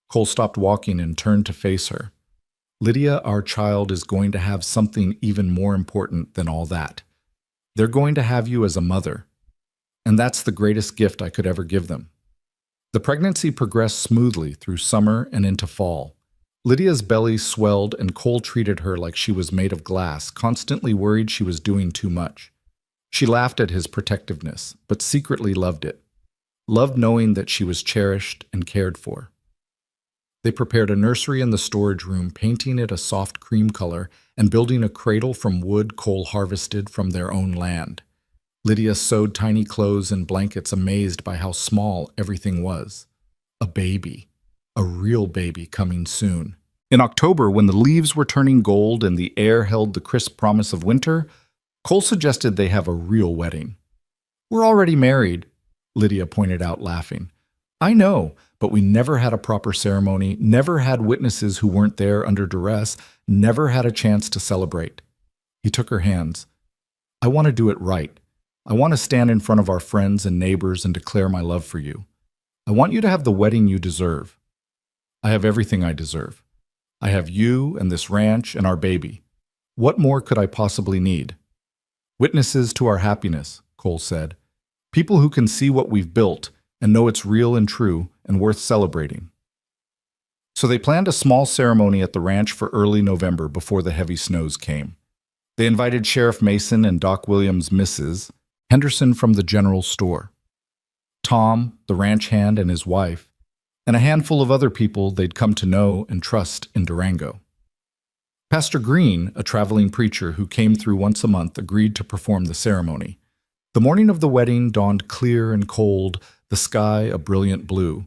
Cole stopped walking and turned to face her. Lydia, our child, is going to have something even more important than all that. They're going to have you as a mother. And that's the greatest gift I could ever give them. The pregnancy progressed smoothly through summer and into fall. Lydia's belly swelled and Cole treated her like she was made of glass, constantly worried she was doing too much. She laughed at his protectiveness, but secretly loved it. Loved knowing that she was cherished and cared for. They prepared a nursery in the storage room, painting it a soft cream color and building a cradle from wood Cole harvested from their own land. Lydia sewed tiny clothes and blankets, amazed by how small everything was. A baby. A real baby coming soon. In October, when the leaves were turning gold and the air held the crisp promise of winter, Cole suggested they have a real wedding. "We're already married," Lydia pointed out, laughing. "I know, but we never had a proper ceremony, never had witnesses who weren't there under duress, never had a chance to celebrate." He took her hands. "I want to do it right. I want to stand in front of our friends and neighbors and declare my love for you. I want you to have the wedding you deserve. I have everything I deserve. I have you and this ranch and our baby. What more could I possibly need?" "Witnesses to our happiness," Cole said. "People who can see what we've built and know it's real and true and worth celebrating." So they planned a small ceremony at the ranch for early November before the heavy snows came. They invited Sheriff Mason and Doc Williams' Mrs. Henderson from the general store, Tom, the ranch hand, and his wife, and a handful of other people they'd come to know and trust in Durango. Pastor Green, a traveling preacher who came through once a month, agreed to perform the ceremony. The morning of the wedding dawned clear and cold, the sky a brilliant blue.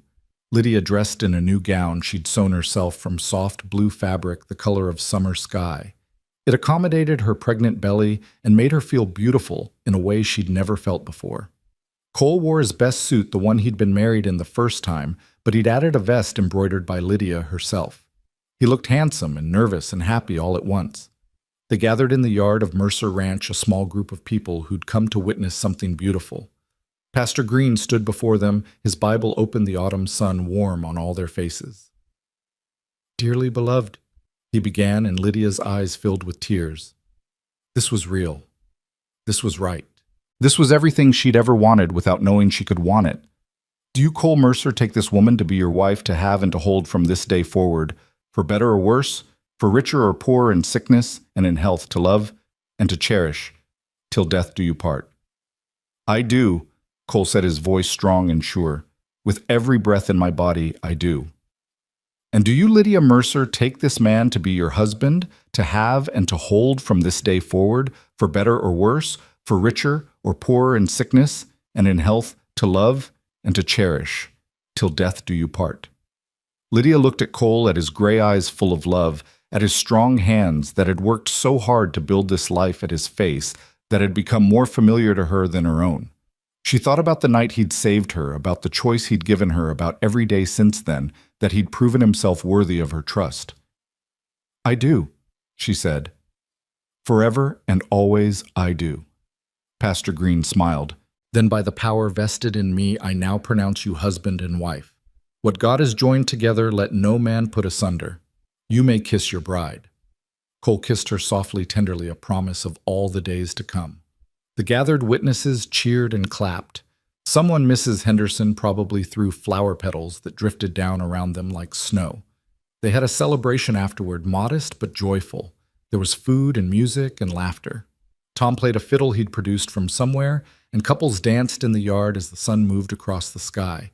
Lydia dressed in a new gown she'd sewn herself from soft blue fabric the color of summer sky. It accommodated her pregnant belly and made her feel beautiful in a way she'd never felt before. Cole wore his best suit, the one he'd been married in the first time, but he'd added a vest embroidered by Lydia herself. He looked handsome and nervous and happy all at once. They gathered in the yard of Mercer Ranch, a small group of people who'd come to witness something beautiful. Pastor Green stood before them, his Bible open, the autumn sun warm on all their faces. "Dearly beloved," he began, and Lydia's eyes filled with tears. This was real. This was right. This was everything she'd ever wanted without knowing she could want it. "Do you, Cole Mercer, take this woman to be your wife, to have and to hold from this day forward, for better or worse, for richer or poorer, in sickness and in health, to love and to cherish, till death do you part?" "I do," Cole said, his voice strong and sure. "With every breath in my body, I do." "And do you, Lydia Mercer, take this man to be your husband, to have and to hold from this day forward, for better or worse, for richer or poorer, in sickness and in health, to love and to cherish, till death do you part?" Lydia looked at Cole, at his gray eyes full of love, at his strong hands that had worked so hard to build this life, at his face that had become more familiar to her than her own. She thought about the night he'd saved her, about the choice he'd given her, about every day since then, that he'd proven himself worthy of her trust. "I do," she said. "Forever and always I do." Pastor Green smiled. "Then by the power vested in me, I now pronounce you husband and wife. What God has joined together, let no man put asunder. You may kiss your bride." Cole kissed her softly, tenderly, a promise of all the days to come. The gathered witnesses cheered and clapped. Someone, Mrs. Henderson, probably threw flower petals that drifted down around them like snow. They had a celebration afterward, modest but joyful. There was food and music and laughter. Tom played a fiddle he'd produced from somewhere, and couples danced in the yard as the sun moved across the sky.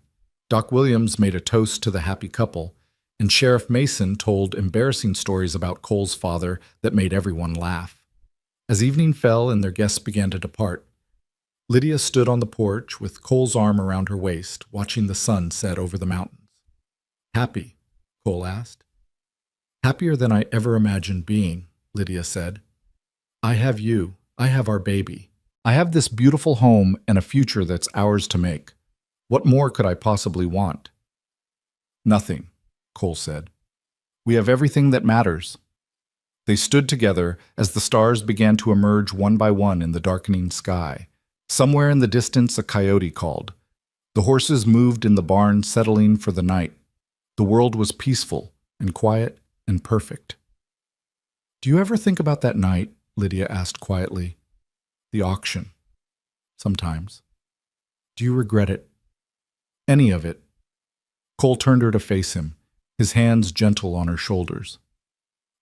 Doc Williams made a toast to the happy couple, and Sheriff Mason told embarrassing stories about Cole's father that made everyone laugh. As evening fell and their guests began to depart, Lydia stood on the porch with Cole's arm around her waist, watching the sun set over the mountains. "Happy?" Cole asked. "Happier than I ever imagined being," Lydia said. "I have you. I have our baby. I have this beautiful home and a future that's ours to make. What more could I possibly want?" "Nothing," Cole said. "We have everything that matters." They stood together as the stars began to emerge one by one in the darkening sky. Somewhere in the distance, a coyote called. The horses moved in the barn, settling for the night. The world was peaceful and quiet and perfect. Do you ever think about that night? Lydia asked quietly. The auction. Sometimes. Do you regret it? Any of it? Cole turned her to face him, his hands gentle on her shoulders.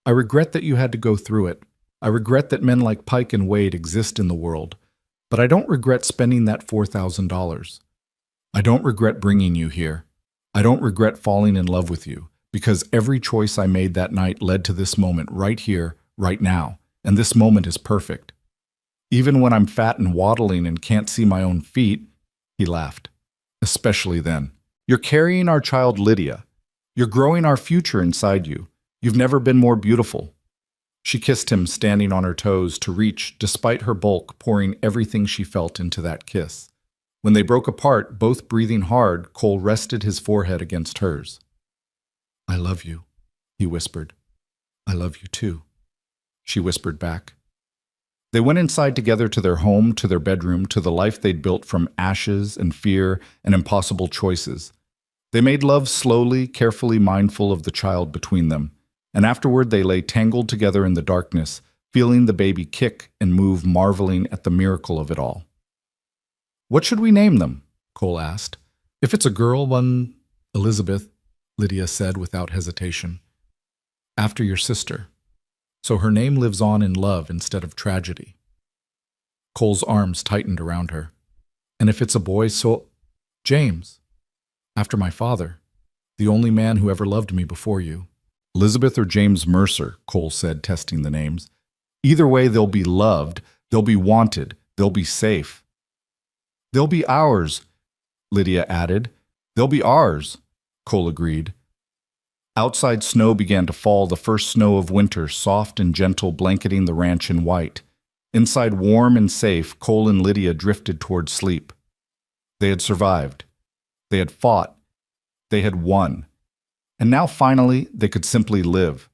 I regret that you had to go through it. I regret that men like Pike and Wade exist in the world, but I don't regret spending that $4,000. I don't regret bringing you here. I don't regret falling in love with you, because every choice I made that night led to this moment right here, right now, and this moment is perfect. Even when I'm fat and waddling and can't see my own feet, he laughed. Especially then. You're carrying our child Lydia. You're growing our future inside you. You've never been more beautiful. She kissed him, standing on her toes to reach, despite her bulk, pouring everything she felt into that kiss. When they broke apart, both breathing hard, Cole rested his forehead against hers. I love you, he whispered. I love you too, she whispered back. They went inside together to their home, to their bedroom, to the life they'd built from ashes and fear and impossible choices. They made love slowly, carefully mindful of the child between them, and afterward they lay tangled together in the darkness, feeling the baby kick and move, marveling at the miracle of it all. What should we name them? Cole asked. If it's a girl, one Elizabeth, Lydia said without hesitation. After your sister. So her name lives on in love instead of tragedy. Cole's arms tightened around her. And if it's a boy, so James. After my father. The only man who ever loved me before you. Elizabeth or James Mercer, Cole said, testing the names. Either way, they'll be loved, they'll be wanted, they'll be safe. They'll be ours, Lydia added. They'll be ours, Cole agreed. Outside snow began to fall, the first snow of winter, soft and gentle, blanketing the ranch in white. Inside, warm and safe, Cole and Lydia drifted toward sleep. They had survived. They had fought. They had won. And now, finally, they could simply live.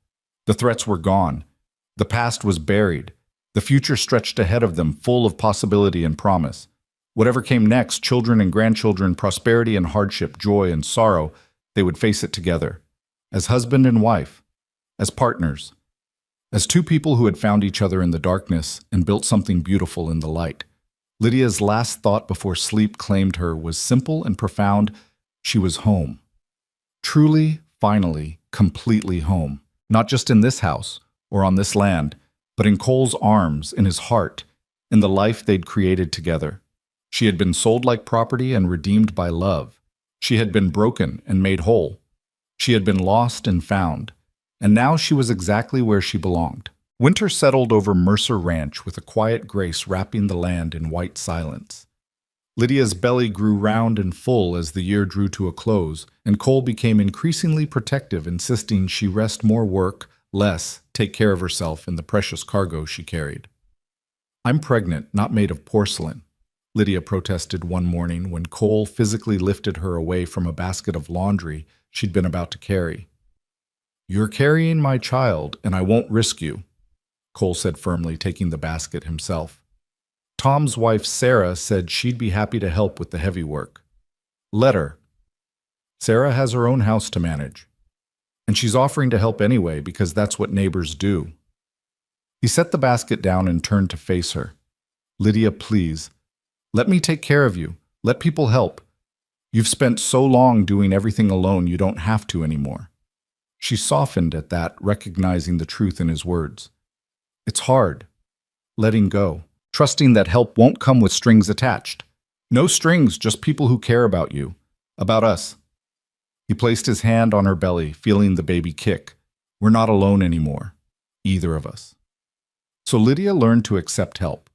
The threats were gone. The past was buried. The future stretched ahead of them, full of possibility and promise. Whatever came next, children and grandchildren, prosperity and hardship, joy and sorrow, they would face it together. As husband and wife. As partners. As two people who had found each other in the darkness and built something beautiful in the light. Lydia's last thought before sleep claimed her was simple and profound. She was home. Truly, finally, completely home. Not just in this house or on this land, but in Cole's arms, in his heart, in the life they'd created together. She had been sold like property and redeemed by love. She had been broken and made whole. She had been lost and found. And now she was exactly where she belonged. Winter settled over Mercer Ranch with a quiet grace wrapping the land in white silence. Lydia's belly grew round and full as the year drew to a close, and Cole became increasingly protective, insisting she rest more, work less, take care of herself and the precious cargo she carried. I'm pregnant, not made of porcelain, Lydia protested one morning when Cole physically lifted her away from a basket of laundry she'd been about to carry. You're carrying my child, and I won't risk you, Cole said firmly, taking the basket himself. Tom's wife, Sarah, said she'd be happy to help with the heavy work. Let her. Sarah has her own house to manage, and she's offering to help anyway because that's what neighbors do. He set the basket down and turned to face her. Lydia, please. Let me take care of you. Let people help. You've spent so long doing everything alone, you don't have to anymore. She softened at that, recognizing the truth in his words. It's hard. Letting go. Trusting that help won't come with strings attached. No strings, just people who care about you. About us. He placed his hand on her belly, feeling the baby kick. We're not alone anymore. Either of us. So Lydia learned to accept help.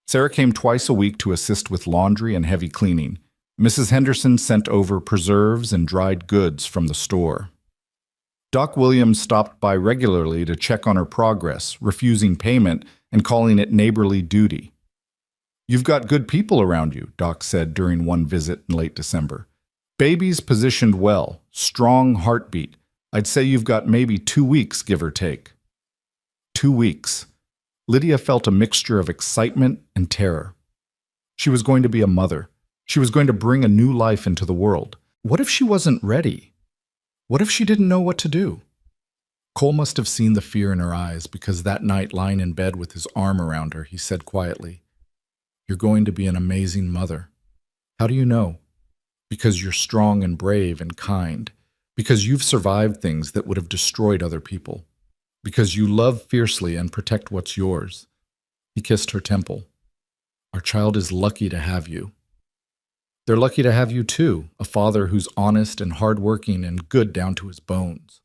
Sarah came twice a week to assist with laundry and heavy cleaning. Mrs. Henderson sent over preserves and dried goods from the store. Doc Williams stopped by regularly to check on her progress, refusing payment and calling it neighborly duty. You've got good people around you, Doc said during one visit in late December. Baby's positioned well, strong heartbeat. I'd say you've got maybe 2 weeks, give or take. 2 weeks. Lydia felt a mixture of excitement and terror. She was going to be a mother. She was going to bring a new life into the world. What if she wasn't ready? What if she didn't know what to do? Cole must have seen the fear in her eyes because that night, lying in bed with his arm around her, he said quietly, "You're going to be an amazing mother." "How do you know?" "Because you're strong and brave and kind. Because you've survived things that would have destroyed other people. Because you love fiercely and protect what's yours." He kissed her temple. "Our child is lucky to have you." "They're lucky to have you too, a father who's honest and hardworking and good down to his bones.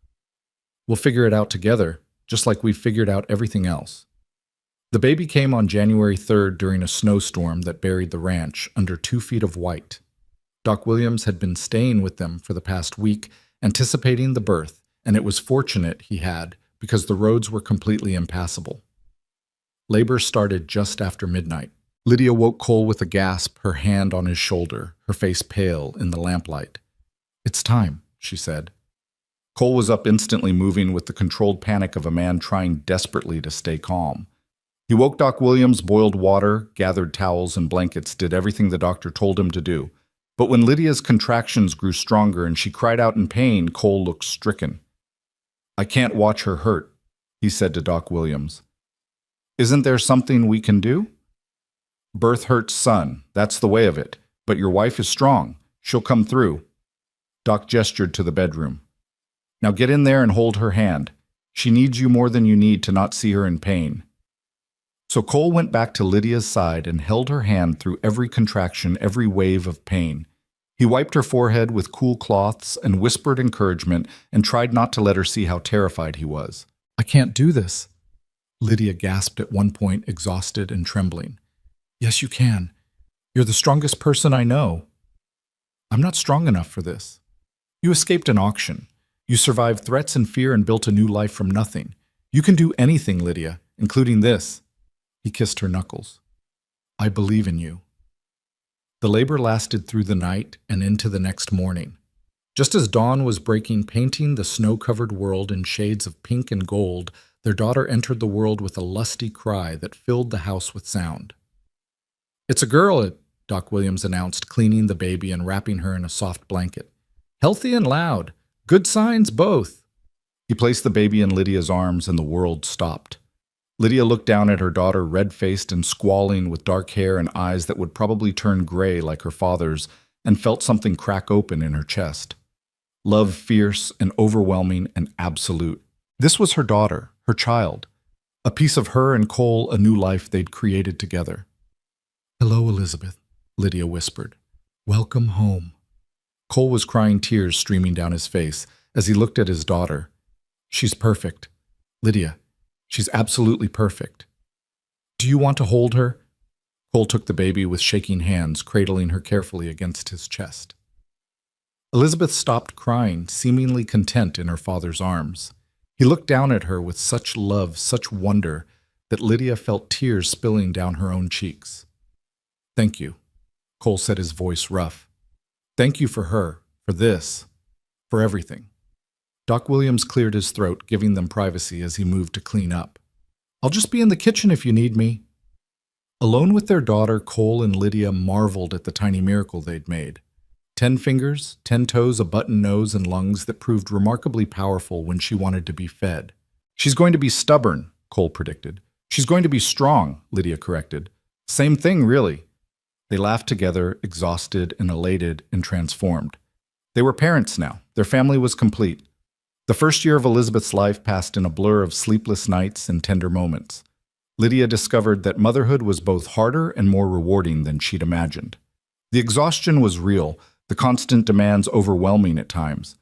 We'll figure it out together, just like we've figured out everything else." The baby came on January 3rd during a snowstorm that buried the ranch under 2 feet of white. Doc Williams had been staying with them for the past week, anticipating the birth, and it was fortunate he had because the roads were completely impassable. Labor started just after midnight. Lydia woke Cole with a gasp, her hand on his shoulder, her face pale in the lamplight. "It's time," she said. Cole was up instantly, moving with the controlled panic of a man trying desperately to stay calm. He woke Doc Williams, boiled water, gathered towels and blankets, did everything the doctor told him to do. But when Lydia's contractions grew stronger and she cried out in pain, Cole looked stricken. "I can't watch her hurt," he said to Doc Williams. "Isn't there something we can do?" "Birth hurts, son. That's the way of it. But your wife is strong. She'll come through." Doc gestured to the bedroom. "Now get in there and hold her hand. She needs you more than you need to not see her in pain." So Cole went back to Lydia's side and held her hand through every contraction, every wave of pain. He wiped her forehead with cool cloths and whispered encouragement and tried not to let her see how terrified he was. "I can't do this," Lydia gasped at one point, exhausted and trembling. "Yes, you can. You're the strongest person I know." "I'm not strong enough for this. You escaped an auction. You survived threats and fear and built a new life from nothing. You can do anything, Lydia, including this." He kissed her knuckles. "I believe in you." The labor lasted through the night and into the next morning. Just as dawn was breaking, painting the snow-covered world in shades of pink and gold, their daughter entered the world with a lusty cry that filled the house with sound. "It's a girl," Doc Williams announced, cleaning the baby and wrapping her in a soft blanket. "Healthy and loud. Good signs, both." He placed the baby in Lydia's arms and the world stopped. Lydia looked down at her daughter, red-faced and squalling with dark hair and eyes that would probably turn gray like her father's, and felt something crack open in her chest. Love fierce and overwhelming and absolute. This was her daughter, her child. A piece of her and Cole, a new life they'd created together. "Hello, Elizabeth," Lydia whispered. "Welcome home." Cole was crying, tears streaming down his face as he looked at his daughter. "She's perfect. Lydia, she's absolutely perfect. Do you want to hold her?" Cole took the baby with shaking hands, cradling her carefully against his chest. Elizabeth stopped crying, seemingly content in her father's arms. He looked down at her with such love, such wonder, that Lydia felt tears spilling down her own cheeks. "Thank you," Cole said, his voice rough. "Thank you for her, for this, for everything." Doc Williams cleared his throat, giving them privacy as he moved to clean up. "I'll just be in the kitchen if you need me." Alone with their daughter, Cole and Lydia marveled at the tiny miracle they'd made. 10 fingers, 10 toes, a button nose, and lungs that proved remarkably powerful when she wanted to be fed. "She's going to be stubborn," Cole predicted. "She's going to be strong," Lydia corrected. "Same thing, really." They laughed together, exhausted and elated and transformed. They were parents now. Their family was complete. The first year of Elizabeth's life passed in a blur of sleepless nights and tender moments. Lydia discovered that motherhood was both harder and more rewarding than she'd imagined. The exhaustion was real, the constant demands overwhelming at times.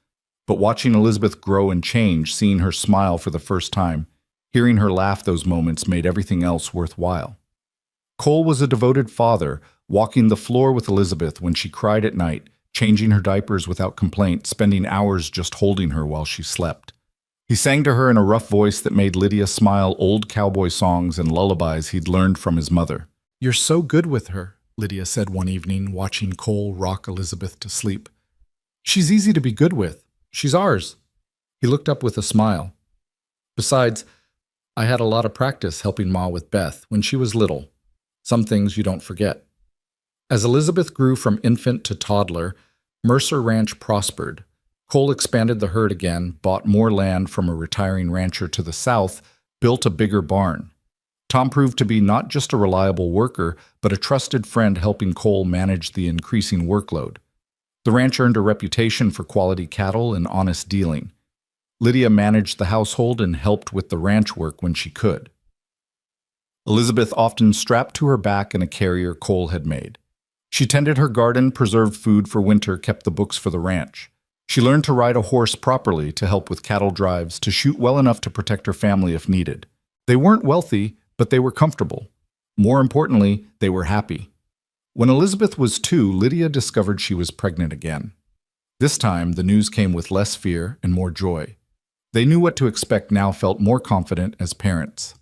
But watching Elizabeth grow and change, seeing her smile for the first time, hearing her laugh those moments made everything else worthwhile. Cole was a devoted father, walking the floor with Elizabeth when she cried at night, changing her diapers without complaint, spending hours just holding her while she slept. He sang to her in a rough voice that made Lydia smile, old cowboy songs and lullabies he'd learned from his mother. "You're so good with her," Lydia said one evening, watching Cole rock Elizabeth to sleep. "She's easy to be good with. She's ours." He looked up with a smile. "Besides, I had a lot of practice helping Ma with Beth when she was little. Some things you don't forget." As Elizabeth grew from infant to toddler, Mercer Ranch prospered. Cole expanded the herd again, bought more land from a retiring rancher to the south, built a bigger barn. Tom proved to be not just a reliable worker, but a trusted friend helping Cole manage the increasing workload. The ranch earned a reputation for quality cattle and honest dealing. Lydia managed the household and helped with the ranch work when she could. Elizabeth often strapped to her back in a carrier Cole had made. She tended her garden, preserved food for winter, kept the books for the ranch. She learned to ride a horse properly to help with cattle drives, to shoot well enough to protect her family if needed. They weren't wealthy, but they were comfortable. More importantly, they were happy. When Elizabeth was 2, Lydia discovered she was pregnant again. This time, the news came with less fear and more joy. They knew what to expect, now felt more confident as parents.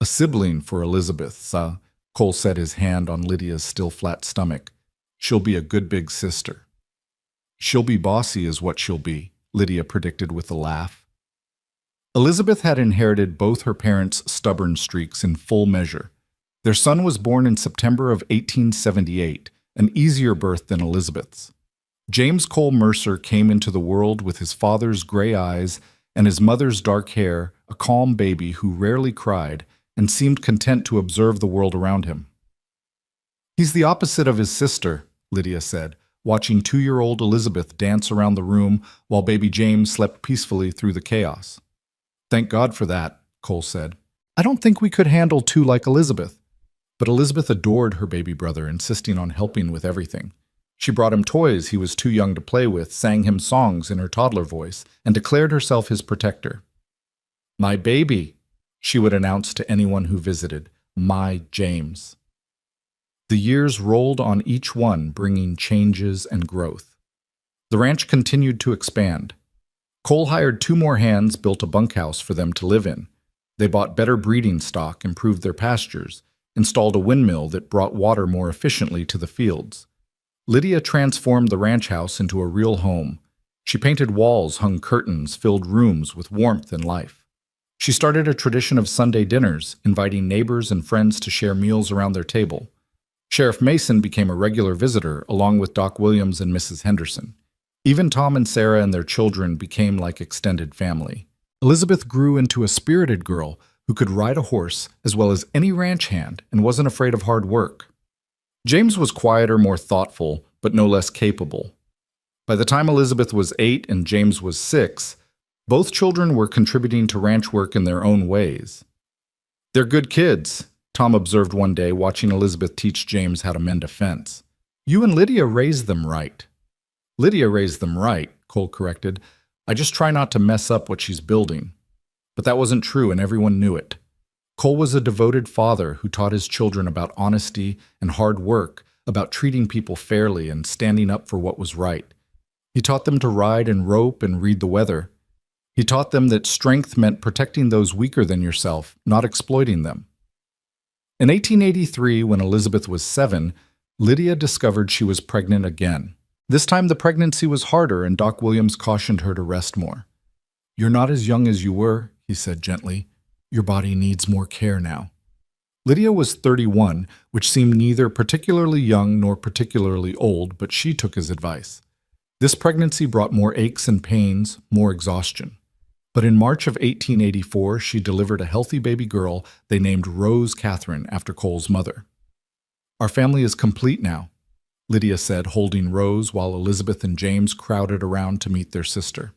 A sibling for Elizabeth, Cole set his hand on Lydia's still flat stomach. She'll be a good big sister. She'll be bossy is what she'll be, Lydia predicted with a laugh. Elizabeth had inherited both her parents' stubborn streaks in full measure. Their son was born in September of 1878, an easier birth than Elizabeth's. James Cole Mercer came into the world with his father's gray eyes and his mother's dark hair, a calm baby who rarely cried and seemed content to observe the world around him. He's the opposite of his sister, Lydia said, watching 2-year-old Elizabeth dance around the room while baby James slept peacefully through the chaos. Thank God for that, Cole said. I don't think we could handle 2 like Elizabeth. But Elizabeth adored her baby brother, insisting on helping with everything. She brought him toys he was too young to play with, sang him songs in her toddler voice, and declared herself his protector. My baby, she would announce to anyone who visited, my James. The years rolled on each one, bringing changes and growth. The ranch continued to expand. Cole hired 2 more hands, built a bunkhouse for them to live in. They bought better breeding stock, improved their pastures, installed a windmill that brought water more efficiently to the fields. Lydia transformed the ranch house into a real home. She painted walls, hung curtains, filled rooms with warmth and life. She started a tradition of Sunday dinners, inviting neighbors and friends to share meals around their table. Sheriff Mason became a regular visitor, along with Doc Williams and Mrs. Henderson. Even Tom and Sarah and their children became like extended family. Elizabeth grew into a spirited girl who could ride a horse as well as any ranch hand and wasn't afraid of hard work. James was quieter, more thoughtful, but no less capable. By the time Elizabeth was 8 and James was 6, both children were contributing to ranch work in their own ways. They're good kids, Tom observed one day, watching Elizabeth teach James how to mend a fence. You and Lydia raised them right. Lydia raised them right, Cole corrected. I just try not to mess up what she's building. But that wasn't true, and everyone knew it. Cole was a devoted father who taught his children about honesty and hard work, about treating people fairly and standing up for what was right. He taught them to ride and rope and read the weather. He taught them that strength meant protecting those weaker than yourself, not exploiting them. In 1883, when Elizabeth was 7, Lydia discovered she was pregnant again. This time the pregnancy was harder, and Doc Williams cautioned her to rest more. You're not as young as you were, he said gently. Your body needs more care now. Lydia was 31, which seemed neither particularly young nor particularly old, but she took his advice. This pregnancy brought more aches and pains, more exhaustion. But in March of 1884, she delivered a healthy baby girl they named Rose Catherine after Cole's mother. Our family is complete now, Lydia said, holding Rose while Elizabeth and James crowded around to meet their sister.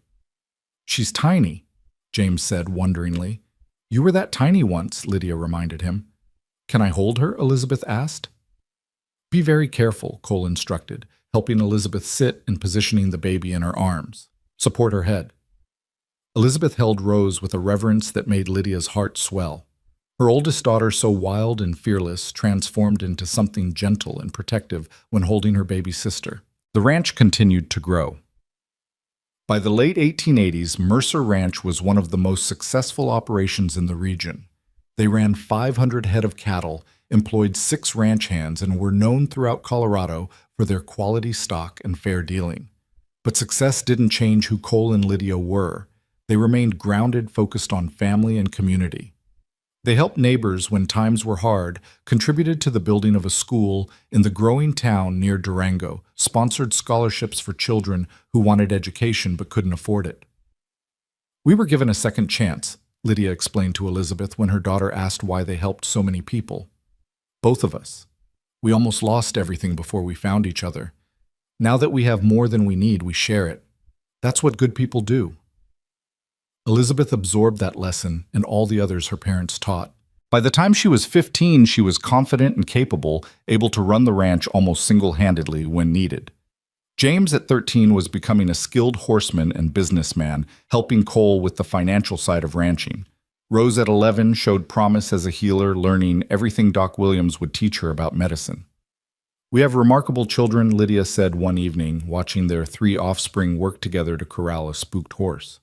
She's tiny, James said wonderingly. You were that tiny once, Lydia reminded him. Can I hold her? Elizabeth asked. Be very careful, Cole instructed, helping Elizabeth sit and positioning the baby in her arms. Support her head. Elizabeth held Rose with a reverence that made Lydia's heart swell. Her oldest daughter, so wild and fearless, transformed into something gentle and protective when holding her baby sister. The ranch continued to grow. By the late 1880s, Mercer Ranch was one of the most successful operations in the region. They ran 500 head of cattle, employed 6 ranch hands, and were known throughout Colorado for their quality stock and fair dealing. But success didn't change who Cole and Lydia were. They remained grounded, focused on family and community. They helped neighbors when times were hard, contributed to the building of a school in the growing town near Durango, sponsored scholarships for children who wanted education but couldn't afford it. "We were given a second chance," Lydia explained to Elizabeth when her daughter asked why they helped so many people. "Both of us. We almost lost everything before we found each other. Now that we have more than we need, we share it. That's what good people do." Elizabeth absorbed that lesson and all the others her parents taught. By the time she was 15, she was confident and capable, able to run the ranch almost single-handedly when needed. James at 13 was becoming a skilled horseman and businessman, helping Cole with the financial side of ranching. Rose at 11 showed promise as a healer, learning everything Doc Williams would teach her about medicine. "We have remarkable children," Lydia said one evening, watching their 3 offspring work together to corral a spooked horse.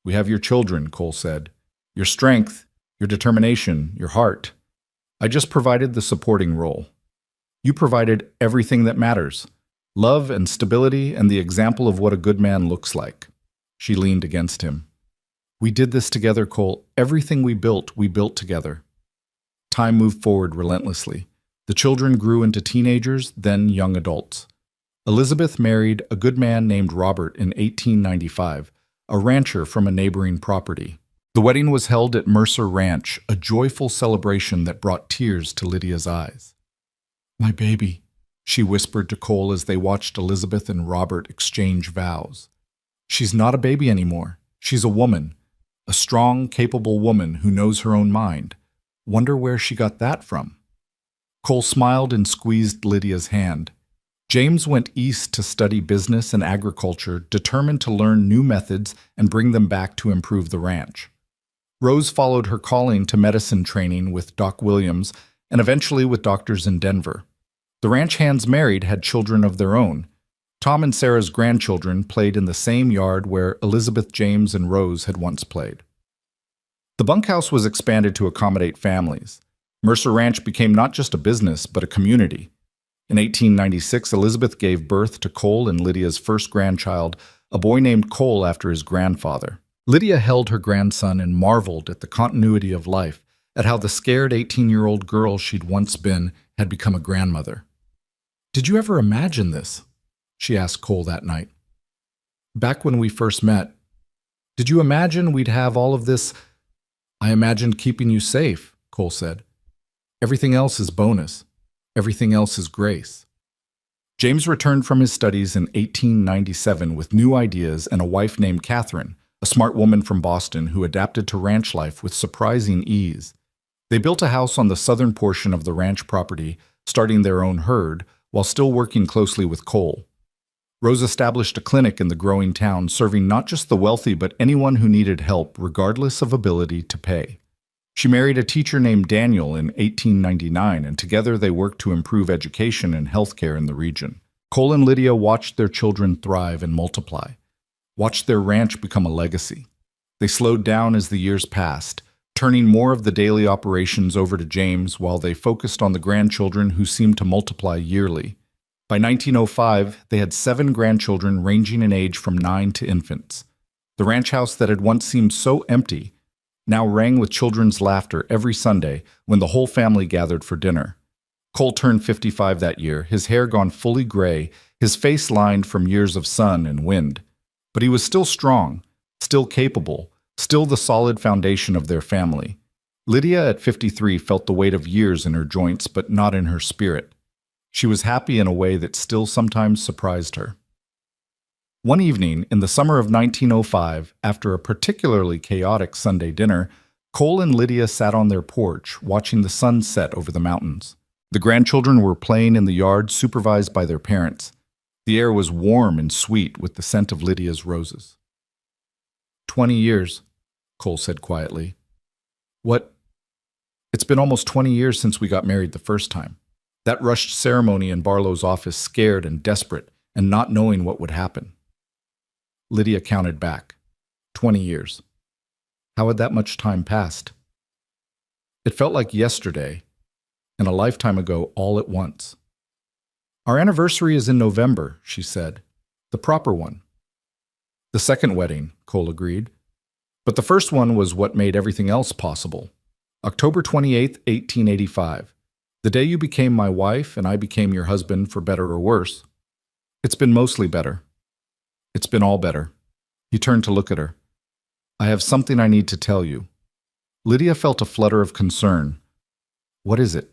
"We have your children," Cole said. "Your strength, your determination, your heart. I just provided the supporting role. You provided everything that matters. Love and stability and the example of what a good man looks like." She leaned against him. "We did this together, Cole. Everything we built together." Time moved forward relentlessly. The children grew into teenagers, then young adults. Elizabeth married a good man named Robert in 1895, a rancher from a neighboring property. The wedding was held at Mercer Ranch, a joyful celebration that brought tears to Lydia's eyes. "My baby," she whispered to Cole as they watched Elizabeth and Robert exchange vows. "She's not a baby anymore. She's a woman, a strong, capable woman who knows her own mind. Wonder where she got that from?" Cole smiled and squeezed Lydia's hand. James went east to study business and agriculture, determined to learn new methods and bring them back to improve the ranch. Rose followed her calling to medicine training with Doc Williams and eventually with doctors in Denver. The ranch hands married had children of their own. Tom and Sarah's grandchildren played in the same yard where Elizabeth, James, and Rose had once played. The bunkhouse was expanded to accommodate families. Mercer Ranch became not just a business, but a community. In 1896, Elizabeth gave birth to Cole and Lydia's first grandchild, a boy named Cole after his grandfather. Lydia held her grandson and marveled at the continuity of life, at how the scared 18-year-old girl she'd once been had become a grandmother. "Did you ever imagine this?" she asked Cole that night. "Back when we first met, did you imagine we'd have all of this?" "I imagined keeping you safe," Cole said. "Everything else is bonus. Everything else is grace." James returned from his studies in 1897 with new ideas and a wife named Catherine, a smart woman from Boston who adapted to ranch life with surprising ease. They built a house on the southern portion of the ranch property, starting their own herd, while still working closely with Cole. Rose established a clinic in the growing town, serving not just the wealthy but anyone who needed help, regardless of ability to pay. She married a teacher named Daniel in 1899, and together they worked to improve education and healthcare in the region. Cole and Lydia watched their children thrive and multiply, watched their ranch become a legacy. They slowed down as the years passed, turning more of the daily operations over to James while they focused on the grandchildren who seemed to multiply yearly. By 1905, they had 7 grandchildren ranging in age from 9 to infants. The ranch house that had once seemed so empty now rang with children's laughter every Sunday when the whole family gathered for dinner. Cole turned 55 that year, his hair gone fully gray, his face lined from years of sun and wind. But he was still strong, still capable, still the solid foundation of their family. Lydia at 53 felt the weight of years in her joints, but not in her spirit. She was happy in a way that still sometimes surprised her. One evening, in the summer of 1905, after a particularly chaotic Sunday dinner, Cole and Lydia sat on their porch, watching the sun set over the mountains. The grandchildren were playing in the yard, supervised by their parents. The air was warm and sweet with the scent of Lydia's roses. 20 years, Cole said quietly. "What? It's been almost 20 years since we got married the first time. That rushed ceremony in Barlow's office, scared and desperate, and not knowing what would happen." Lydia counted back. 20 years. How had that much time passed? It felt like yesterday, and a lifetime ago all at once. "Our anniversary is in November," she said. "The proper one." "The second wedding," Cole agreed. "But the first one was what made everything else possible. October 28th, 1885. The day you became my wife and I became your husband for better or worse. It's been mostly better. It's been all better. He turned to look at her. I have something I need to tell you. Lydia felt a flutter of concern. What is it?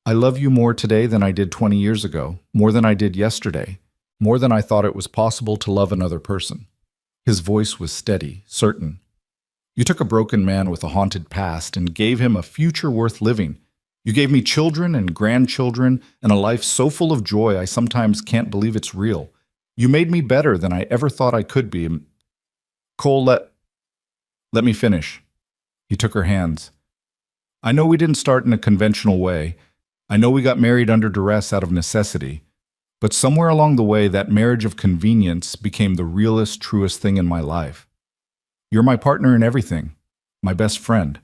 I love you more today than I did 20 years ago, more than I did yesterday, more than I thought it was possible to love another person. His voice was steady, certain. You took a broken man with a haunted past and gave him a future worth living. You gave me children and grandchildren and a life so full of joy I sometimes can't believe it's real. You made me better than I ever thought I could be. Cole, let me finish. He took her hands. I know we didn't start in a conventional way. I know we got married under duress out of necessity. But somewhere along the way, that marriage of convenience became the realest, truest thing in my life. You're my partner in everything, my best friend,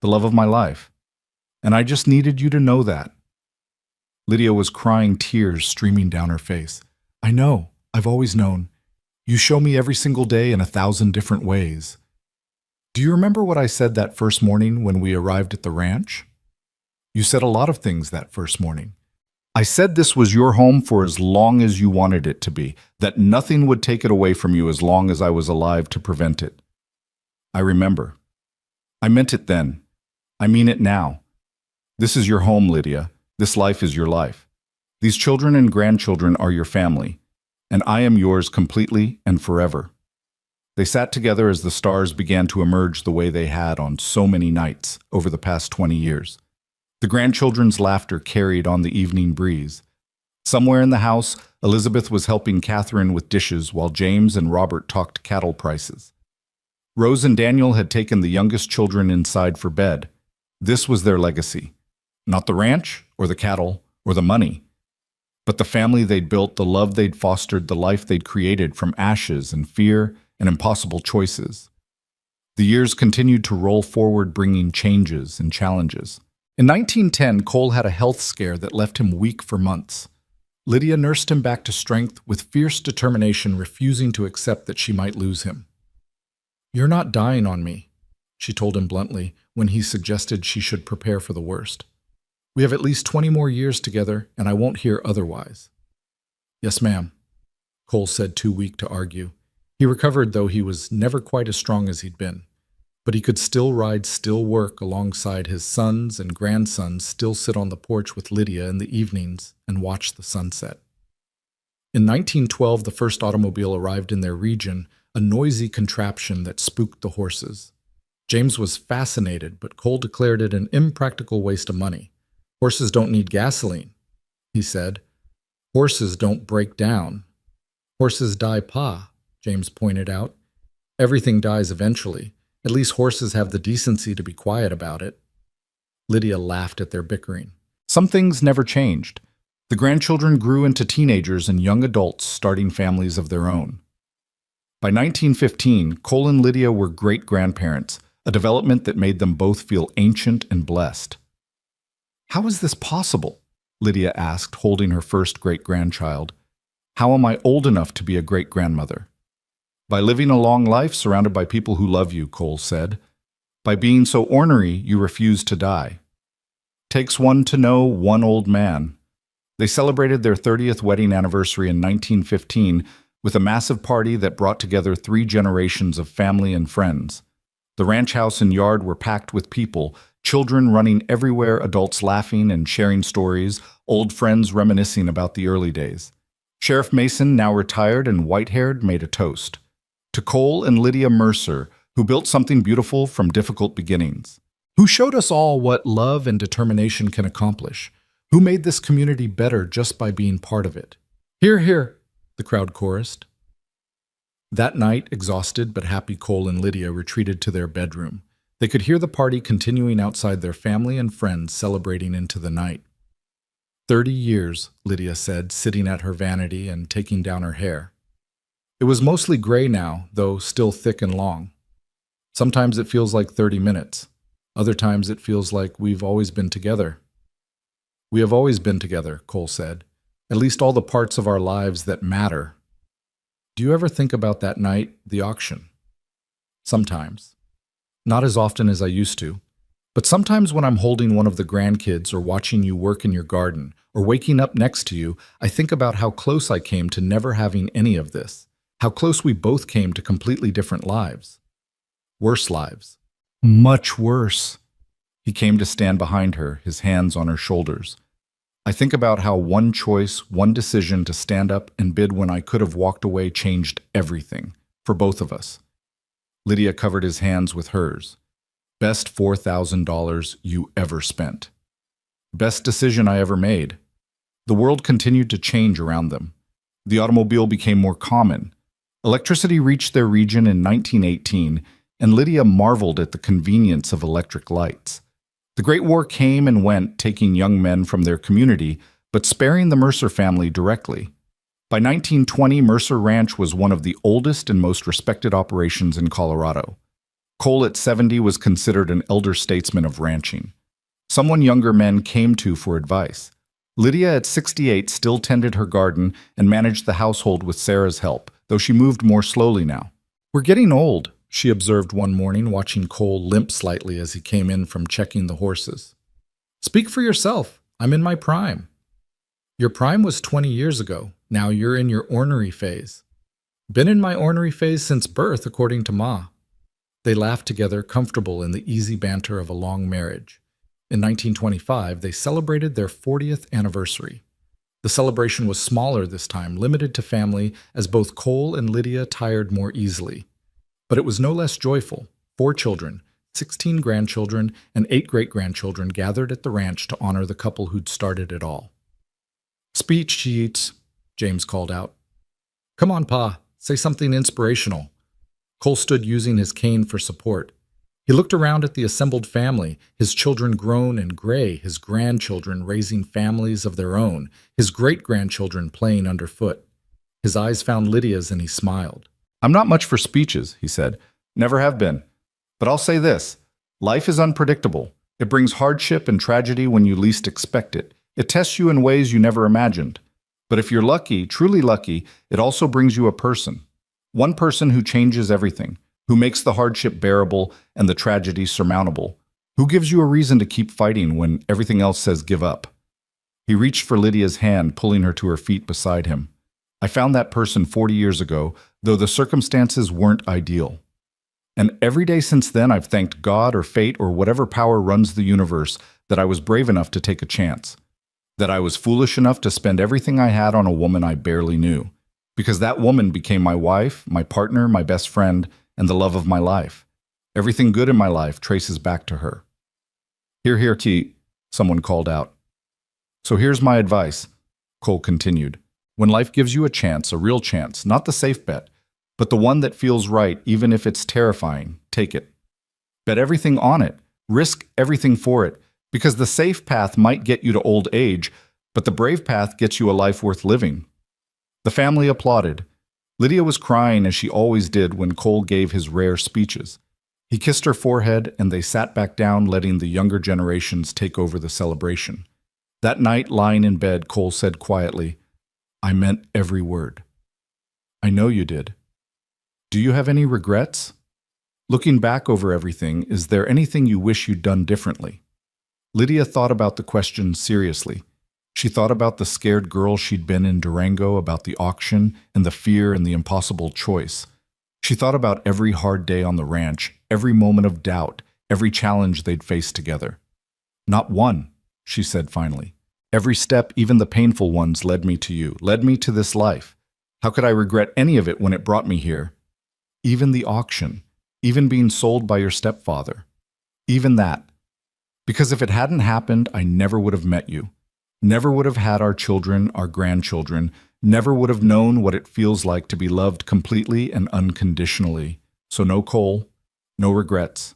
the love of my life. And I just needed you to know that. Lydia was crying, tears streaming down her face. I know, I've always known. You show me every single day in 1,000 different ways. Do you remember what I said that first morning when we arrived at the ranch? You said a lot of things that first morning. I said this was your home for as long as you wanted it to be, that nothing would take it away from you as long as I was alive to prevent it. I remember. I meant it then. I mean it now. This is your home, Lydia. This life is your life. These children and grandchildren are your family, and I am yours completely and forever. They sat together as the stars began to emerge the way they had on so many nights over the past 20 years. The grandchildren's laughter carried on the evening breeze. Somewhere in the house, Elizabeth was helping Catherine with dishes while James and Robert talked cattle prices. Rose and Daniel had taken the youngest children inside for bed. This was their legacy. Not the ranch, or the cattle, or the money, but the family they'd built, the love they'd fostered, the life they'd created from ashes and fear and impossible choices. The years continued to roll forward, bringing changes and challenges. In 1910, Cole had a health scare that left him weak for months. Lydia nursed him back to strength with fierce determination, refusing to accept that she might lose him. You're not dying on me, she told him bluntly when he suggested she should prepare for the worst. We have at least 20 more years together, and I won't hear otherwise. Yes, ma'am, Cole said, too weak to argue. He recovered, though he was never quite as strong as he'd been. But he could still ride, still work alongside his sons and grandsons, still sit on the porch with Lydia in the evenings and watch the sunset. In 1912, the first automobile arrived in their region, a noisy contraption that spooked the horses. James was fascinated, but Cole declared it an impractical waste of money. Horses don't need gasoline, he said. Horses don't break down. Horses die, Pa, James pointed out. Everything dies eventually. At least horses have the decency to be quiet about it. Lydia laughed at their bickering. Some things never changed. The grandchildren grew into teenagers and young adults, starting families of their own. By 1915, Cole and Lydia were great-grandparents, a development that made them both feel ancient and blessed. How is this possible? Lydia asked, holding her first great-grandchild. How am I old enough to be a great-grandmother? By living a long life surrounded by people who love you, Cole said. By being so ornery, you refuse to die. Takes one to know one old man. They celebrated their 30th wedding anniversary in 1915 with a massive party that brought together 3 generations of family and friends. The ranch house and yard were packed with people, children running everywhere, adults laughing and sharing stories, old friends reminiscing about the early days. Sheriff Mason, now retired and white-haired, made a toast. To Cole and Lydia Mercer, who built something beautiful from difficult beginnings. Who showed us all what love and determination can accomplish. Who made this community better just by being part of it. Hear, hear, the crowd chorused. That night, exhausted but happy, Cole and Lydia retreated to their bedroom. They could hear the party continuing outside, their family and friends celebrating into the night. 30 years, Lydia said, sitting at her vanity and taking down her hair. It was mostly gray now, though still thick and long. Sometimes it feels like 30 minutes. Other times it feels like we've always been together. We have always been together, Cole said. At least all the parts of our lives that matter. Do you ever think about that night, the auction? Sometimes. Not as often as I used to. But sometimes when I'm holding one of the grandkids or watching you work in your garden or waking up next to you, I think about how close I came to never having any of this, how close we both came to completely different lives. Worse lives. Much worse. He came to stand behind her, his hands on her shoulders. I think about how one choice, one decision to stand up and bid when I could have walked away changed everything, for both of us. Lydia covered his hands with hers. Best $4,000 you ever spent. Best decision I ever made. The world continued to change around them. The automobile became more common. Electricity reached their region in 1918, and Lydia marveled at the convenience of electric lights. The Great War came and went, taking young men from their community, but sparing the Mercer family directly. By 1920, Mercer Ranch was one of the oldest and most respected operations in Colorado. Cole at 70 was considered an elder statesman of ranching, someone younger men came to for advice. Lydia at 68 still tended her garden and managed the household with Sarah's help, though she moved more slowly now. "We're getting old," she observed one morning, watching Cole limp slightly as he came in from checking the horses. "Speak for yourself. I'm in my prime." "Your prime was 20 years ago. Now you're in your ornery phase." "Been in my ornery phase since birth, according to Ma." They laughed together, comfortable in the easy banter of a long marriage. In 1925, they celebrated their 40th anniversary. The celebration was smaller this time, limited to family, as both Cole and Lydia tired more easily. But it was no less joyful. 4 children, 16 grandchildren, and 8 great-grandchildren gathered at the ranch to honor the couple who'd started it all. "Speech sheets," James called out. "Come on, Pa, say something inspirational." Cole stood using his cane for support. He looked around at the assembled family, his children grown and gray, his grandchildren raising families of their own, his great-grandchildren playing underfoot. His eyes found Lydia's and he smiled. "I'm not much for speeches," he said. "Never have been. But I'll say this. Life is unpredictable. It brings hardship and tragedy when you least expect it. It tests you in ways you never imagined. But if you're lucky, truly lucky, it also brings you a person. One person who changes everything, who makes the hardship bearable and the tragedy surmountable, who gives you a reason to keep fighting when everything else says give up." He reached for Lydia's hand, pulling her to her feet beside him. "I found that person 40 years ago, though the circumstances weren't ideal. And every day since then I've thanked God or fate or whatever power runs the universe that I was brave enough to take a chance, that I was foolish enough to spend everything I had on a woman I barely knew. Because that woman became my wife, my partner, my best friend, and the love of my life. Everything good in my life traces back to her." "Hear, hear, T," someone called out. "So here's my advice," Cole continued. "When life gives you a chance, a real chance, not the safe bet, but the one that feels right even if it's terrifying, take it. Bet everything on it. Risk everything for it. Because the safe path might get you to old age, but the brave path gets you a life worth living." The family applauded. Lydia was crying as she always did when Cole gave his rare speeches. He kissed her forehead and they sat back down, letting the younger generations take over the celebration. That night, lying in bed, Cole said quietly, "I meant every word." "I know you did. Do you have any regrets? Looking back over everything, is there anything you wish you'd done differently?" Lydia thought about the question seriously. She thought about the scared girl she'd been in Durango, about the auction and the fear and the impossible choice. She thought about every hard day on the ranch, every moment of doubt, every challenge they'd faced together. "Not one," she said finally. "Every step, even the painful ones, led me to you, led me to this life. How could I regret any of it when it brought me here? Even the auction, even being sold by your stepfather. Even that. Because if it hadn't happened, I never would have met you. Never would have had our children, our grandchildren, never would have known what it feels like to be loved completely and unconditionally. So no Cole, no regrets,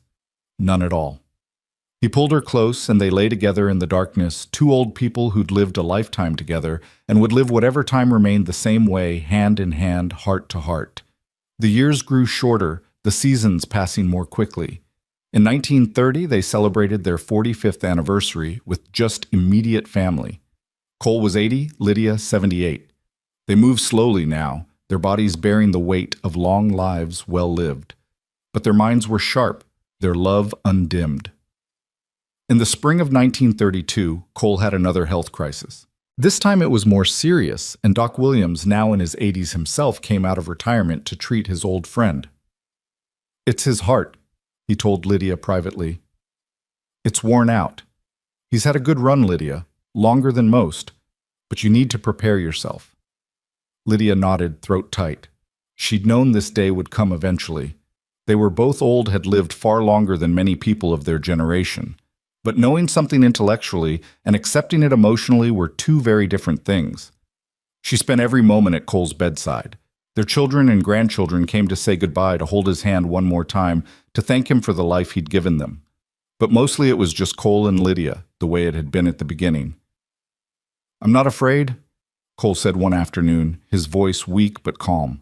none at all." He pulled her close and they lay together in the darkness, 2 old people who'd lived a lifetime together and would live whatever time remained the same way, hand in hand, heart to heart. The years grew shorter, the seasons passing more quickly. In 1930, they celebrated their 45th anniversary with just immediate family. Cole was 80, Lydia 78. They moved slowly now, their bodies bearing the weight of long lives well lived. But their minds were sharp, their love undimmed. In the spring of 1932, Cole had another health crisis. This time it was more serious, and Doc Williams, now in his 80s himself, came out of retirement to treat his old friend. "It's his heart," he told Lydia privately. "It's worn out. He's had a good run, Lydia, longer than most, but you need to prepare yourself." Lydia nodded, throat tight. She'd known this day would come eventually. They were both old, had lived far longer than many people of their generation. But knowing something intellectually and accepting it emotionally were two very different things. She spent every moment at Cole's bedside. Their children and grandchildren came to say goodbye, to hold his hand one more time, to thank him for the life he'd given them. But mostly it was just Cole and Lydia, the way it had been at the beginning. "I'm not afraid," Cole said one afternoon, his voice weak but calm.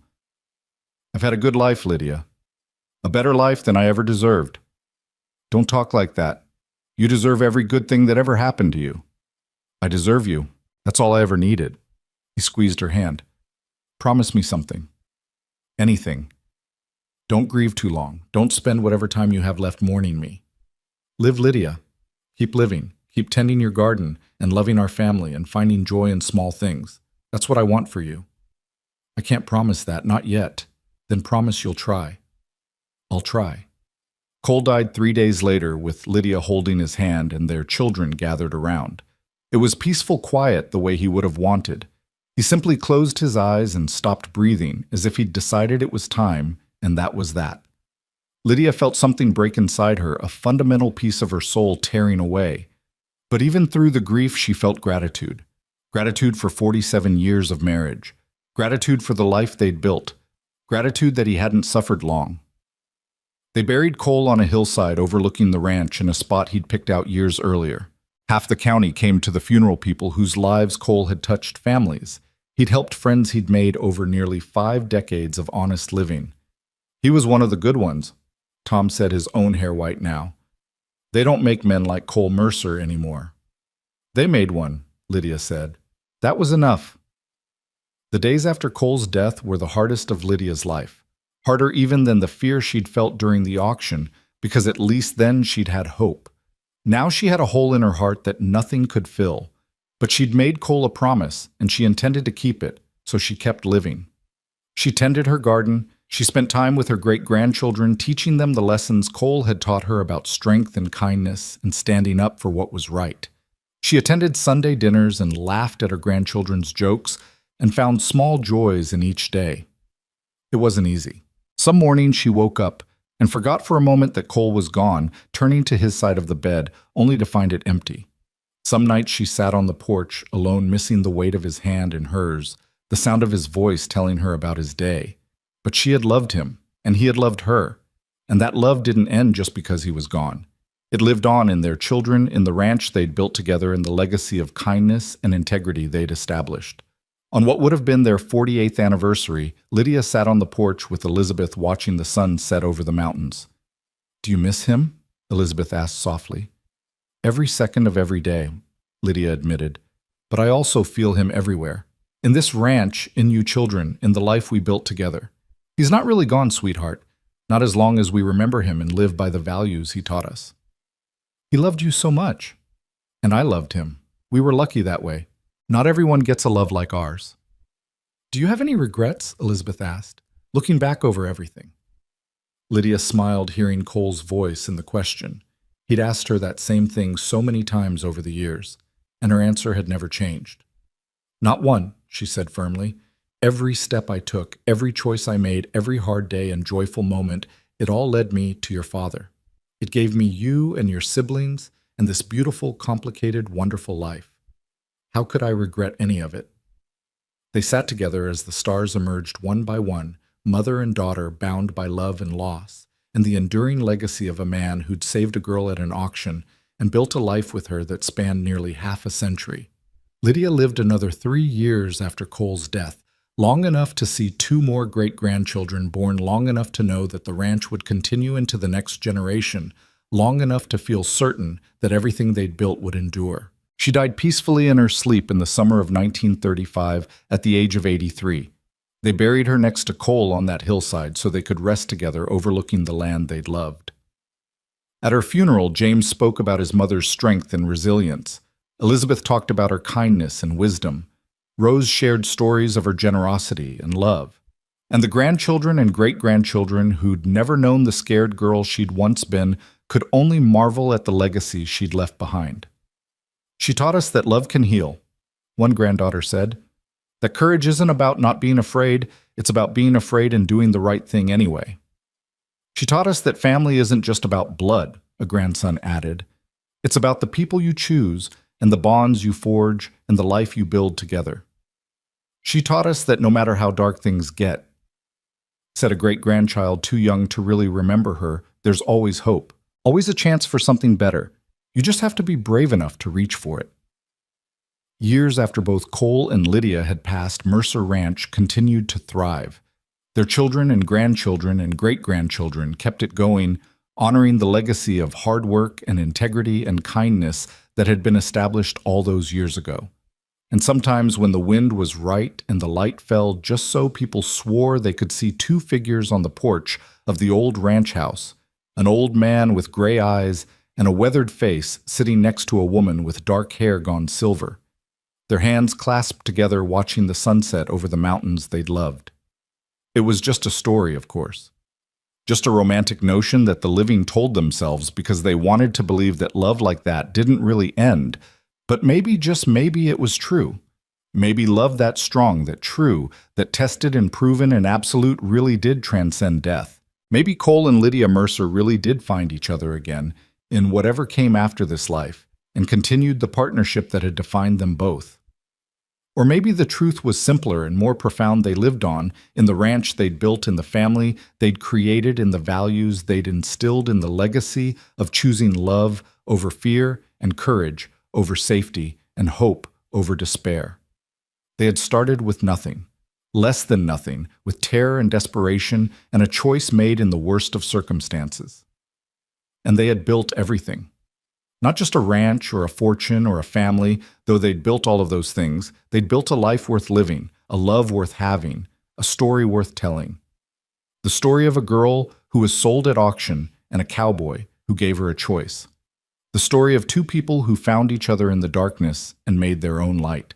"I've had a good life, Lydia. A better life than I ever deserved." "Don't talk like that. You deserve every good thing that ever happened to you." "I deserve you. That's all I ever needed." He squeezed her hand. "Promise me something. Anything. Don't grieve too long. Don't spend whatever time you have left mourning me. Live, Lydia. Keep living. Keep tending your garden and loving our family and finding joy in small things. That's what I want for you." "I can't promise that, not yet." "Then promise you'll try." "I'll try." Cole died 3 days later, with Lydia holding his hand and their children gathered around. It was peaceful quiet, the way he would have wanted. He simply closed his eyes and stopped breathing, as if he'd decided it was time, and that was that. Lydia felt something break inside her, a fundamental piece of her soul tearing away. But even through the grief, she felt gratitude. Gratitude for 47 years of marriage. Gratitude for the life they'd built. Gratitude that he hadn't suffered long. They buried Cole on a hillside overlooking the ranch in a spot he'd picked out years earlier. Half the county came to the funeral, people whose lives Cole had touched, families. He'd helped, friends he'd made over nearly 5 decades of honest living. He was one of the good ones, Tom said, his own hair white now. "They don't make men like Cole Mercer anymore." "They made one," Lydia said. "That was enough." The days after Cole's death were the hardest of Lydia's life. Harder even than the fear she'd felt during the auction, because at least then she'd had hope. Now she had a hole in her heart that nothing could fill. But she'd made Cole a promise, and she intended to keep it, so she kept living. She tended her garden. She spent time with her great-grandchildren, teaching them the lessons Cole had taught her about strength and kindness and standing up for what was right. She attended Sunday dinners and laughed at her grandchildren's jokes and found small joys in each day. It wasn't easy. Some mornings she woke up and forgot for a moment that Cole was gone, turning to his side of the bed, only to find it empty. Some nights she sat on the porch, alone, missing the weight of his hand in hers, the sound of his voice telling her about his day. But she had loved him, and he had loved her, and that love didn't end just because he was gone. It lived on in their children, in the ranch they'd built together, and the legacy of kindness and integrity they'd established. On what would have been their 48th anniversary, Lydia sat on the porch with Elizabeth, watching the sun set over the mountains. "Do you miss him?" Elizabeth asked softly. "Every second of every day," Lydia admitted. "But I also feel him everywhere. In this ranch, in you children, in the life we built together. He's not really gone, sweetheart. Not as long as we remember him and live by the values he taught us." "He loved you so much." "And I loved him. We were lucky that way. Not everyone gets a love like ours." "Do you have any regrets?" Elizabeth asked, looking back over everything. Lydia smiled, hearing Cole's voice in the question. He'd asked her that same thing so many times over the years, and her answer had never changed. "Not one," she said firmly. "Every step I took, every choice I made, every hard day and joyful moment, it all led me to your father. It gave me you and your siblings and this beautiful, complicated, wonderful life. How could I regret any of it?" They sat together as the stars emerged one by one, mother and daughter bound by love and loss, and the enduring legacy of a man who'd saved a girl at an auction and built a life with her that spanned nearly half a century. Lydia lived another 3 years after Cole's death, long enough to see 2 more great-grandchildren born, long enough to know that the ranch would continue into the next generation, long enough to feel certain that everything they'd built would endure. She died peacefully in her sleep in the summer of 1935 at the age of 83. They buried her next to Cole on that hillside so they could rest together overlooking the land they'd loved. At her funeral, James spoke about his mother's strength and resilience. Elizabeth talked about her kindness and wisdom. Rose shared stories of her generosity and love. And the grandchildren and great-grandchildren who'd never known the scared girl she'd once been could only marvel at the legacy she'd left behind. She taught us that love can heal, one granddaughter said. That courage isn't about not being afraid, it's about being afraid and doing the right thing anyway. She taught us that family isn't just about blood, a grandson added. It's about the people you choose and the bonds you forge and the life you build together. She taught us that no matter how dark things get, said a great-grandchild too young to really remember her, there's always hope, always a chance for something better. You just have to be brave enough to reach for it. Years after both Cole and Lydia had passed, Mercer Ranch continued to thrive. Their children and grandchildren and great-grandchildren kept it going, honoring the legacy of hard work and integrity and kindness that had been established all those years ago. And sometimes when the wind was right and the light fell just so people swore they could see two figures on the porch of the old ranch house, an old man with gray eyes and a weathered face sitting next to a woman with dark hair gone silver, their hands clasped together watching the sunset over the mountains they'd loved. It was just a story, of course. Just a romantic notion that the living told themselves because they wanted to believe that love like that didn't really end. But maybe, just maybe, it was true. Maybe love that strong, that true, that tested and proven and absolute really did transcend death. Maybe Cole and Lydia Mercer really did find each other again in whatever came after this life and continued the partnership that had defined them both. Or maybe the truth was simpler and more profound they lived on, in the ranch they'd built, in the family they'd created, in the values they'd instilled, in the legacy of choosing love over fear and courage over safety and hope over despair. They had started with nothing, less than nothing, with terror and desperation and a choice made in the worst of circumstances. And they had built everything. Not just a ranch or a fortune or a family, though they'd built all of those things. They'd built a life worth living, a love worth having, a story worth telling. The story of a girl who was sold at auction and a cowboy who gave her a choice. The story of two people who found each other in the darkness and made their own light.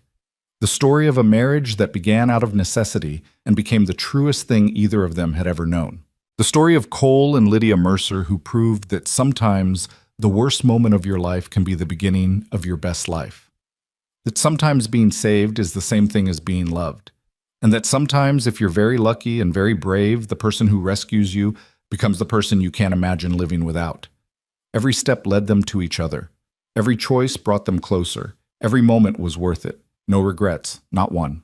The story of a marriage that began out of necessity and became the truest thing either of them had ever known. The story of Cole and Lydia Mercer, who proved that sometimes the worst moment of your life can be the beginning of your best life. That sometimes being saved is the same thing as being loved. And that sometimes, if you're very lucky and very brave, the person who rescues you becomes the person you can't imagine living without. Every step led them to each other. Every choice brought them closer. Every moment was worth it. No regrets, not one.